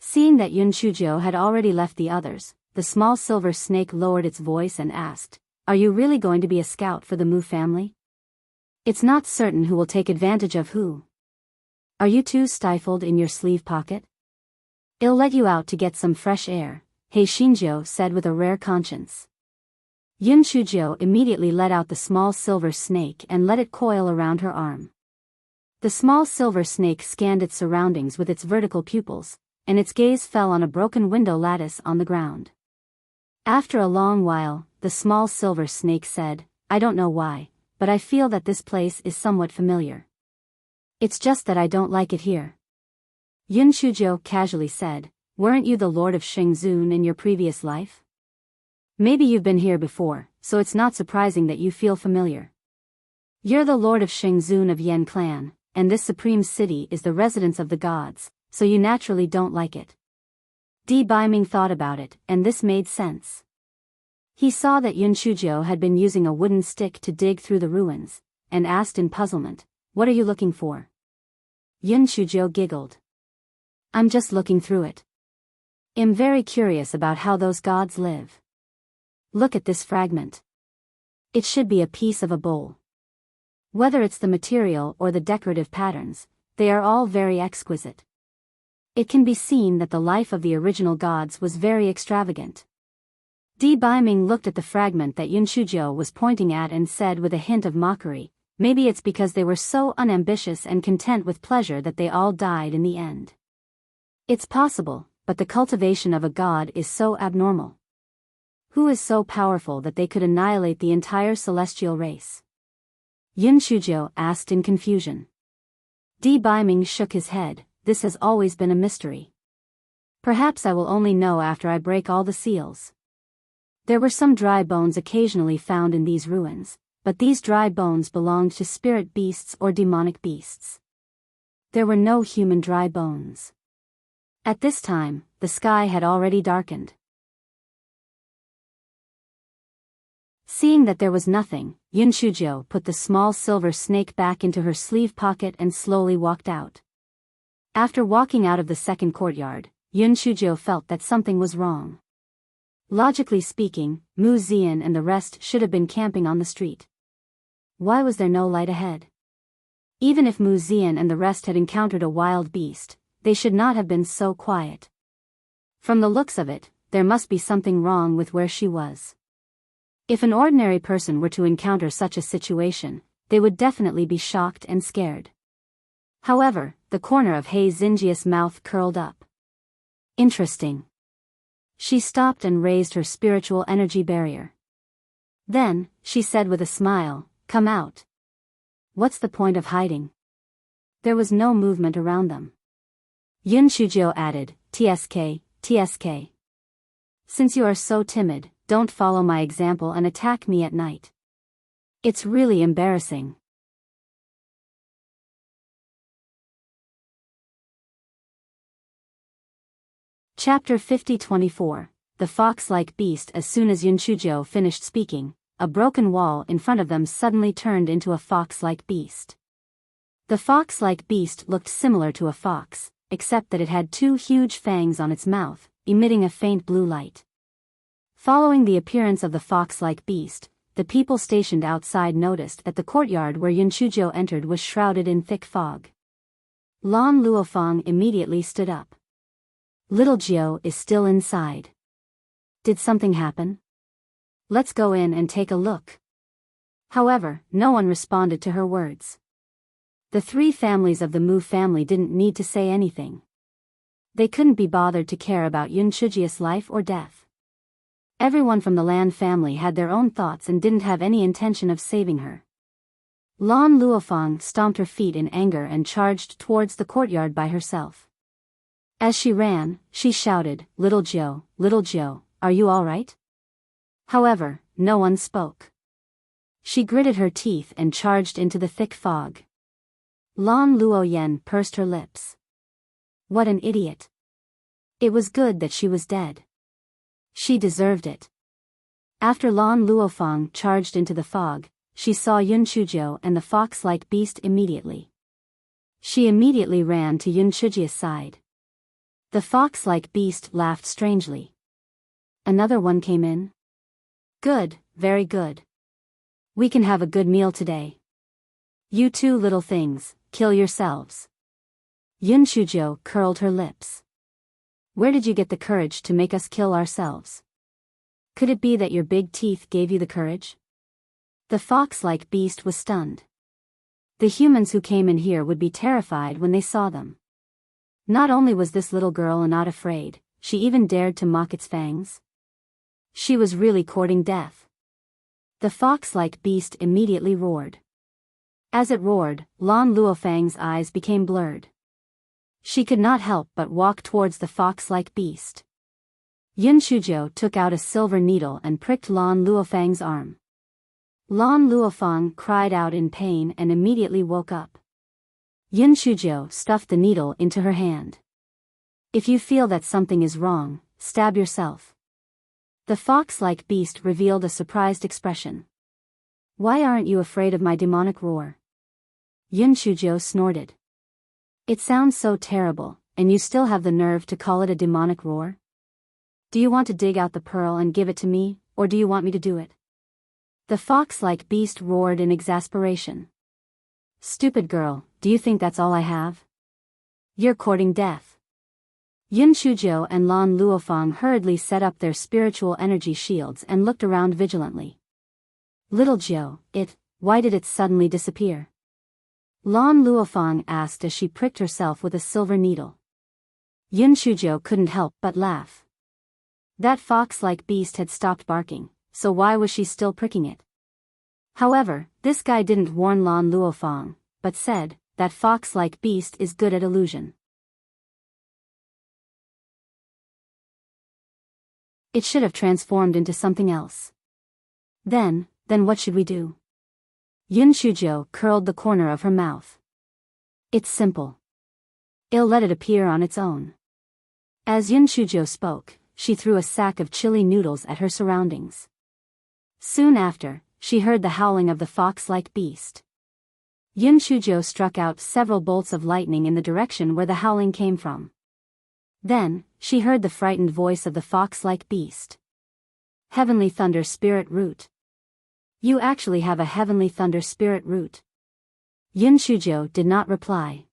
Seeing that Yun Shujiu had already left the others, the small silver snake lowered its voice and asked, "Are you really going to be a scout for the Mu family? It's not certain who will take advantage of who. Are you too stifled in your sleeve pocket? It'll let you out to get some fresh air," He Xinjiu said with a rare conscience. Yun Shujiu immediately let out the small silver snake and let it coil around her arm. The small silver snake scanned its surroundings with its vertical pupils, and its gaze fell on a broken window lattice on the ground. After a long while, the small silver snake said, "I don't know why, but I feel that this place is somewhat familiar. It's just that I don't like it here." Yun Shujiu casually said, "Weren't you the Lord of Xingzun in your previous life? Maybe you've been here before, so it's not surprising that you feel familiar. You're the Lord of Xingzun of Yan Clan, and this supreme city is the residence of the gods, so you naturally don't like it." Di Baiming thought about it, and this made sense. He saw that Yun Shujiu had been using a wooden stick to dig through the ruins, and asked in puzzlement, "What are you looking for?" Yun Shujiu giggled. "I'm just looking through it. I'm very curious about how those gods live. Look at this fragment. It should be a piece of a bowl. Whether it's the material or the decorative patterns, they are all very exquisite. It can be seen that the life of the original gods was very extravagant." Di Baiming looked at the fragment that Yun Shujiu was pointing at and said with a hint of mockery, "Maybe it's because they were so unambitious and content with pleasure that they all died in the end. It's possible, but the cultivation of a god is so abnormal. Who is so powerful that they could annihilate the entire celestial race?" Yun Shujiu asked in confusion. Di Baiming shook his head. "This has always been a mystery. Perhaps I will only know after I break all the seals." There were some dry bones occasionally found in these ruins, but these dry bones belonged to spirit beasts or demonic beasts. There were no human dry bones. At this time, the sky had already darkened. Seeing that there was nothing, Yun Shujiu put the small silver snake back into her sleeve pocket and slowly walked out. After walking out of the second courtyard, Yun Shujiu felt that something was wrong. Logically speaking, Mu Zian and the rest should have been camping on the street. Why was there no light ahead? Even if Mu Zian and the rest had encountered a wild beast, they should not have been so quiet. From the looks of it, there must be something wrong with where she was. If an ordinary person were to encounter such a situation, they would definitely be shocked and scared. However, the corner of He Xinjia's mouth curled up. Interesting. She stopped and raised her spiritual energy barrier. Then, she said with a smile, "Come out. What's the point of hiding?" There was no movement around them. Yun Shujiu added, "TSK, TSK. Since you are so timid, don't follow my example and attack me at night. It's really embarrassing." Chapter 50-24, The Fox-like Beast. As soon as Yun Shujiu finished speaking, a broken wall in front of them suddenly turned into a fox-like beast. The fox-like beast looked similar to a fox, except that it had two huge fangs on its mouth, emitting a faint blue light. Following the appearance of the fox-like beast, the people stationed outside noticed that the courtyard where Yunchujo entered was shrouded in thick fog. Lan Luofeng immediately stood up. Little Jiao is still inside. Did something happen? Let's go in and take a look. However, no one responded to her words. The three families of the Mu family didn't need to say anything. They couldn't be bothered to care about Yunchujia's life or death. Everyone from the Lan family had their own thoughts and didn't have any intention of saving her. Lan Luofeng stomped her feet in anger and charged towards the courtyard by herself. As she ran, she shouted, Little Jiao, are you all right? However, no one spoke. She gritted her teeth and charged into the thick fog. Lan Luoyen pursed her lips. What an idiot. It was good that she was dead. She deserved it. After Lan Luofeng charged into the fog, she saw Yunchujo and the fox-like beast immediately. She immediately ran to Yunchujia's side. The fox-like beast laughed strangely. Another one came in? Good, very good. We can have a good meal today. You two little things, kill yourselves. Yunchujo curled her lips. Where did you get the courage to make us kill ourselves? Could it be that your big teeth gave you the courage? The fox-like beast was stunned. The humans who came in here would be terrified when they saw them. Not only was this little girl not afraid, she even dared to mock its fangs. She was really courting death. The fox-like beast immediately roared. As it roared, Lan Luofeng's eyes became blurred. She could not help but walk towards the fox-like beast. Yunchujo took out a silver needle and pricked Lan Luofeng's arm. Lan Luofeng cried out in pain and immediately woke up. Yunchujo stuffed the needle into her hand. If you feel that something is wrong, stab yourself. The fox-like beast revealed a surprised expression. Why aren't you afraid of my demonic roar? Yunchujo snorted. It sounds so terrible, and you still have the nerve to call it a demonic roar? Do you want to dig out the pearl and give it to me, or do you want me to do it? The fox-like beast roared in exasperation. Stupid girl, do you think that's all I have? You're courting death. Yunchujo and Lan Luofeng hurriedly set up their spiritual energy shields and looked around vigilantly. Little Jiao, why did it suddenly disappear? Lan Luofeng asked as she pricked herself with a silver needle. Yunchujo couldn't help but laugh. That fox-like beast had stopped barking, so why was she still pricking it? However, this guy didn't warn Lan Luofeng, but said, that fox-like beast is good at illusion. It should have transformed into something else. Then what should we do? Yunchujo curled the corner of her mouth. It's simple. I'll let it appear on its own. As Yunchujo spoke, she threw a sack of chili noodles at her surroundings. Soon after, she heard the howling of the fox-like beast. Yunchujo struck out several bolts of lightning in the direction where the howling came from. Then, she heard the frightened voice of the fox-like beast. Heavenly Thunder Spirit Root. You actually have a Heavenly Thunder Spirit Root. Yunchujo did not reply.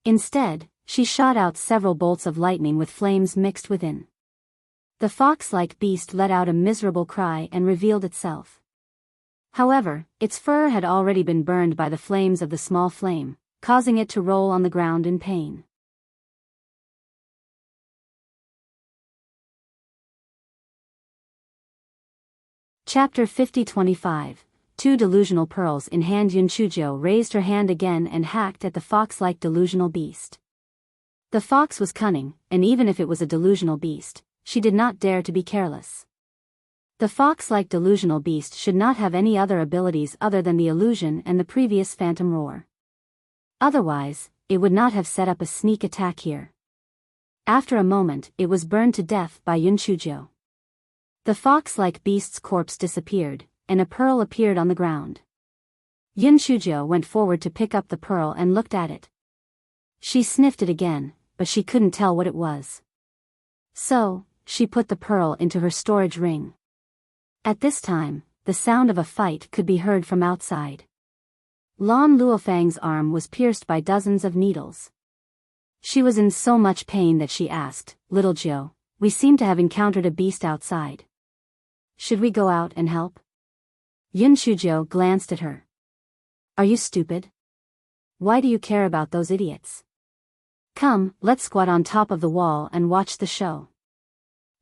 Instead, she shot out several bolts of lightning with flames mixed within. The fox-like beast let out a miserable cry and revealed itself. However, its fur had already been burned by the flames of the small flame, causing it to roll on the ground in pain. Chapter 50-25. Two delusional pearls in hand. Yunchujo raised her hand again and hacked at the fox-like delusional beast. The fox was cunning, and even if it was a delusional beast, she did not dare to be careless. The fox-like delusional beast should not have any other abilities other than the illusion and the previous phantom roar. Otherwise, it would not have set up a sneak attack here. After a moment, it was burned to death by Yunchujo. The fox-like beast's corpse disappeared, and a pearl appeared on the ground. Yunchujo went forward to pick up the pearl and looked at it. She sniffed it again, but she couldn't tell what it was. So, she put the pearl into her storage ring. At this time, the sound of a fight could be heard from outside. Lan Luofang's arm was pierced by dozens of needles. She was in so much pain that she asked, "Little Jiu, we seem to have encountered a beast outside. Should we go out and help?" Yun Shujo glanced at her. "Are you stupid? Why do you care about those idiots? Come, let's squat on top of the wall and watch the show."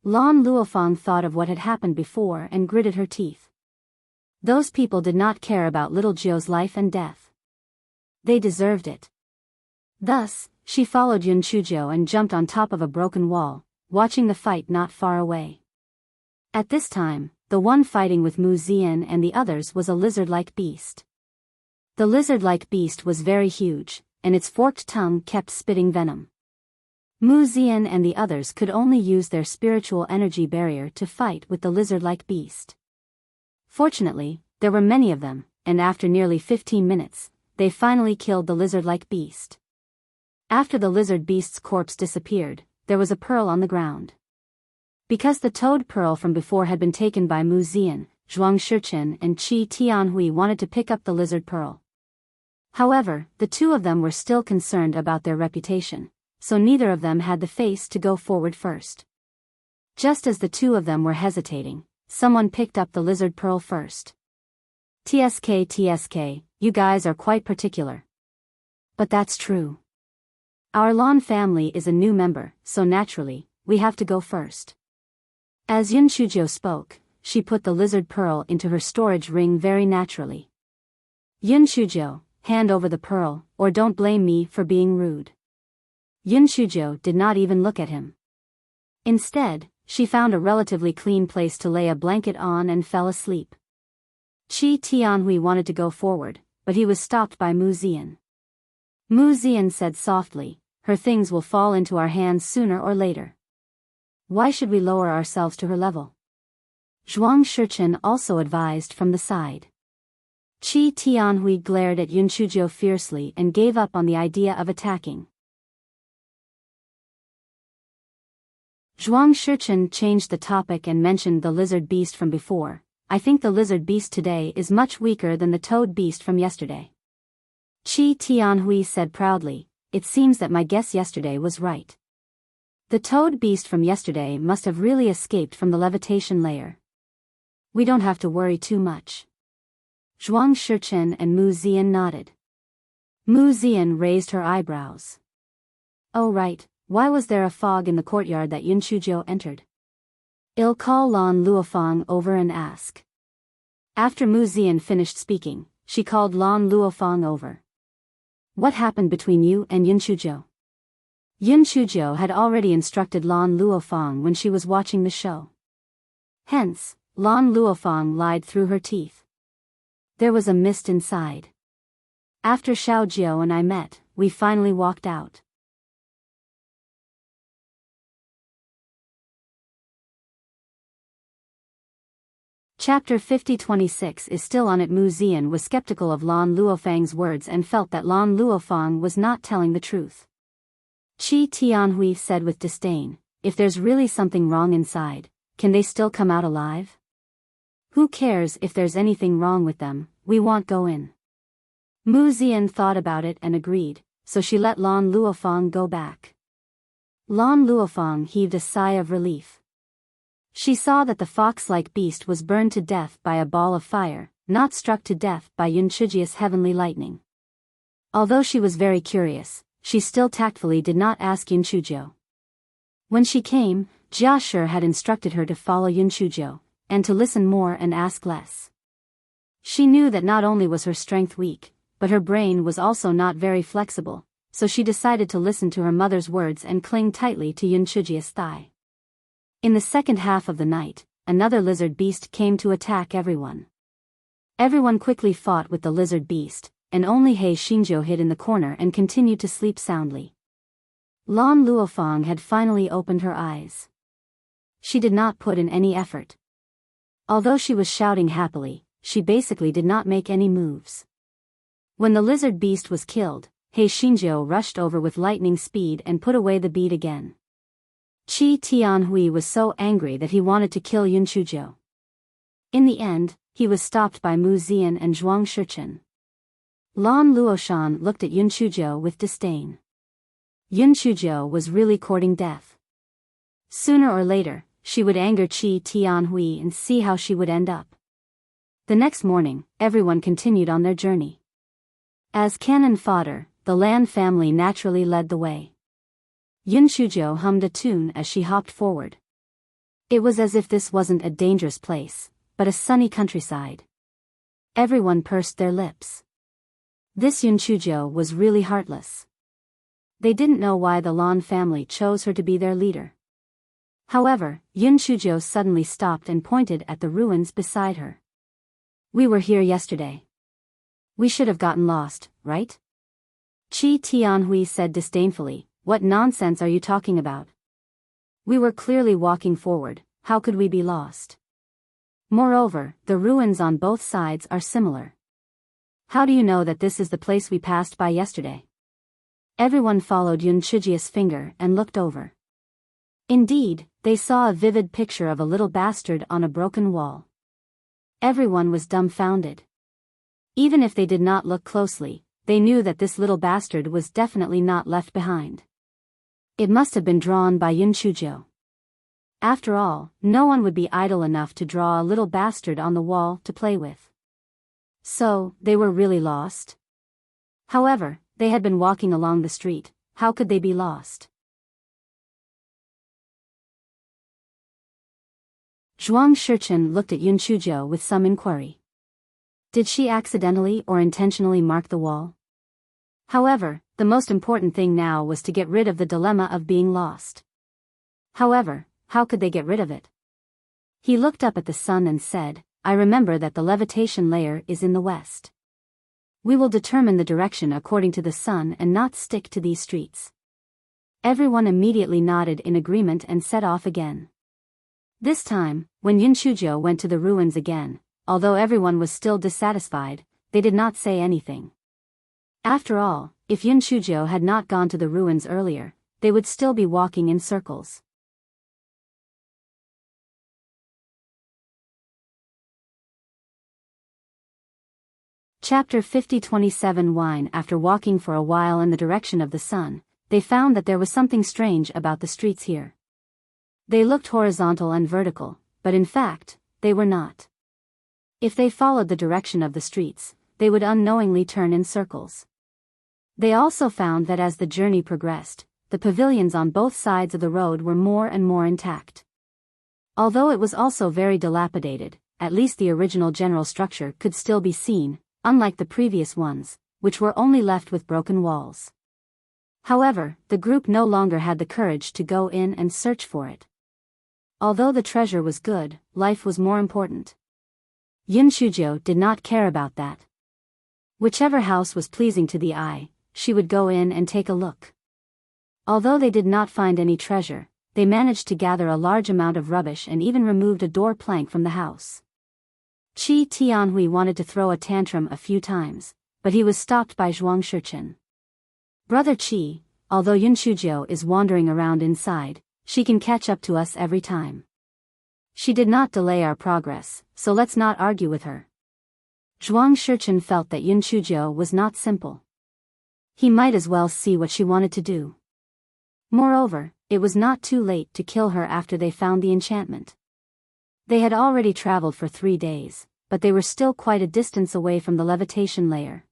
Lan Luofang thought of what had happened before and gritted her teeth. Those people did not care about little Jiu's life and death. They deserved it. Thus, she followed Yun Shujo and jumped on top of a broken wall, watching the fight not far away. At this time, the one fighting with Mu Zian and the others was a lizard-like beast. The lizard-like beast was very huge, and its forked tongue kept spitting venom. Mu Zian and the others could only use their spiritual energy barrier to fight with the lizard-like beast. Fortunately, there were many of them, and after nearly 15 minutes, they finally killed the lizard-like beast. After the lizard beast's corpse disappeared, there was a pearl on the ground. Because the toad pearl from before had been taken by Mu Zian, Zhuang Shichen and Qi Tianhui wanted to pick up the lizard pearl. However, the two of them were still concerned about their reputation, so neither of them had the face to go forward first. Just as the two of them were hesitating, someone picked up the lizard pearl first. TSK, you guys are quite particular. But that's true. Our Lan family is a new member, so naturally, we have to go first. As Yun Shujo spoke, she put the lizard pearl into her storage ring very naturally. "Yun Shujo, hand over the pearl, or don't blame me for being rude." Yun Shujo did not even look at him. Instead, she found a relatively clean place to lay a blanket on and fell asleep. Qi Tianhui wanted to go forward, but he was stopped by Mu Zian. Mu Zian said softly, "Her things will fall into our hands sooner or later. Why should we lower ourselves to her level?" Zhuang Shichen also advised from the side. Qi Tianhui glared at Yun Shujo fiercely and gave up on the idea of attacking. Zhuang Shichen changed the topic and mentioned the lizard beast from before. "I think the lizard beast today is much weaker than the toad beast from yesterday." Qi Tianhui said proudly, "It seems that my guess yesterday was right. The toad beast from yesterday must have really escaped from the levitation layer. We don't have to worry too much." Zhuang Shichen and Mu Zian nodded. Mu Zian raised her eyebrows. "Oh right, why was there a fog in the courtyard that Yun Shujo entered?" "I'll call Lan Luofang over and ask." After Mu Zian finished speaking, she called Lan Luofang over. "What happened between you and Yun Shujo?" Yun Shujo had already instructed Lan Luofang when she was watching the show. Hence, Lan Luofang lied through her teeth. There was a mist inside. After Xiao Jiao and I met, we finally walked out. Chapter 50-26 is still on it. Mu Zian was skeptical of Lan Luofang's words and felt that Lan Luofang was not telling the truth. Qi Tianhui said with disdain, "If there's really something wrong inside, can they still come out alive? Who cares if there's anything wrong with them, we won't go in." Mu Zian thought about it and agreed, so she let Lan Luofang go back. Lan Luofang heaved a sigh of relief. She saw that the fox-like beast was burned to death by a ball of fire, not struck to death by Yun Shujia's heavenly lightning. Although she was very curious, she still tactfully did not ask Yun Shujo. When she came, Jia Shi had instructed her to follow Yun Shujo, and to listen more and ask less. She knew that not only was her strength weak, but her brain was also not very flexible, so she decided to listen to her mother's words and cling tightly to Yun Shujia's thigh. In the second half of the night, another lizard beast came to attack everyone. Everyone quickly fought with the lizard beast, and only He Xinzhou hid in the corner and continued to sleep soundly. Lan Luofang had finally opened her eyes. She did not put in any effort. Although she was shouting happily, she basically did not make any moves. When the lizard beast was killed, He Xinjiu rushed over with lightning speed and put away the bead again. Qi Tianhui was so angry that he wanted to kill Yun Shujiu. In the end, he was stopped by Mu Zian and Zhuang Shichen. Lan Luoshan looked at Yun Shujiu with disdain. Yun Shujiu was really courting death. Sooner or later, she would anger Qi Tianhui and see how she would end up. The next morning, everyone continued on their journey. As cannon fodder, the Lan family naturally led the way. Yun Shujiu hummed a tune as she hopped forward. It was as if this wasn't a dangerous place, but a sunny countryside. Everyone pursed their lips. This Yun Shujiu was really heartless. They didn't know why the Lan family chose her to be their leader. However, Yun Shujiu suddenly stopped and pointed at the ruins beside her. We were here yesterday. We should have gotten lost, right? Qi Tianhui said disdainfully, what nonsense are you talking about? We were clearly walking forward, how could we be lost? Moreover, the ruins on both sides are similar. How do you know that this is the place we passed by yesterday? Everyone followed Yun Shujiu's finger and looked over. Indeed, they saw a vivid picture of a little bastard on a broken wall. Everyone was dumbfounded. Even if they did not look closely, they knew that this little bastard was definitely not left behind. It must have been drawn by Yun Shujiu. After all, no one would be idle enough to draw a little bastard on the wall to play with. So, they were really lost? However, they had been walking along the street, how could they be lost? Zhuang Shichen looked at Yun Shujiu with some inquiry. Did she accidentally or intentionally mark the wall? However, the most important thing now was to get rid of the dilemma of being lost. However, how could they get rid of it? He looked up at the sun and said, I remember that the levitation layer is in the west. We will determine the direction according to the sun and not stick to these streets. Everyone immediately nodded in agreement and set off again. This time, when Yun Shujiu went to the ruins again, although everyone was still dissatisfied, they did not say anything. After all, if Yun Shujiu had not gone to the ruins earlier, they would still be walking in circles. Chapter 50-27 Wine. After walking for a while in the direction of the sun, they found that there was something strange about the streets here. They looked horizontal and vertical, but in fact, they were not. If they followed the direction of the streets, they would unknowingly turn in circles. They also found that as the journey progressed, the pavilions on both sides of the road were more and more intact. Although it was also very dilapidated, at least the original general structure could still be seen, unlike the previous ones, which were only left with broken walls. However, the group no longer had the courage to go in and search for it. Although the treasure was good, life was more important. Yun Shujiu did not care about that. Whichever house was pleasing to the eye, she would go in and take a look. Although they did not find any treasure, they managed to gather a large amount of rubbish and even removed a door plank from the house. Qi Tianhui wanted to throw a tantrum a few times, but he was stopped by Zhuang Shichen. Brother Qi, although Yun Shujiu is wandering around inside, she can catch up to us every time. She did not delay our progress, so let's not argue with her. Zhuang Shichen felt that Yun Shujiu was not simple. He might as well see what she wanted to do. Moreover, it was not too late to kill her after they found the enchantment. They had already traveled for 3 days, but they were still quite a distance away from the levitation layer.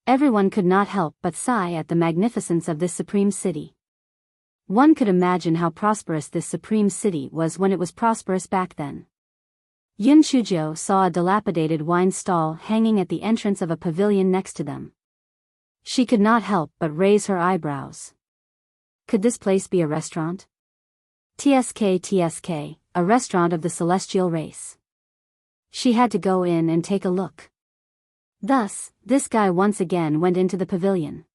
Everyone could not help but sigh at the magnificence of this supreme city. One could imagine how prosperous this supreme city was when it was prosperous back then. Yun Shujiu saw a dilapidated wine stall hanging at the entrance of a pavilion next to them. She could not help but raise her eyebrows. Could this place be a restaurant? TSK, a restaurant of the celestial race. She had to go in and take a look. Thus, this guy once again went into the pavilion.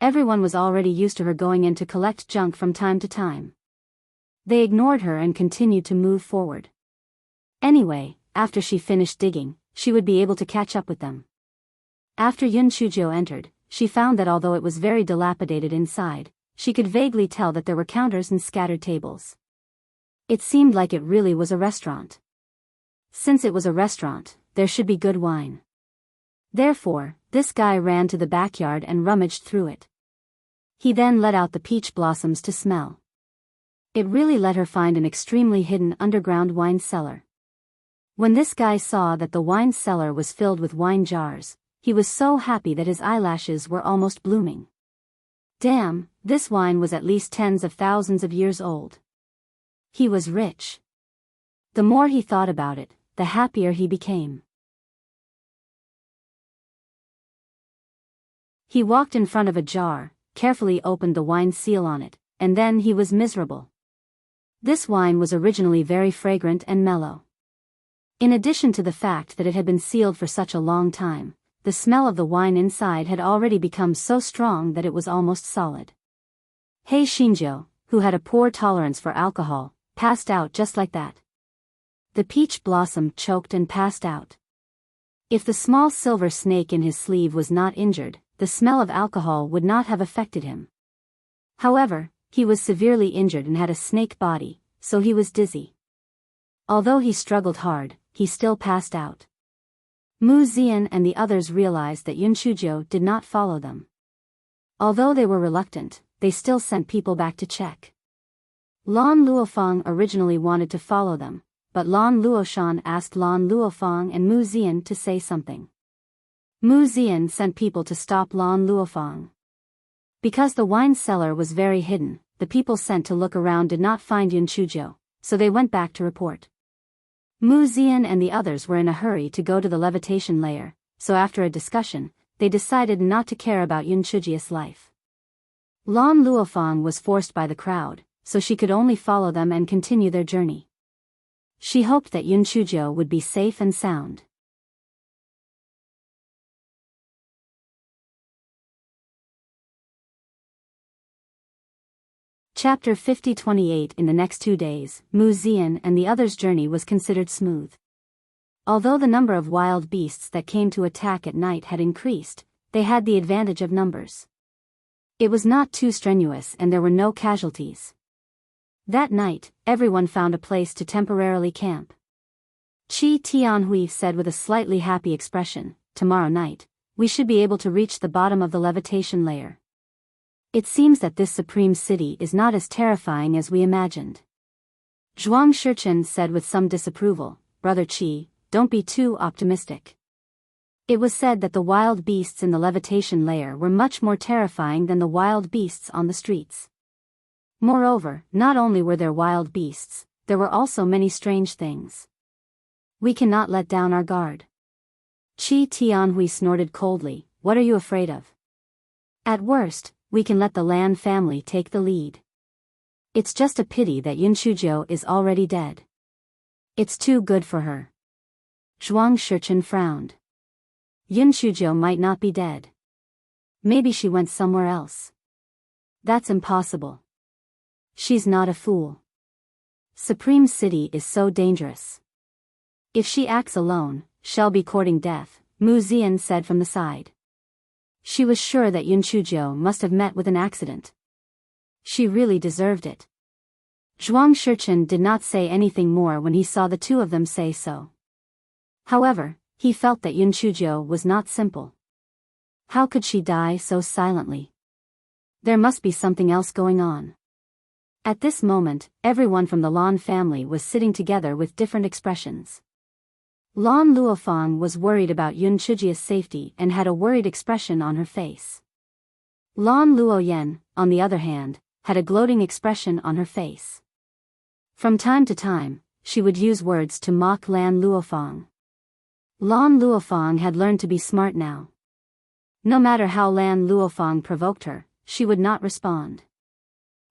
Everyone was already used to her going in to collect junk from time to time. They ignored her and continued to move forward. Anyway, after she finished digging, she would be able to catch up with them. After Yun Shujiu entered, she found that although it was very dilapidated inside, she could vaguely tell that there were counters and scattered tables. It seemed like it really was a restaurant. Since it was a restaurant, there should be good wine. Therefore, this guy ran to the backyard and rummaged through it. He then let out the peach blossoms to smell. It really let her find an extremely hidden underground wine cellar. When this guy saw that the wine cellar was filled with wine jars, he was so happy that his eyelashes were almost blooming. Damn, this wine was at least tens of thousands of years old. He was rich. The more he thought about it, the happier he became. He walked in front of a jar, carefully opened the wine seal on it, and then he was miserable. This wine was originally very fragrant and mellow. In addition to the fact that it had been sealed for such a long time, the smell of the wine inside had already become so strong that it was almost solid. Hei Shinjo, who had a poor tolerance for alcohol, passed out just like that. The peach blossom choked and passed out. If the small silver snake in his sleeve was not injured, the smell of alcohol would not have affected him. However, he was severely injured and had a snake body, so he was dizzy. Although he struggled hard, he still passed out. Mu Zian and the others realized that Yunchujo did not follow them. Although they were reluctant, they still sent people back to check. Lan Luofeng originally wanted to follow them, but Lan Luoshan asked Lan Luofeng and Mu Zian to say something. Mu Zian sent people to stop Lan Luofeng. Because the wine cellar was very hidden, the people sent to look around did not find Yunchujo, so they went back to report. Mu Zian and the others were in a hurry to go to the levitation layer, so after a discussion, they decided not to care about Yunchuji's life. Lan Luofeng was forced by the crowd, so she could only follow them and continue their journey. She hoped that Yunchujo would be safe and sound. Chapter 50-28. In the next 2 days, Mu Zian and the others' journey was considered smooth. Although the number of wild beasts that came to attack at night had increased, they had the advantage of numbers. It was not too strenuous and there were no casualties. That night, everyone found a place to temporarily camp. Qi Tianhui said with a slightly happy expression, "Tomorrow night, we should be able to reach the bottom of the levitation layer. It seems that this supreme city is not as terrifying as we imagined." Zhuang Shichen said with some disapproval, "Brother Qi, don't be too optimistic. It was said that the wild beasts in the levitation layer were much more terrifying than the wild beasts on the streets. Moreover, not only were there wild beasts, there were also many strange things. We cannot let down our guard." Qi Tianhui snorted coldly, "What are you afraid of? At worst, we can let the Lan family take the lead. It's just a pity that Yunchujo is already dead. It's too good for her." Zhuang Shichen frowned. Yunchujo might not be dead. Maybe she went somewhere else. That's impossible. She's not a fool. Supreme City is so dangerous. If she acts alone, she'll be courting death, Mu Zian said from the side. She was sure that Yunchujo must have met with an accident. She really deserved it. Zhuang Shichen did not say anything more when he saw the two of them say so. However, he felt that Yunchujo was not simple. How could she die so silently? There must be something else going on. At this moment, everyone from the Lan family was sitting together with different expressions. Lan Luofeng was worried about Yunchuji's safety and had a worried expression on her face. Lan Luoyen, on the other hand, had a gloating expression on her face. From time to time, she would use words to mock Lan Luofeng. Lan Luofeng had learned to be smart now. No matter how Lan Luofeng provoked her, she would not respond.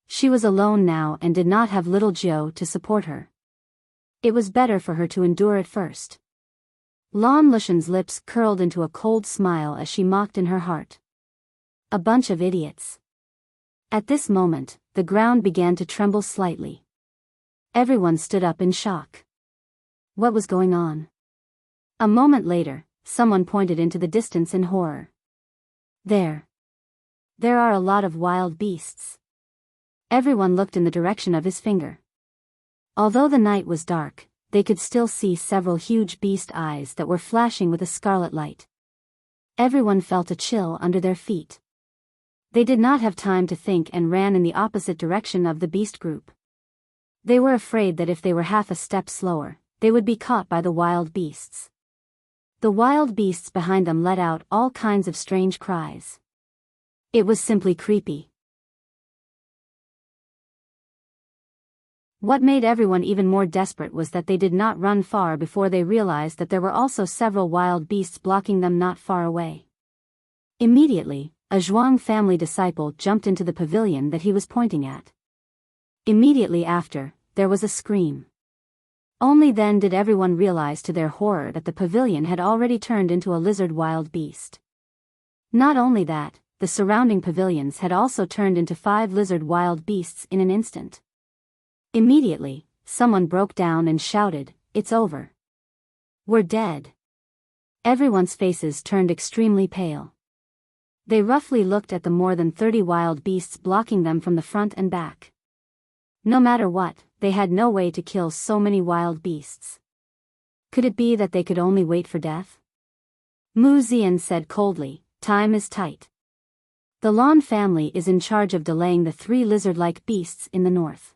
She was alone now and did not have little Jiu to support her. It was better for her to endure at first. Lan Lushan's lips curled into a cold smile as she mocked in her heart. A bunch of idiots. At this moment, the ground began to tremble slightly. Everyone stood up in shock. What was going on? A moment later, someone pointed into the distance in horror. There. There are a lot of wild beasts. Everyone looked in the direction of his finger. Although the night was dark, they could still see several huge beast eyes that were flashing with a scarlet light. Everyone felt a chill under their feet. They did not have time to think and ran in the opposite direction of the beast group. They were afraid that if they were half a step slower, they would be caught by the wild beasts. The wild beasts behind them let out all kinds of strange cries. It was simply creepy. What made everyone even more desperate was that they did not run far before they realized that there were also several wild beasts blocking them not far away. Immediately, a Zhuang family disciple jumped into the pavilion that he was pointing at. Immediately after, there was a scream. Only then did everyone realize to their horror that the pavilion had already turned into a lizard wild beast. Not only that, the surrounding pavilions had also turned into 5 lizard wild beasts in an instant. Immediately, someone broke down and shouted, "It's over. We're dead." Everyone's faces turned extremely pale. They roughly looked at the more than 30 wild beasts blocking them from the front and back. No matter what, they had no way to kill so many wild beasts. Could it be that they could only wait for death? Mu Zian said coldly, "Time is tight. The Lan family is in charge of delaying the 3 lizard-like beasts in the north.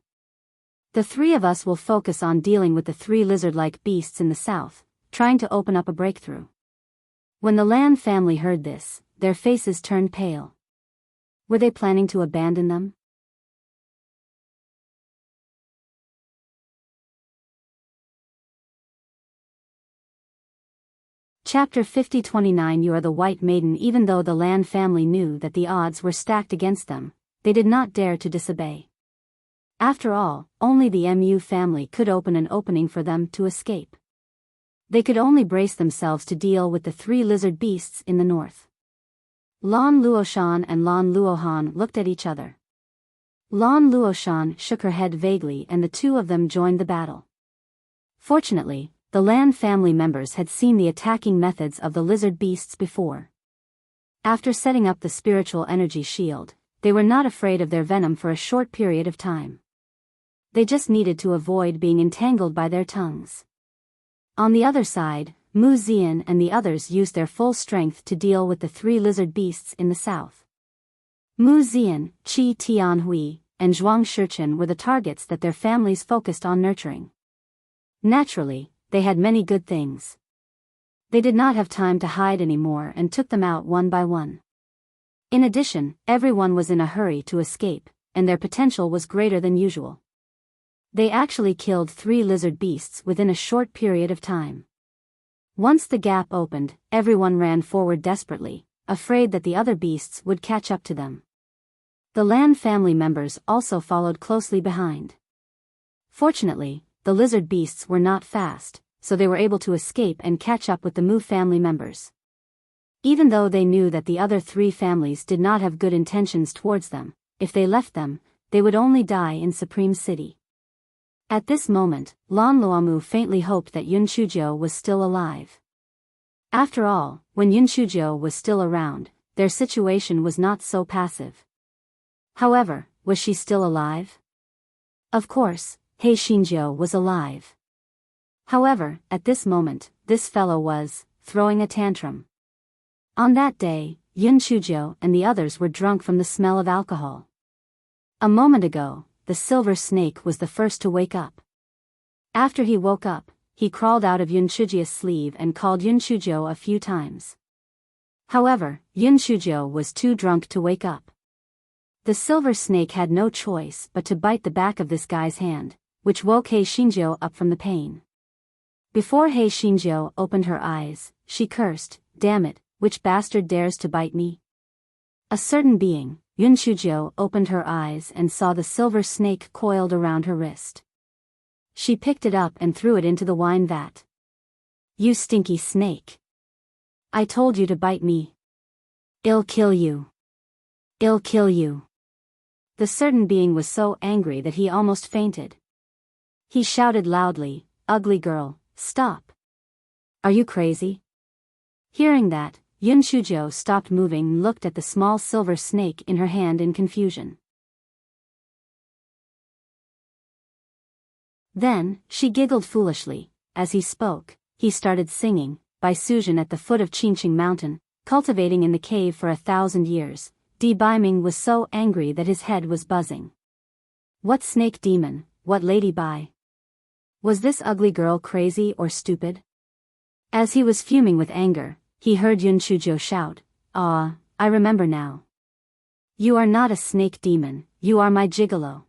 The 3 of us will focus on dealing with the 3 lizard-like beasts in the south, trying to open up a breakthrough." When the Lan family heard this, their faces turned pale. Were they planning to abandon them? Chapter 50-29 You are the White Maiden. Even though the Lan family knew that the odds were stacked against them, they did not dare to disobey. After all, only the Mu family could open an opening for them to escape. They could only brace themselves to deal with the 3 lizard beasts in the north. Lan Luoshan and Lan Luohan looked at each other. Lan Luoshan shook her head vaguely and the 2 of them joined the battle. Fortunately, the Lan family members had seen the attacking methods of the lizard beasts before. After setting up the spiritual energy shield, they were not afraid of their venom for a short period of time. They just needed to avoid being entangled by their tongues. On the other side, Mu Zian and the others used their full strength to deal with the 3 lizard beasts in the south. Mu Zian, Qi Tianhui, and Zhuang Shichen were the targets that their families focused on nurturing. Naturally, they had many good things. They did not have time to hide anymore and took them out one by one. In addition, everyone was in a hurry to escape, and their potential was greater than usual. They actually killed 3 lizard beasts within a short period of time. Once the gap opened, everyone ran forward desperately, afraid that the other beasts would catch up to them. The Lan family members also followed closely behind. Fortunately, the lizard beasts were not fast, so they were able to escape and catch up with the Mu family members. Even though they knew that the other 3 families did not have good intentions towards them, if they left them, they would only die in Supreme City. At this moment, Lan Luomu faintly hoped that Yun Chuzhou was still alive. After all, when Yun Chuzhou was still around, their situation was not so passive. However, was she still alive? Of course, He Xinjiu was alive. However, at this moment, this fellow was throwing a tantrum. On that day, Yun Chuzhou and the others were drunk from the smell of alcohol. A moment ago, the silver snake was the first to wake up. After he woke up, he crawled out of Yun Chuzhou's sleeve and called Yun Chuzhou a few times. However, Yun Chuzhou was too drunk to wake up. The silver snake had no choice but to bite the back of this guy's hand, which woke He Xinjiu up from the pain. Before He Xinjiu opened her eyes, she cursed, "Damn it, which bastard dares to bite me?" A certain being, Yun Chuzhou, opened her eyes and saw the silver snake coiled around her wrist. She picked it up and threw it into the wine vat. "You stinky snake! I told you to bite me. I'll kill you. I'll kill you." The certain being was so angry that he almost fainted. He shouted loudly, "Ugly girl, stop! Are you crazy?" Hearing that, Yun Shujo stopped moving and looked at the small silver snake in her hand in confusion. Then, she giggled foolishly. As he spoke, he started singing, by Suzhen at the foot of Qingqing Mountain, cultivating in the cave for 1,000 years. Di Biming was so angry that his head was buzzing. What snake demon, what lady Bai? Was this ugly girl crazy or stupid? As he was fuming with anger, he heard Yun Shujo shout, "Ah, I remember now. You are not a snake demon, you are my gigolo."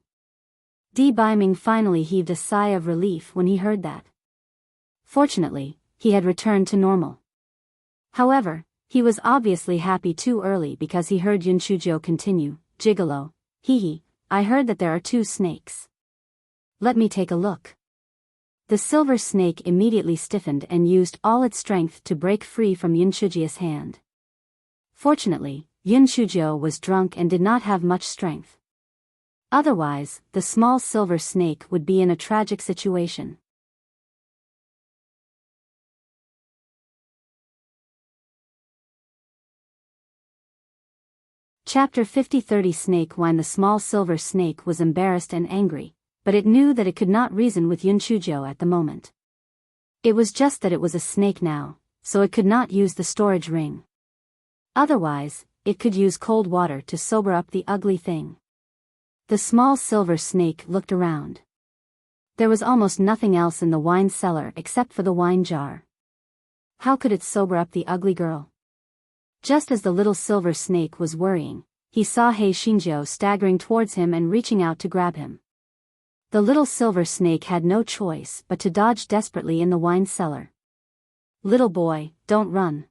Di Biming finally heaved a sigh of relief when he heard that. Fortunately, he had returned to normal. However, he was obviously happy too early because he heard Yun Shujo continue, "Gigolo, hee, I heard that there are 2 snakes. Let me take a look." The silver snake immediately stiffened and used all its strength to break free from Yun Shujo's hand. Fortunately, Yun Shujo was drunk and did not have much strength. Otherwise, the small silver snake would be in a tragic situation. Chapter 50. Snake Wine. The small silver snake was embarrassed and angry, but it knew that it could not reason with Yun Shujo at the moment. It was just that it was a snake now, so it could not use the storage ring. Otherwise, it could use cold water to sober up the ugly thing. The small silver snake looked around. There was almost nothing else in the wine cellar except for the wine jar. How could it sober up the ugly girl? Just as the little silver snake was worrying, he saw He Xingjiu staggering towards him and reaching out to grab him. The little silver snake had no choice but to dodge desperately in the wine cellar. "Little boy, don't run.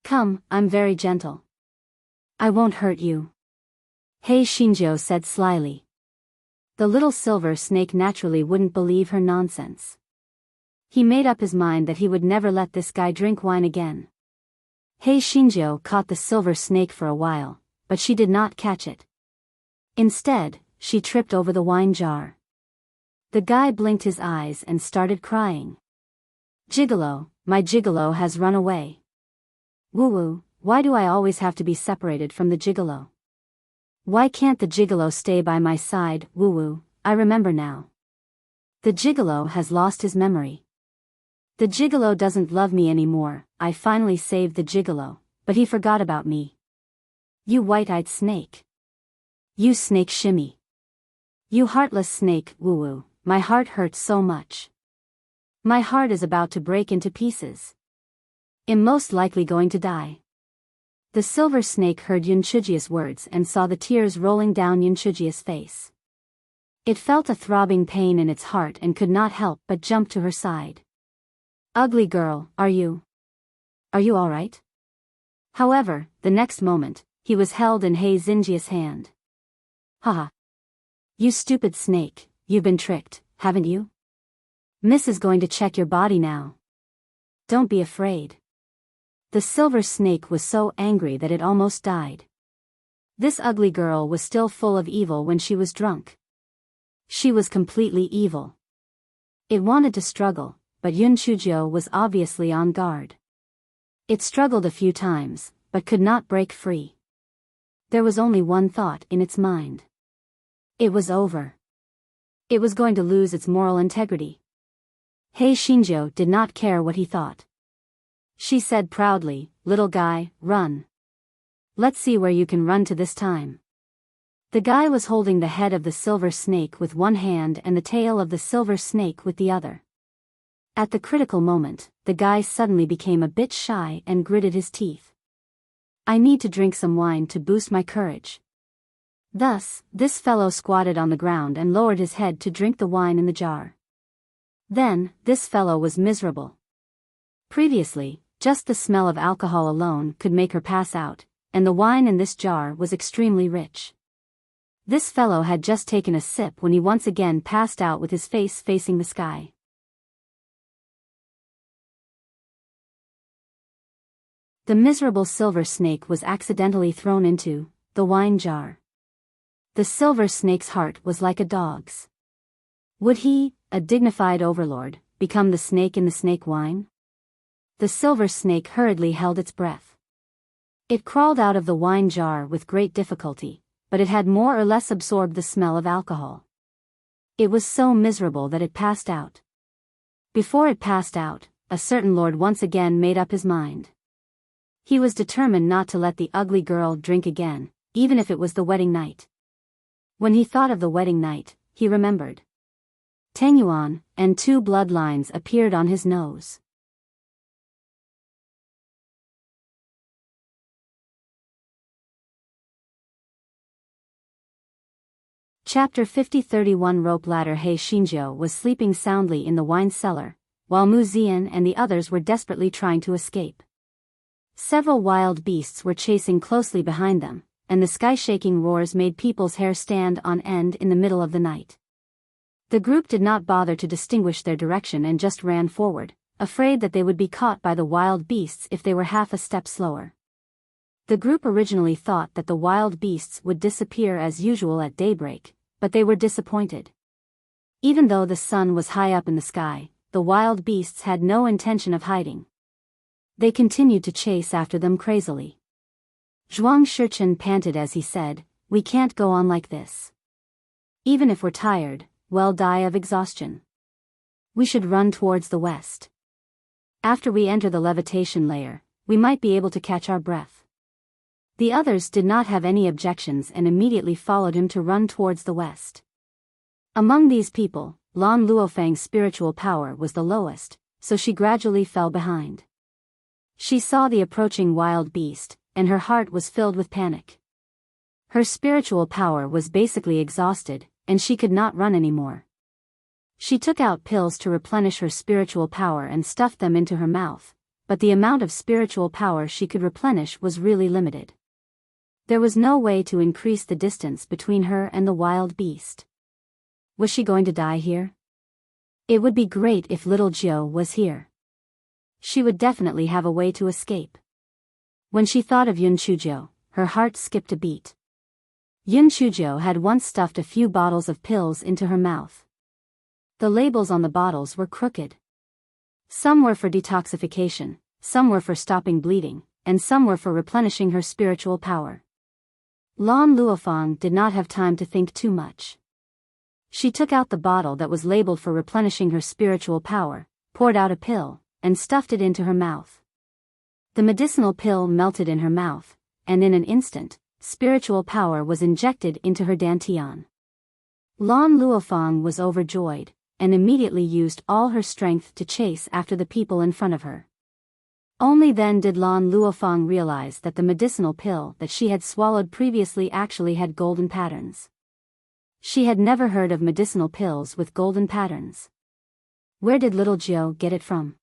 Come, I'm very gentle. I won't hurt you," He Xingjiu said slyly. The little silver snake naturally wouldn't believe her nonsense. He made up his mind that he would never let this guy drink wine again. He Xingjiu caught the silver snake for a while, but she did not catch it. Instead, she tripped over the wine jar. The guy blinked his eyes and started crying. "Gigolo, my gigolo has run away. Woo-woo, why do I always have to be separated from the gigolo? Why can't the gigolo stay by my side? Woo-woo, I remember now. The gigolo has lost his memory. The gigolo doesn't love me anymore. I finally saved the gigolo, but he forgot about me. You white-eyed snake. You snake shimmy. You heartless snake, woo-woo, my heart hurts so much. My heart is about to break into pieces. I'm most likely going to die." The silver snake heard Yun Shuji's words and saw the tears rolling down Yun Shuji's face. It felt a throbbing pain in its heart and could not help but jump to her side. "Ugly girl, are you all right?" However, the next moment, he was held in He Xingji's hand. "Haha. You stupid snake, you've been tricked, haven't you? Miss is going to check your body now. Don't be afraid." The silver snake was so angry that it almost died. This ugly girl was still full of evil when she was drunk. She was completely evil. It wanted to struggle, but Yun Shujo was obviously on guard. It struggled a few times, but could not break free. There was only one thought in its mind. It was over. It was going to lose its moral integrity. He Xingjiu did not care what he thought. She said proudly, "Little guy, run. Let's see where you can run to this time." The guy was holding the head of the silver snake with one hand and the tail of the silver snake with the other. At the critical moment, the guy suddenly became a bit shy and gritted his teeth. "I need to drink some wine to boost my courage." Thus, this fellow squatted on the ground and lowered his head to drink the wine in the jar. Then, this fellow was miserable. Previously, just the smell of alcohol alone could make her pass out, and the wine in this jar was extremely rich. This fellow had just taken a sip when he once again passed out with his face facing the sky. The miserable silver snake was accidentally thrown into the wine jar. The silver snake's heart was like a dog's. Would he, a dignified overlord, become the snake in the snake wine? The silver snake hurriedly held its breath. It crawled out of the wine jar with great difficulty, but it had more or less absorbed the smell of alcohol. It was so miserable that it passed out. Before it passed out, a certain lord once again made up his mind. He was determined not to let the ugly girl drink again, even if it was the wedding night. When he thought of the wedding night, he remembered Tengyuan, and 2 bloodlines appeared on his nose. Chapter 50-31 Rope Ladder. He Shinjo was sleeping soundly in the wine cellar, while Mu Zian and the others were desperately trying to escape. Several wild beasts were chasing closely behind them, and the sky-shaking roars made people's hair stand on end in the middle of the night. The group did not bother to distinguish their direction and just ran forward, afraid that they would be caught by the wild beasts if they were half a step slower. The group originally thought that the wild beasts would disappear as usual at daybreak, but they were disappointed. Even though the sun was high up in the sky, the wild beasts had no intention of hiding. They continued to chase after them crazily. Zhuang Shichen panted as he said, "We can't go on like this. Even if we're tired, we'll die of exhaustion. We should run towards the west. After we enter the levitation layer, we might be able to catch our breath." The others did not have any objections and immediately followed him to run towards the west. Among these people, Lan Luofang's spiritual power was the lowest, so she gradually fell behind. She saw the approaching wild beast, and her heart was filled with panic. Her spiritual power was basically exhausted, and she could not run anymore. She took out pills to replenish her spiritual power and stuffed them into her mouth, but the amount of spiritual power she could replenish was really limited. There was no way to increase the distance between her and the wild beast. Was she going to die here? It would be great if little Jiu was here. She would definitely have a way to escape. When she thought of Yun Chujo, her heart skipped a beat. Yun Chujo had once stuffed a few bottles of pills into her mouth. The labels on the bottles were crooked. Some were for detoxification, some were for stopping bleeding, and some were for replenishing her spiritual power. Lan Luofang did not have time to think too much. She took out the bottle that was labeled for replenishing her spiritual power, poured out a pill, and stuffed it into her mouth. The medicinal pill melted in her mouth, and in an instant, spiritual power was injected into her dantian. Lan Luofang was overjoyed, and immediately used all her strength to chase after the people in front of her. Only then did Lan Luofang realize that the medicinal pill that she had swallowed previously actually had golden patterns. She had never heard of medicinal pills with golden patterns. Where did little Jiu get it from?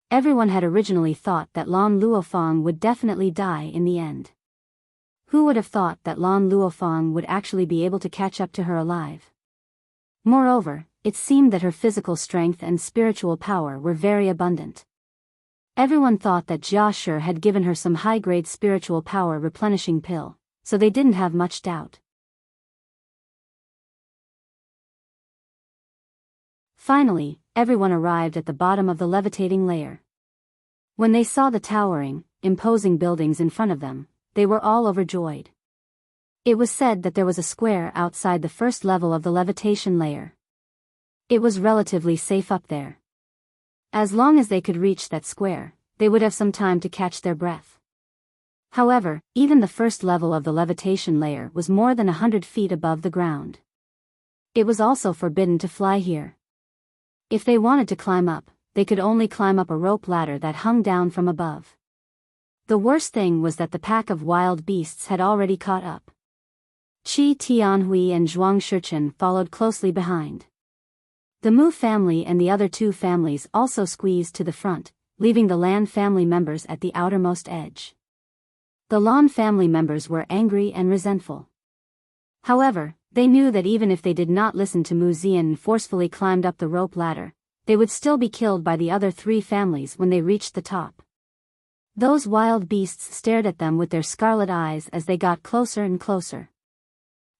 Everyone had originally thought that Lan Luofang would definitely die in the end. Who would have thought that Lan Luofang would actually be able to catch up to her alive? Moreover, it seemed that her physical strength and spiritual power were very abundant. Everyone thought that Jia Shi had given her some high-grade spiritual power replenishing pill, so they didn't have much doubt. Finally, everyone arrived at the bottom of the levitating layer. When they saw the towering, imposing buildings in front of them, they were all overjoyed. It was said that there was a square outside the first level of the levitation layer. It was relatively safe up there. As long as they could reach that square, they would have some time to catch their breath. However, even the first level of the levitation layer was more than 100 feet above the ground. It was also forbidden to fly here. If they wanted to climb up, they could only climb up a rope ladder that hung down from above. The worst thing was that the pack of wild beasts had already caught up. Qi Tianhui and Zhuang Shichen followed closely behind. The Mu family and the other 2 families also squeezed to the front, leaving the Lan family members at the outermost edge. The Lan family members were angry and resentful. However, they knew that even if they did not listen to Mu Zian and forcefully climbed up the rope ladder, they would still be killed by the other 3 families when they reached the top. Those wild beasts stared at them with their scarlet eyes as they got closer and closer.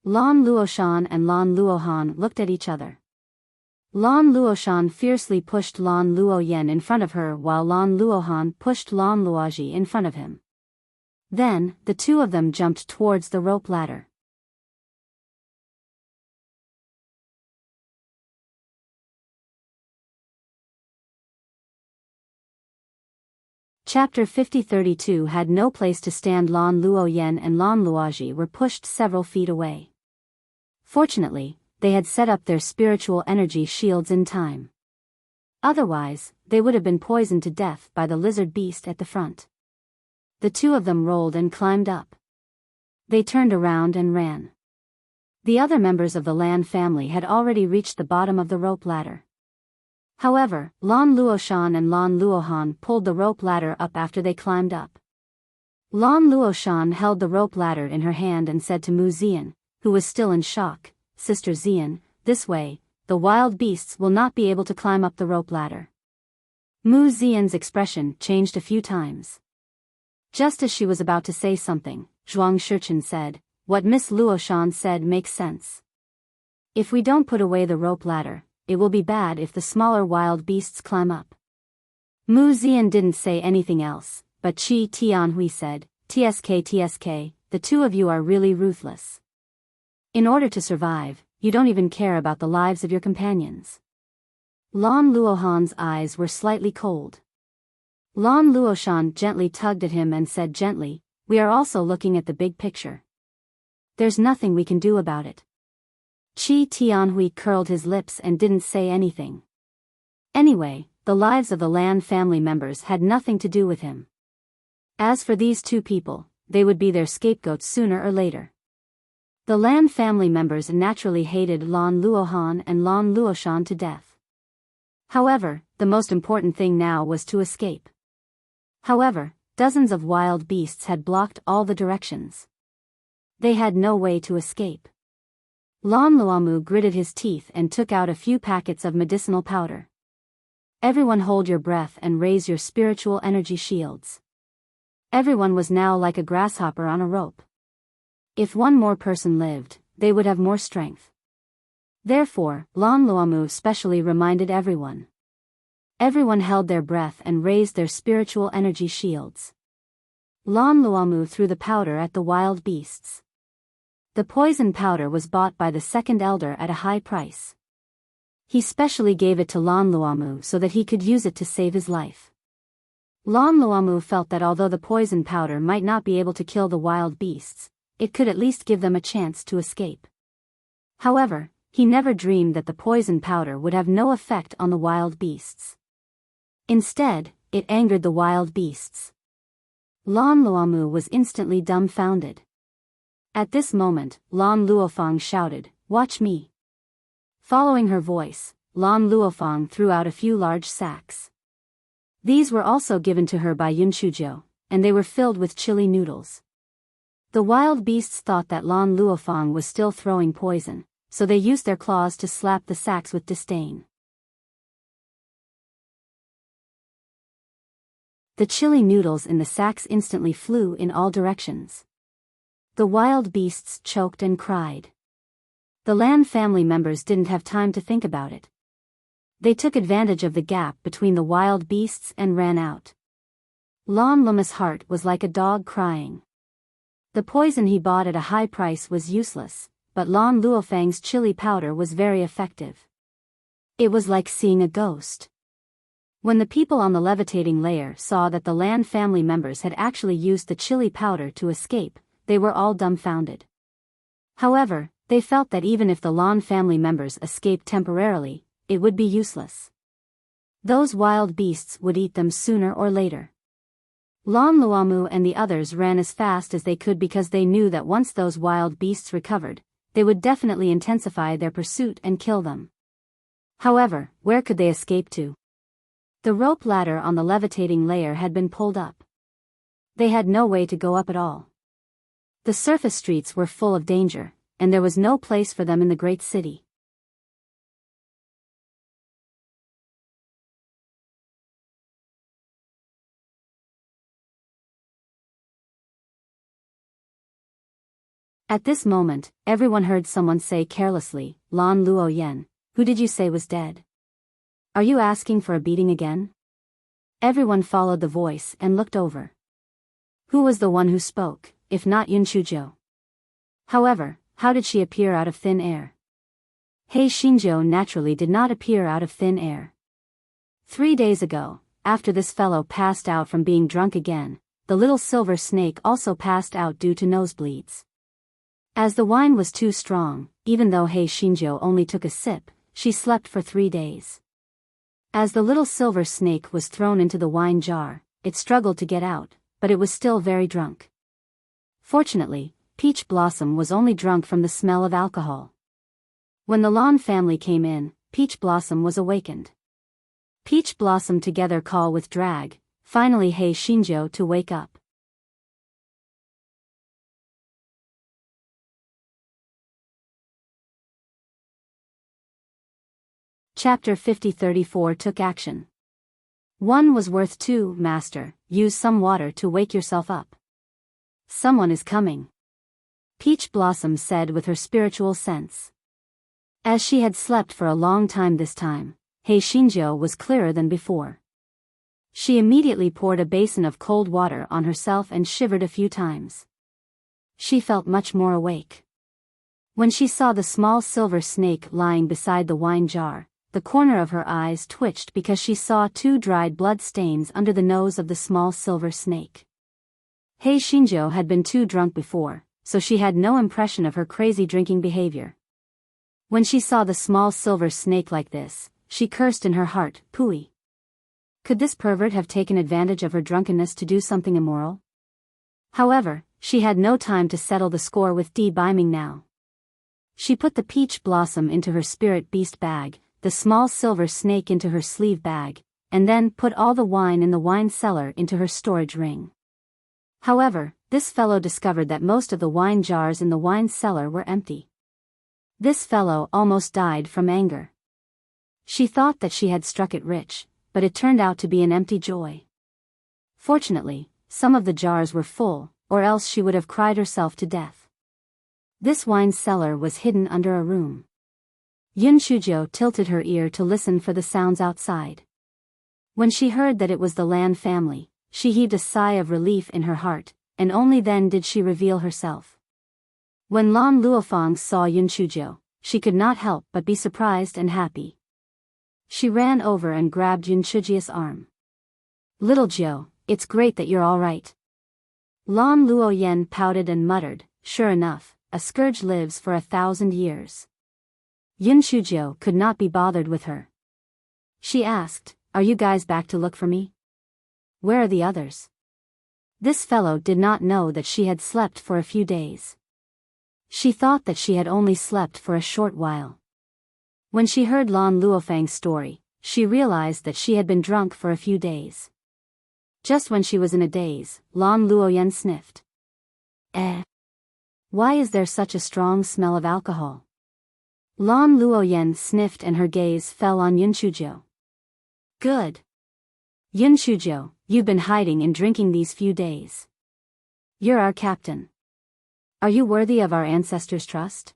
Lan Luoshan and Lan Luohan looked at each other. Lan Luoshan fiercely pushed Lan Luoyen in front of her while Lan Luohan pushed Lan Luoji in front of him. Then, the two of them jumped towards the rope ladder. Chapter 50-32 had no place to stand. Lan Luoyen and Lan Luoji were pushed several feet away. Fortunately, they had set up their spiritual energy shields in time. Otherwise, they would have been poisoned to death by the lizard beast at the front. The two of them rolled and climbed up. They turned around and ran. The other members of the Lan family had already reached the bottom of the rope ladder. However, Lan Luoshan and Lan Luohan pulled the rope ladder up after they climbed up. Lan Luoshan held the rope ladder in her hand and said to Mu Zian, who was still in shock, "Sister Zian, this way, the wild beasts will not be able to climb up the rope ladder." Mu Zian's expression changed a few times. Just as she was about to say something, Zhuang Shichen said, "What Miss Luoshan said makes sense. If we don't put away the rope ladder, it will be bad if the smaller wild beasts climb up." Mu Zian didn't say anything else, but Qi Tianhui said, "TSK, the two of you are really ruthless. In order to survive, you don't even care about the lives of your companions." Lan Luohan's eyes were slightly cold. Lan Luoshan gently tugged at him and said gently, "We are also looking at the big picture. There's nothing we can do about it." Qi Tianhui curled his lips and didn't say anything. Anyway, the lives of the Lan family members had nothing to do with him. As for these two people, they would be their scapegoats sooner or later. The Lan family members naturally hated Lan Luohan and Lan Luoshan to death. However, the most important thing now was to escape. However, dozens of wild beasts had blocked all the directions. They had no way to escape. Lan Luomu gritted his teeth and took out a few packets of medicinal powder. "Everyone hold your breath and raise your spiritual energy shields." Everyone was now like a grasshopper on a rope. If one more person lived, they would have more strength. Therefore, Lan Luomu specially reminded everyone. Everyone held their breath and raised their spiritual energy shields. Lan Luomu threw the powder at the wild beasts. The poison powder was bought by the second elder at a high price. He specially gave it to Lan Luomu so that he could use it to save his life. Lan Luomu felt that although the poison powder might not be able to kill the wild beasts, it could at least give them a chance to escape. However, he never dreamed that the poison powder would have no effect on the wild beasts. Instead, it angered the wild beasts. Lan Luomu was instantly dumbfounded. At this moment, Lan Luofang shouted, "Watch me." Following her voice, Lan Luofang threw out a few large sacks. These were also given to her by Yun Chujiu, and they were filled with chili noodles. The wild beasts thought that Lan Luofang was still throwing poison, so they used their claws to slap the sacks with disdain. The chili noodles in the sacks instantly flew in all directions. The wild beasts choked and cried. The Lan family members didn't have time to think about it. They took advantage of the gap between the wild beasts and ran out. Lan Luma's heart was like a dog crying. The poison he bought at a high price was useless, but Lan Luofang's chili powder was very effective. It was like seeing a ghost. When the people on the levitating layer saw that the Lan family members had actually used the chili powder to escape, they were all dumbfounded. However, they felt that even if the Lan family members escaped temporarily, it would be useless. Those wild beasts would eat them sooner or later. Lan Luomu and the others ran as fast as they could because they knew that once those wild beasts recovered, they would definitely intensify their pursuit and kill them. However, where could they escape to? The rope ladder on the levitating layer had been pulled up. They had no way to go up at all. The surface streets were full of danger, and there was no place for them in the great city. At this moment, everyone heard someone say carelessly, "Lan Luoyen, who did you say was dead? Are you asking for a beating again?" Everyone followed the voice and looked over. Who was the one who spoke, if not Yun Shujo? However, how did she appear out of thin air? Hei Shinjo naturally did not appear out of thin air. 3 days ago, after this fellow passed out from being drunk again, the little silver snake also passed out due to nosebleeds. As the wine was too strong, even though Hei Shinjo only took a sip, she slept for 3 days. As the little silver snake was thrown into the wine jar, it struggled to get out, but it was still very drunk. Fortunately, Peach Blossom was only drunk from the smell of alcohol. When the Lawn family came in, Peach Blossom was awakened. Peach Blossom together call with drag, finally Hei Shinjo to wake up. Chapter 50-34 took action. 1 was worth 2, Master, use some water to wake yourself up. Someone is coming. Peach Blossom said with her spiritual sense. As she had slept for a long time this time, Hei Shinjo was clearer than before. She immediately poured a basin of cold water on herself and shivered a few times. She felt much more awake. When she saw the small silver snake lying beside the wine jar, the corner of her eyes twitched because she saw 2 dried blood stains under the nose of the small silver snake. Hei Shinjo had been too drunk before, so she had no impression of her crazy drinking behavior. When she saw the small silver snake like this, she cursed in her heart, "Pooey. Could this pervert have taken advantage of her drunkenness to do something immoral?" However, she had no time to settle the score with Beiming now. She put the Peach Blossom into her spirit beast bag, the small silver snake into her sleeve bag, and then put all the wine in the wine cellar into her storage ring. However, this fellow discovered that most of the wine jars in the wine cellar were empty. This fellow almost died from anger. She thought that she had struck it rich, but it turned out to be an empty joy. Fortunately, some of the jars were full, or else she would have cried herself to death. This wine cellar was hidden under a room. Yun Shujo tilted her ear to listen for the sounds outside. When she heard that it was the Lan family, she heaved a sigh of relief in her heart, and only then did she reveal herself. When Lan Luofang saw Yun Shujo, she could not help but be surprised and happy. She ran over and grabbed Yun Shujia's arm. "Little Joe, it's great that you're all right." Lan Luoyen pouted and muttered, "Sure enough, a scourge lives for 1,000 years. Yun Shujo could not be bothered with her. She asked, "Are you guys back to look for me? Where are the others?" This fellow did not know that she had slept for a few days. She thought that she had only slept for a short while. When she heard Lan Luofang's story, she realized that she had been drunk for a few days. Just when she was in a daze, Lan Luoyen sniffed. Why is there such a strong smell of alcohol?" Lan Luoyen sniffed and her gaze fell on Yun Shujo. "Good. Yun Shujo, you've been hiding and drinking these few days. You're our captain. Are you worthy of our ancestors' trust?"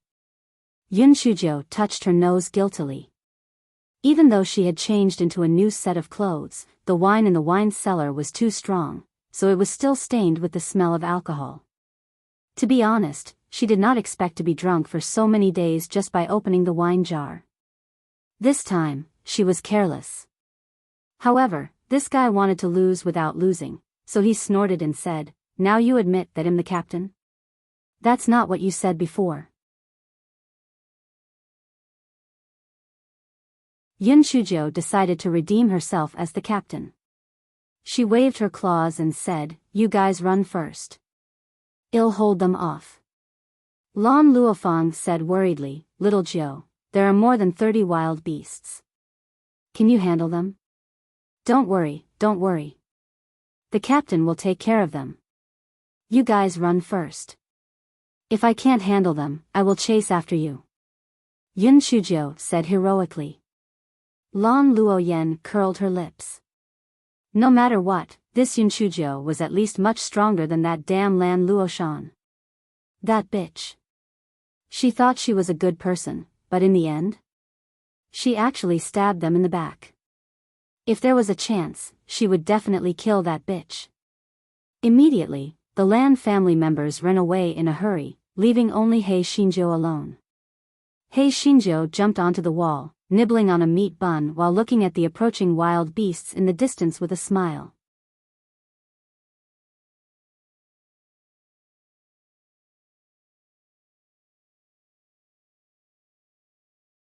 Yun Shujo touched her nose guiltily. Even though she had changed into a new set of clothes, the wine in the wine cellar was too strong, so it was still stained with the smell of alcohol. To be honest, she did not expect to be drunk for so many days just by opening the wine jar. This time, she was careless. However, this guy wanted to lose without losing, so he snorted and said, "Now you admit that I'm the captain? That's not what you said before." Yun Shujo decided to redeem herself as the captain. She waved her claws and said, "You guys run first. I'll hold them off." Lan Luofang said worriedly, "Little Joe, there are more than 30 wild beasts. Can you handle them?" Don't worry. The captain will take care of them. You guys run first. If I can't handle them, I will chase after you," Yun Shujo said heroically. Lan Luoyen curled her lips. No matter what, this Yun Shujo was at least much stronger than that damn Lan Luoshan. That bitch. She thought she was a good person, but in the end, she actually stabbed them in the back. If there was a chance, she would definitely kill that bitch. Immediately, the Lan family members ran away in a hurry, leaving only Hei Shinjo alone. Hei Shinjo jumped onto the wall, nibbling on a meat bun while looking at the approaching wild beasts in the distance with a smile.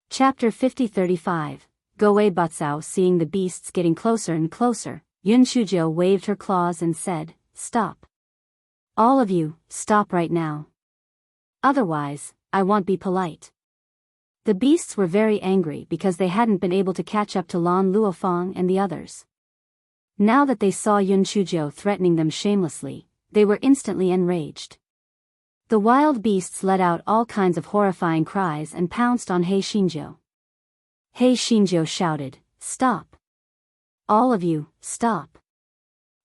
Chapter 50-35. Goei Batsao. Seeing the beasts getting closer and closer, Yun Shujo waved her claws and said, "Stop. All of you, stop right now. Otherwise, I won't be polite." The beasts were very angry because they hadn't been able to catch up to Lan Luofeng and the others. Now that they saw Yun Shujo threatening them shamelessly, they were instantly enraged. The wild beasts let out all kinds of horrifying cries and pounced on Hei Shinjo. Hei Shinjo shouted, "Stop. All of you, stop.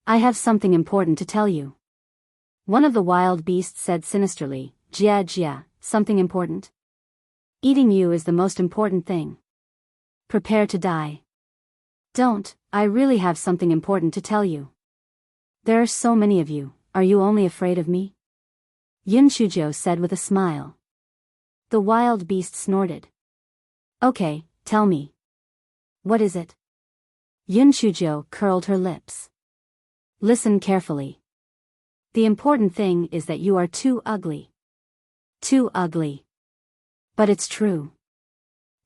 I have something important to tell you." One of the wild beasts said sinisterly, "Jia Jia, something important? Eating you is the most important thing. Prepare to die." "Don't, I really have something important to tell you. There are so many of you, are you only afraid of me?" Yun Shujo said with a smile. The wild beast snorted. "Okay, tell me. What is it?" Yun Shujo curled her lips. "Listen carefully. The important thing is that you are too ugly. Too ugly. But it's true.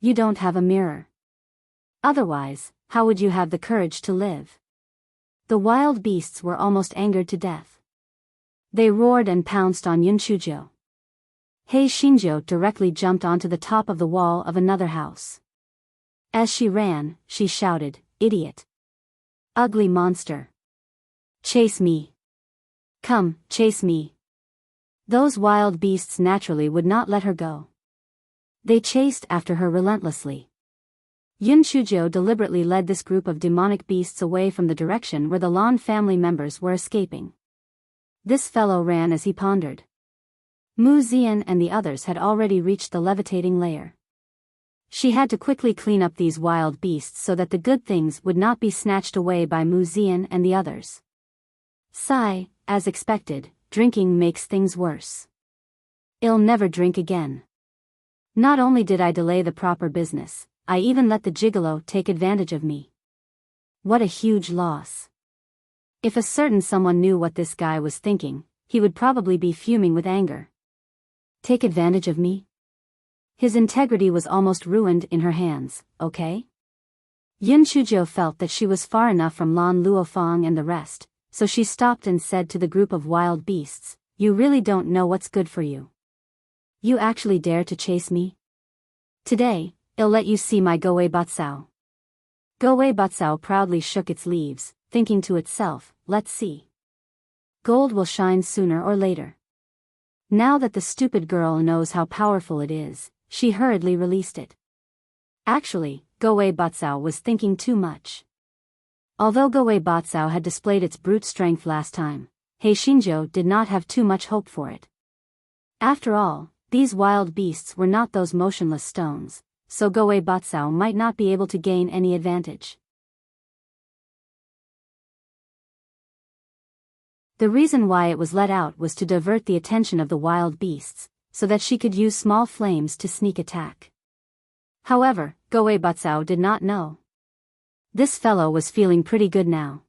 You don't have a mirror. Otherwise, how would you have the courage to live?" The wild beasts were almost angered to death. They roared and pounced on Yun Shujo. Hei Shinjo directly jumped onto the top of the wall of another house. As she ran, she shouted, "Idiot! Ugly monster! Chase me! Come, chase me!" Those wild beasts naturally would not let her go. They chased after her relentlessly. Yun Shujo deliberately led this group of demonic beasts away from the direction where the Lan family members were escaping. This fellow ran as he pondered. Mu Zian and the others had already reached the levitating layer. She had to quickly clean up these wild beasts so that the good things would not be snatched away by Mu Zian and the others. Sigh, as expected, drinking makes things worse. I'll never drink again. Not only did I delay the proper business, I even let the gigolo take advantage of me. What a huge loss. If a certain someone knew what this guy was thinking, he would probably be fuming with anger. Take advantage of me? His integrity was almost ruined in her hands, okay? Yun Shujo felt that she was far enough from Lan Luofeng and the rest, so she stopped and said to the group of wild beasts, "You really don't know what's good for you. You actually dare to chase me? Today, I'll let you see my Goei Batsao." Goei Batsao proudly shook its leaves, thinking to itself, "Let's see. Gold will shine sooner or later." Now that the stupid girl knows how powerful it is, she hurriedly released it. Actually, Goei Batsao was thinking too much. Although Goei Batsao had displayed its brute strength last time, Hei Shinjo did not have too much hope for it. After all, these wild beasts were not those motionless stones, so Goei Batsao might not be able to gain any advantage. The reason why it was let out was to divert the attention of the wild beasts, so that she could use small flames to sneak attack. However, Goei Batsao did not know. This fellow was feeling pretty good now.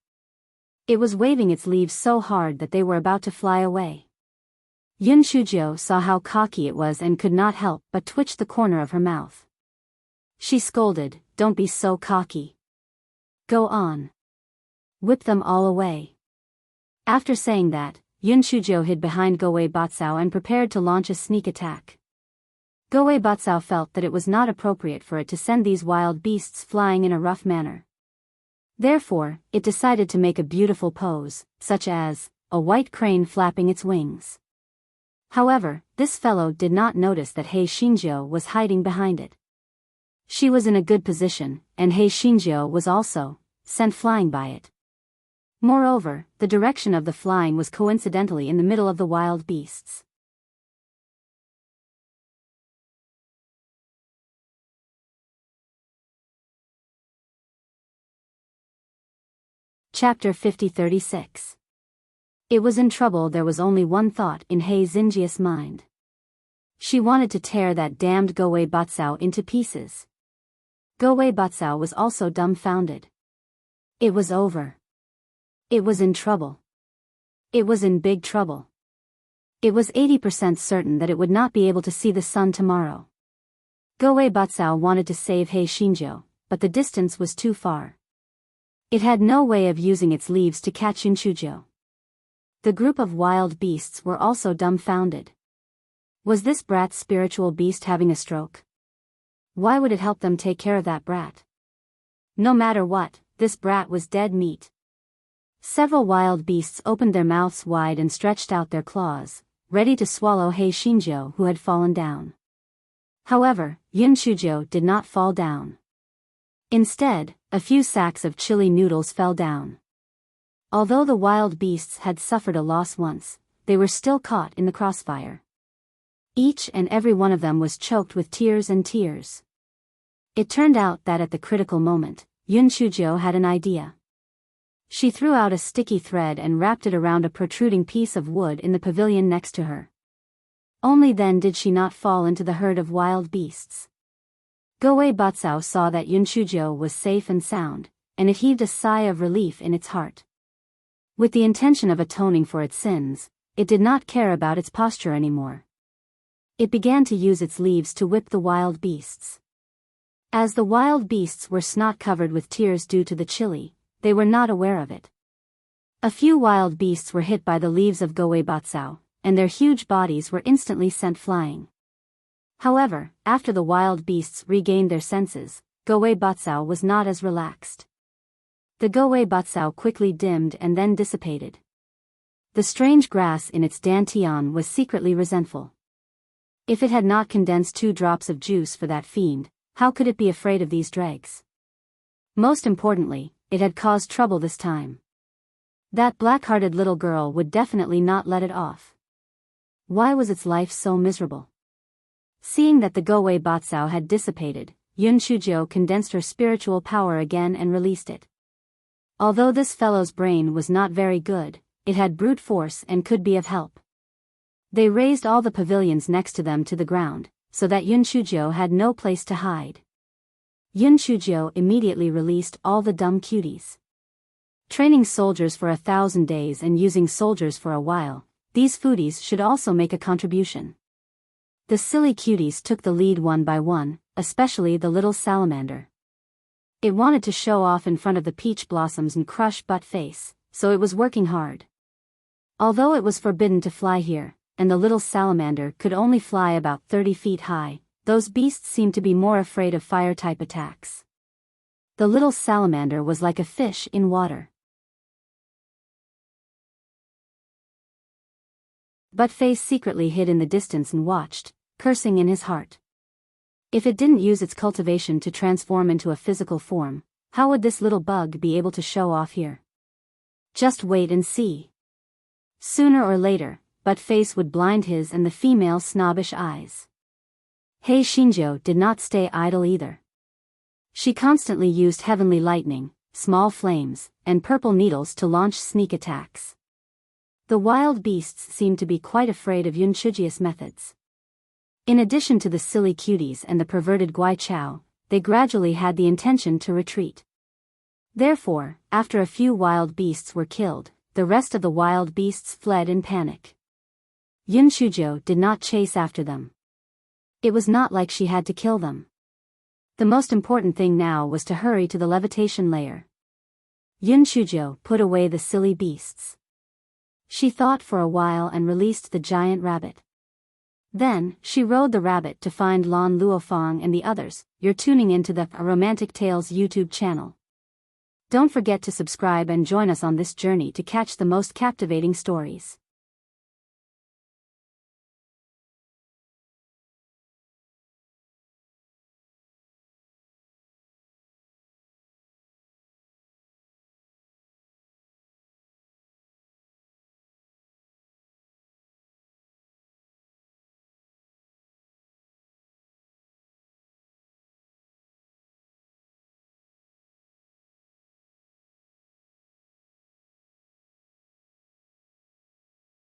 It was waving its leaves so hard that they were about to fly away. Yun Shujo saw how cocky it was and could not help but twitch the corner of her mouth. She scolded, "Don't be so cocky. Go on. Whip them all away." After saying that, Yun Shujo hid behind Goei Batsao and prepared to launch a sneak attack. Goei Batsao felt that it was not appropriate for it to send these wild beasts flying in a rough manner. Therefore, it decided to make a beautiful pose, such as a white crane flapping its wings. However, this fellow did not notice that Hei Shinjo was hiding behind it. She was in a good position, and Hei Shinjo was also sent flying by it. Moreover, the direction of the flying was coincidentally in the middle of the wild beasts. Chapter 50-36. It was in trouble. There was only one thought in He Xingjia's mind. She wanted to tear that damned Gowei Batsao into pieces. Gowei Batsao was also dumbfounded. It was over. It was in trouble. It was in big trouble. It was 80% certain that it would not be able to see the sun tomorrow. Gowei Batsao wanted to save He Xingjiu, but the distance was too far. It had no way of using its leaves to catch Yunchujiu. The group of wild beasts were also dumbfounded. Was this brat's spiritual beast having a stroke? Why would it help them take care of that brat? No matter what, this brat was dead meat. Several wild beasts opened their mouths wide and stretched out their claws, ready to swallow He Xingjiu, who had fallen down. However, Yunchujiu did not fall down. Instead, a few sacks of chili noodles fell down. Although the wild beasts had suffered a loss once, they were still caught in the crossfire. Each and every one of them was choked with tears and tears. It turned out that at the critical moment, Yunchujiu had an idea. She threw out a sticky thread and wrapped it around a protruding piece of wood in the pavilion next to her. Only then did she not fall into the herd of wild beasts. Gowei Batsao saw that Yunchujiu was safe and sound, and it heaved a sigh of relief in its heart. With the intention of atoning for its sins, it did not care about its posture anymore. It began to use its leaves to whip the wild beasts. As the wild beasts were snot-covered with tears due to the chili, they were not aware of it. A few wild beasts were hit by the leaves of Gowei Batsao, and their huge bodies were instantly sent flying. However, after the wild beasts regained their senses, Gowei Batsao was not as relaxed. The Gowei Batsao quickly dimmed and then dissipated. The strange grass in its dantian was secretly resentful. If it had not condensed 2 drops of juice for that fiend, how could it be afraid of these dregs? Most importantly, it had caused trouble this time. That black-hearted little girl would definitely not let it off. Why was its life so miserable? Seeing that the Gowei Batsao had dissipated, Yunchujiu condensed her spiritual power again and released it. Although this fellow's brain was not very good, it had brute force and could be of help. They raised all the pavilions next to them to the ground, so that Yunchujiu had no place to hide. Yunchujiu immediately released all the dumb cuties. Training soldiers for 1,000 days and using soldiers for a while, these foodies should also make a contribution. The silly cuties took the lead one by one, especially the little salamander. It wanted to show off in front of the peach blossoms and crush butt face, so it was working hard. Although it was forbidden to fly here, and the little salamander could only fly about 30 feet high, those beasts seemed to be more afraid of fire-type attacks. The little salamander was like a fish in water. Buttface secretly hid in the distance and watched, cursing in his heart. If it didn't use its cultivation to transform into a physical form, how would this little bug be able to show off here? Just wait and see. Sooner or later, Buttface would blind his and the female's snobbish eyes. He Xingjiu did not stay idle either. She constantly used heavenly lightning, small flames, and purple needles to launch sneak attacks. The wild beasts seemed to be quite afraid of Yunchuji's methods. In addition to the silly cuties and the perverted Guai Chao, they gradually had the intention to retreat. Therefore, after a few wild beasts were killed, the rest of the wild beasts fled in panic. Yunchujiu did not chase after them. It was not like she had to kill them. The most important thing now was to hurry to the levitation layer. Yunchujiu put away the silly beasts. She thought for a while and released the giant rabbit. Then, she rode the rabbit to find Lan Luofang and the others. You're tuning into the Romantic Tales YouTube channel. Don't forget to subscribe and join us on this journey to catch the most captivating stories.